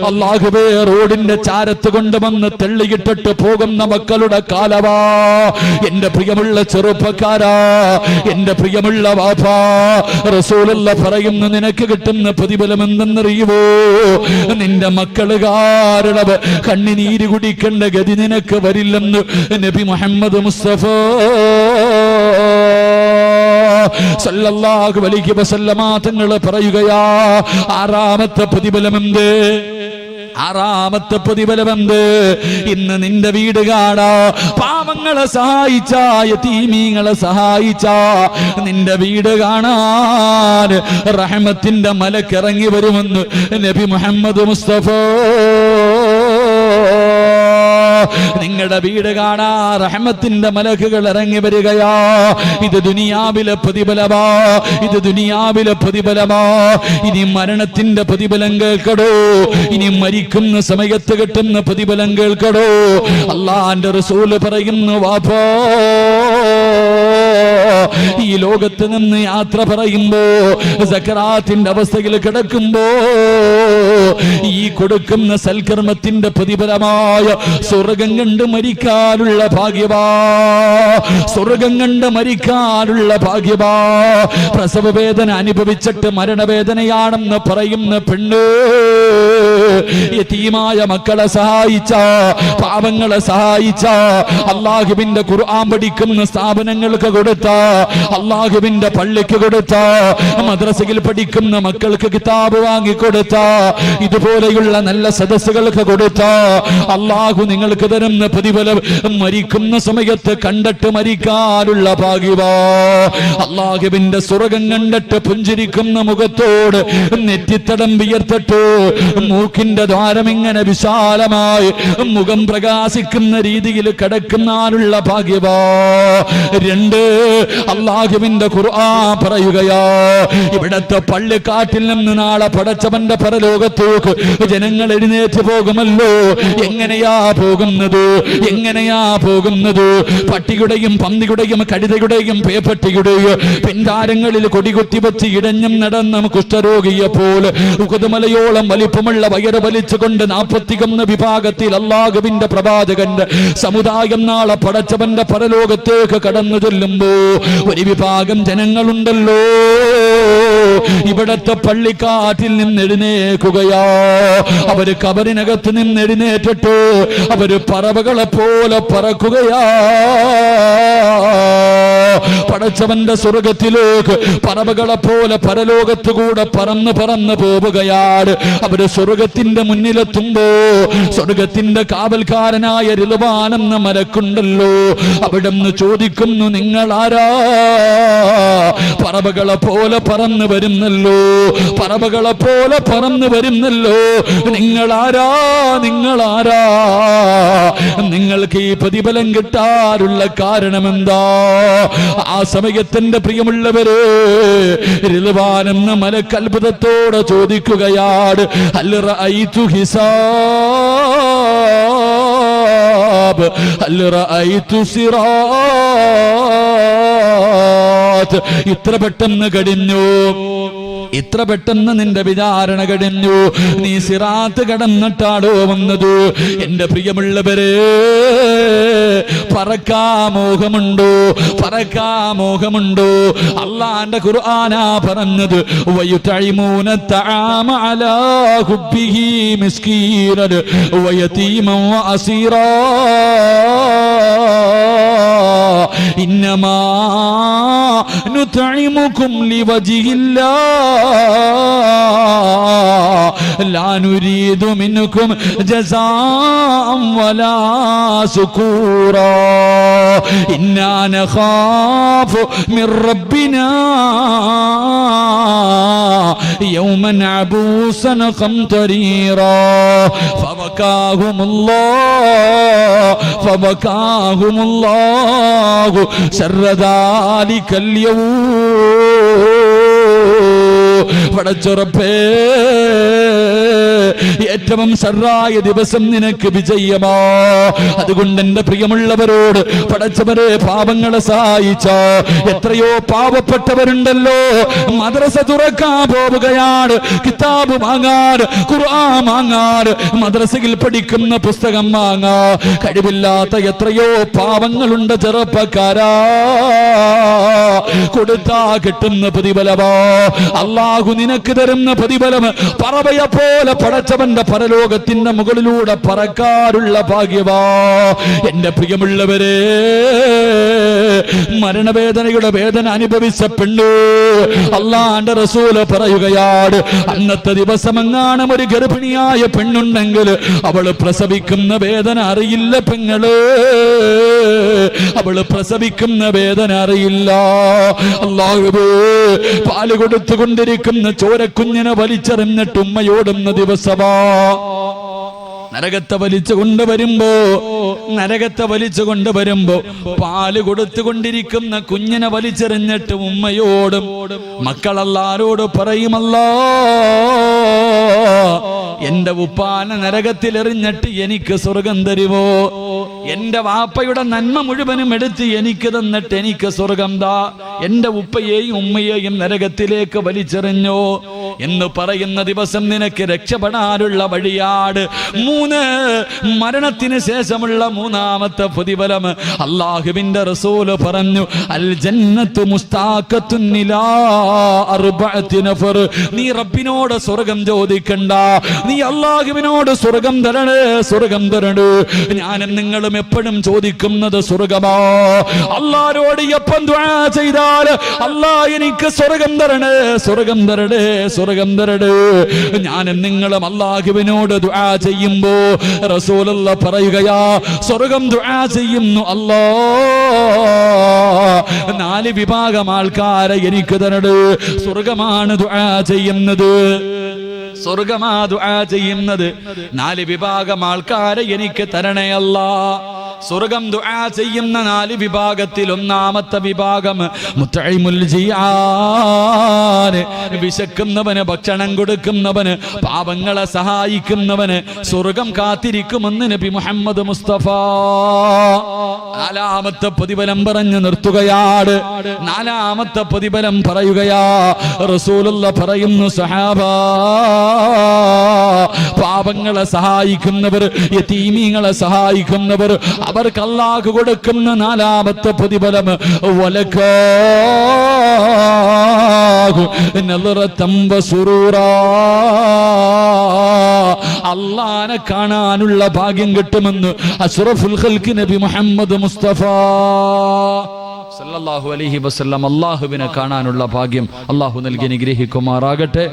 അല്ലാഹുവേ റോഡിന്റെ ചാരത്ത് കൊണ്ടുവന്ന് തെള്ളിയിട്ടിട്ട് പോകുന്ന മക്കളുടെ കാലവാ. എന്റെ പ്രിയമുള്ള ചെറുപ്പക്കാരാ, എന്റെ പ്രിയമുള്ള വാപ്പാ, റസൂലുള്ള പറയുന്നു, നിനക്ക് കിട്ടുന്ന പ്രതിഫലം എന്തെന്നറിയുമോ? നിന്റെ മക്കള് കാരണം കണ്ണുനീര് കുടിക്കേണ്ട ഗതി നിനക്ക് വരില്ലെന്ന് നബി മുഹമ്മദ് മുസ്തഫ സല്ലല്ലാഹു അലൈഹി വസല്ലമ തങ്ങൾ പറയുകയാ. ആറാമത്തെ പ്രതിഫലമെന്ത്? ആറാമത്തെ പ്രതിഫലമെന്ത്? ഇന്ന് നിന്റെ വീട് കാണാ പാവങ്ങളെ സഹായിച്ച, യതീമീങ്ങളെ സഹായിച്ച നിന്റെ വീട് കാണാൻ റഹ്മത്തിന്റെ മലക്കിറങ്ങി വരുമെന്ന് നബി മുഹമ്മദ് മുസ്തഫ. നിങ്ങളുടെ വീട് കാണാ റഹ്മത്തിന്റെ മലക്കുകൾ ഇറങ്ങി വരികയാ. ഇത് ദുനിയാവിലെ പ്രതിഫലമാ, ഇത് ദുനിയാവിലെ പ്രതിഫലമാ. ഇനി മരണത്തിന്റെ പ്രതിഫലം കേൾക്കടോ, ഇനി മരിക്കുന്ന സമയത്ത് കിട്ടുന്ന പ്രതിഫലം കേൾക്കടോ. അല്ലാഹുവിന്റെ റസൂൽ പറയുന്നു, വാപ്പാ, ഈ ലോകത്ത് നിന്ന് യാത്ര പറയുമ്പോ, സക്കറാത്തിന്റെ അവസ്ഥയിൽ കിടക്കുമ്പോ ഈ കൊടുക്കുന്ന സൽക്കർമ്മത്തിന്റെ പ്രതിഫലമായ സ്വർഗം കണ്ട് മരിക്കാനുള്ള ഭാഗ്യവാ, സ്വർഗം കണ്ട് മരിക്കാനുള്ള ഭാഗ്യവാ. പ്രസവ വേദന അനുഭവിച്ചിട്ട് മരണവേദനയാണെന്ന് പറയുന്ന പെണ്ണ് യതീമായ മക്കളെ സഹായിച്ച, പാവങ്ങളെ സഹായിച്ച, അല്ലാഹുവിന്റെ ഖുർആൻ പഠിക്കുന്ന സ്ഥാപനങ്ങൾക്ക് കൊടുത്ത, അല്ലാഹുവിന്റെ പള്ളിക്ക് കൊടുത്ത, മദ്രസയിൽ പഠിക്കുന്ന മക്കൾക്ക് കിതാബ് വാങ്ങിക്കൊടുത്ത, ഇതുപോലെയുള്ള നല്ല സദസ്സുകൾക്ക് കൊടുത്ത അല്ലാഹു നിങ്ങൾക്ക് തരുന്ന പ്രതിഫലം മരിക്കുന്ന സമയത്ത് കണ്ടിട്ട് മരിക്കാനുള്ള ഭാഗ്യവാ. അല്ലാഹുവിന്റെ സ്വർഗ്ഗം കണ്ടിട്ട് പുഞ്ചിരിക്കുന്ന മുഖത്തോട് നെറ്റിത്തടം വിയർത്തിട്ട് മൂക്കിന്റെ ദ്വാരം ഇങ്ങനെ വിശാലമായി മുഖം പ്രകാശിക്കുന്ന രീതിയിൽ കിടക്കുന്നാനുള്ള ഭാഗ്യവാ. 2, അല്ലാഹുവിന്റെ ഖുർആൻ പറയുകയാ, ഇവിടത്തെ പള്ളിക്കാട്ടിൽ നിന്ന് നാളെ പടച്ചവന്റെ പരലോകത്തേക്ക് ജനങ്ങൾ എഴുന്നേറ്റ് പോകുമല്ലോ. എങ്ങനെയാ പോകുന്നത്? എങ്ങനെയാ പോകുന്നത്? പട്ടിയുടെയും പന്നിയുടെയും കഴുതയുടെയും പേപ്പട്ടിയുടെയും പിൻകാരങ്ങളിൽ കൊടികുത്തി വെച്ച് ഇടഞ്ഞും നടന്ന കുഷ്ഠരോഗിയെ പോലെ ഉകുതുമലയോളം വലിപ്പമുള്ള വയറ് വലിച്ചുകൊണ്ട് 41 വിഭാഗത്തിൽ അല്ലാഹുവിന്റെ പ്രവാചകന്റെ സമുദായം നാളെ പടച്ചവന്റെ പരലോകത്തേക്ക് കടന്നു ചെല്ലുമ്പോ ഒരു വിഭാഗം ജനങ്ങളുണ്ടല്ലോ, ഇവിടത്തെ പള്ളിക്കാട്ടിൽ നിന്ന് എഴുന്നേൽക്കുകയാ. അവര് കബറിനകത്ത് നിന്ന് എഴുന്നേറ്റിട്ട് അവര് പറവകളെ പോലെ പറക്കുകയാ. പടച്ചവന്റെ സ്വർഗത്തിലേക്ക് പറവകളെ പോലെ പരലോകത്തുകൂടെ പറന്ന് പറന്ന് പോവുകയാണ്. അവര് സ്വർഗത്തിന്റെ മുന്നിലെത്തുമ്പോ സ്വർഗത്തിന്റെ കാവൽക്കാരനായ റിളുവാനെന്ന മലക്കുണ്ടല്ലോ, അവിടുന്ന് ചോദിക്കുന്നു, നിങ്ങൾ ആരാ? പറവകളെ പോലെ പറന്ന് വരുന്നല്ലോ, പറവകളെ പോലെ പറന്ന് വരുന്നല്ലോ, നിങ്ങളാരാ? നിങ്ങളാരാ? നിങ്ങൾക്ക് ഈ പ്രതിഫലം കിട്ടാനുള്ള കാരണമെന്താ? ആ സമയത്തിന്റെ പ്രിയമുള്ളവര് റിളുവാനെന്ന മലക്ക് അത്ഭുതത്തോടെ ചോദിക്കുകയാണ്, ഹൽ റഅയ്തു ഹിസാബ്, ഹൽ റഅയ്തു സിറാത്ത്. ഇത്ര പെട്ടെന്ന് കഴിഞ്ഞു. ഇത്ര പെട്ടെന്ന് നിന്റെ വിചാരണ കഴിഞ്ഞു, നീ സിറാത്ത് കടന്നിട്ടാടോ വന്നത്? എന്റെ പ്രിയമുള്ളവരെ, പറക്കാമോഹമുണ്ടോ? പറക്കാമോഹമുണ്ടോ? അള്ളാന്റെ ഖുർആനാ പറഞ്ഞത്, വയുതഇമൂന തആമ അലാ ഹുബ്ബിഹി മിസ്കീനൻ വയതീമൻ വഅസീറാ ഇന്നമാ നുതഇമുകും ലിവജിഹില്ലാഹ് ലാ നുരീദു മിൻകും ജസാഅൻ വലാ ശുകൂറാ ഇന്നാ നഖാഫു മിർ റബ്ബിനാ യൗമൻ അബൂസൻ ഖംതരീറാ ഫബകാഹുമുല്ലാഹു ശർറ ദാലികൽ യൗം. പടച്ചുറപ്പേ, ഏറ്റവും ശർറായ ദിവസം നിനക്ക് വിജയമാ. അതുകൊണ്ട് എന്റെ പ്രിയമുള്ളവരോട്, പടച്ചവരെ, പാപങ്ങളെ സഹായിച്ച എത്രയോ പാവപ്പെട്ടവരുണ്ടല്ലോ. മദ്രസ തുറക്കാൻ പോവുകയാണ്, കിതാബ് വാങ്ങാൻ, ഖുർആൻ വാങ്ങാൻ, മദ്രസയിൽ പഠിക്കുന്ന പുസ്തകം വാങ്ങാ കഴിവില്ലാത്ത എത്രയോ പാവങ്ങളുണ്ട് ചെറുപ്പക്കാരാ. കൊടുത്താ കിട്ടുന്ന പ്രതിഫലമോ അല്ലാഹു നിനക്ക് തരുന്ന പ്രതിഫലം പറവയെ പോലെ പടച്ചവന്റെ പരലോകത്തിന്റെ മുകളിലൂടെ പറക്കാനുള്ള ഭാഗ്യവാ. എന്റെ പ്രിയമുള്ളവരെ, മരണവേദനയുടെ വേദന അനുഭവിച്ച പെണ്ണ്, അല്ലാഹുവിന്റെ റസൂൽ പറയുകയാണ്, അന്നത്തെ ദിവസമെങ്ങാനും ഒരു ഗർഭിണിയായ പെണ്ണുണ്ടെങ്കിൽ അവള് പ്രസവിക്കുന്ന വേദന അറിയില്ല പെങ്ങള്, അവള് പ്രസവിക്കുന്ന വേദന അറിയില്ല. അല്ലാഹുവേ, പാല് കൊടുത്തുകൊണ്ടിരിക്കുന്ന ചോരക്കുഞ്ഞിനെ വലിച്ചെറിഞ്ഞിട്ട് ഉമ്മയോടുന്ന ദിവസമാ. നരകത്തെ വലിച്ചു കൊണ്ടുവരുമ്പോ പാല് കൊടുത്തുകൊണ്ടിരിക്കുന്ന കുഞ്ഞിനെ വലിച്ചെറിഞ്ഞിട്ട് ഉമ്മയോടും മക്കളെല്ലാരോട് പറയുമല്ലോ, എന്റെ ഉപ്പാനെ നരകത്തിൽ എറിഞ്ഞിട്ട് എനിക്ക് സ്വർഗം തരുമോ? എന്റെ വാപ്പയുടെ നന്മ മുഴുവനും എടുത്ത് എനിക്ക് തന്നിട്ട് എനിക്ക് സ്വർഗം താ. എന്റെ ഉപ്പയെയും ഉമ്മയെയും നരകത്തിലേക്ക് വലിച്ചെറിഞ്ഞോ എന്ന് പറയുന്ന ദിവസം നിനക്ക് രക്ഷപ്പെടാനുള്ള വഴിയാട്. 3 മരണത്തിന് ശേഷമുള്ള 3ാമത്തെ പ്രതിഫലം അല്ലാഹുവിന്റെ റസൂല് പറഞ്ഞു, അൽ ജന്നത്തു മുസ്താഖത്തുൻ ഇലാ 4 നഫർ. നീ റബ്ബിനോട് സ്വർഗം ചോദിക്കണ്ട, നീ അല്ലാഹുവിനോട് സ്വർഗം തരണേ, സ്വർഗം തരണേ. ഞാനും നിങ്ങളും എപ്പോഴും ചോദിക്കുന്നത് സ്വർഗമാ. അല്ലാഹുവോട് എപ്പം ദുആ ചെയ്താൽ അല്ലാഹ് എനിക്ക് സ്വർഗം തരണേ, സ്വർഗം തരണേ, സ്വർഗം തരണേ. ഞാനും നിങ്ങളും അല്ലാഹുവിനോട് ദുആ ചെയ്യുമ്പോ റസൂലുള്ളാഹി പറയുകയാ, സ്വർഗം ദുആ ചെയ്യുന്നു അല്ലാഹ് 4 വിഭാഗം ആൾക്കാരെ എനിക്ക് തരണേ. സ്വർഗമാണ് ദുആ ചെയ്യുന്നത്, സ്വർഗമാ ദുആ ചെയ്യുന്നത്. 4 വിഭാഗം ആൾക്കാരെ എനിക്ക് തരണേ അല്ലാ. സ്വർഗം ദുആ ചെയ്യുന്ന 4 വിഭാഗത്തിൽ 1ാമത്തെ വിഭാഗം മുത്തഇമുൽ ജിആൻ, വിശക്കുന്നവന് ഭക്ഷണം കൊടുക്കുന്നവന്, പാപങ്ങളെ സഹായിക്കുന്നവന് സ്വർഗം കാത്തിരിക്കുമെന്ന് നബി മുഹമ്മദ് മുസ്തഫ. 4ാമത്തെ പ്രതിഫലം പറഞ്ഞു നിർത്തുകയാണ്. 4ാമത്തെ പ്രതിഫലം പറയുകയാ. റസൂലുള്ളാഹി പറയുന്നു, സഹാബാ, പാപങ്ങളെ സഹായിക്കുന്നവർ, യതീമീങ്ങളെ സഹായിക്കുന്നവർ, അവർക്ക് അല്ലാഹു കൊടുക്കുന്ന 4ാമത്തെ പ്രതിഫലം വലകാഹു നളറതം വസുറൂറാ, അല്ലാഹനെ കാണാനുള്ള ഭാഗ്യം കിട്ടുമെന്ന് അഷ്റഫുൽ ഖൽഖ് നബി മുഹമ്മദ് മുസ്തഫ സല്ലല്ലാഹു അലൈഹി വസല്ലം. അല്ലാഹുവിനെ കാണാനുള്ള ഭാഗ്യം അല്ലാഹു നൽകി അനുഗ്രഹിക്കുമാറാകട്ടെ.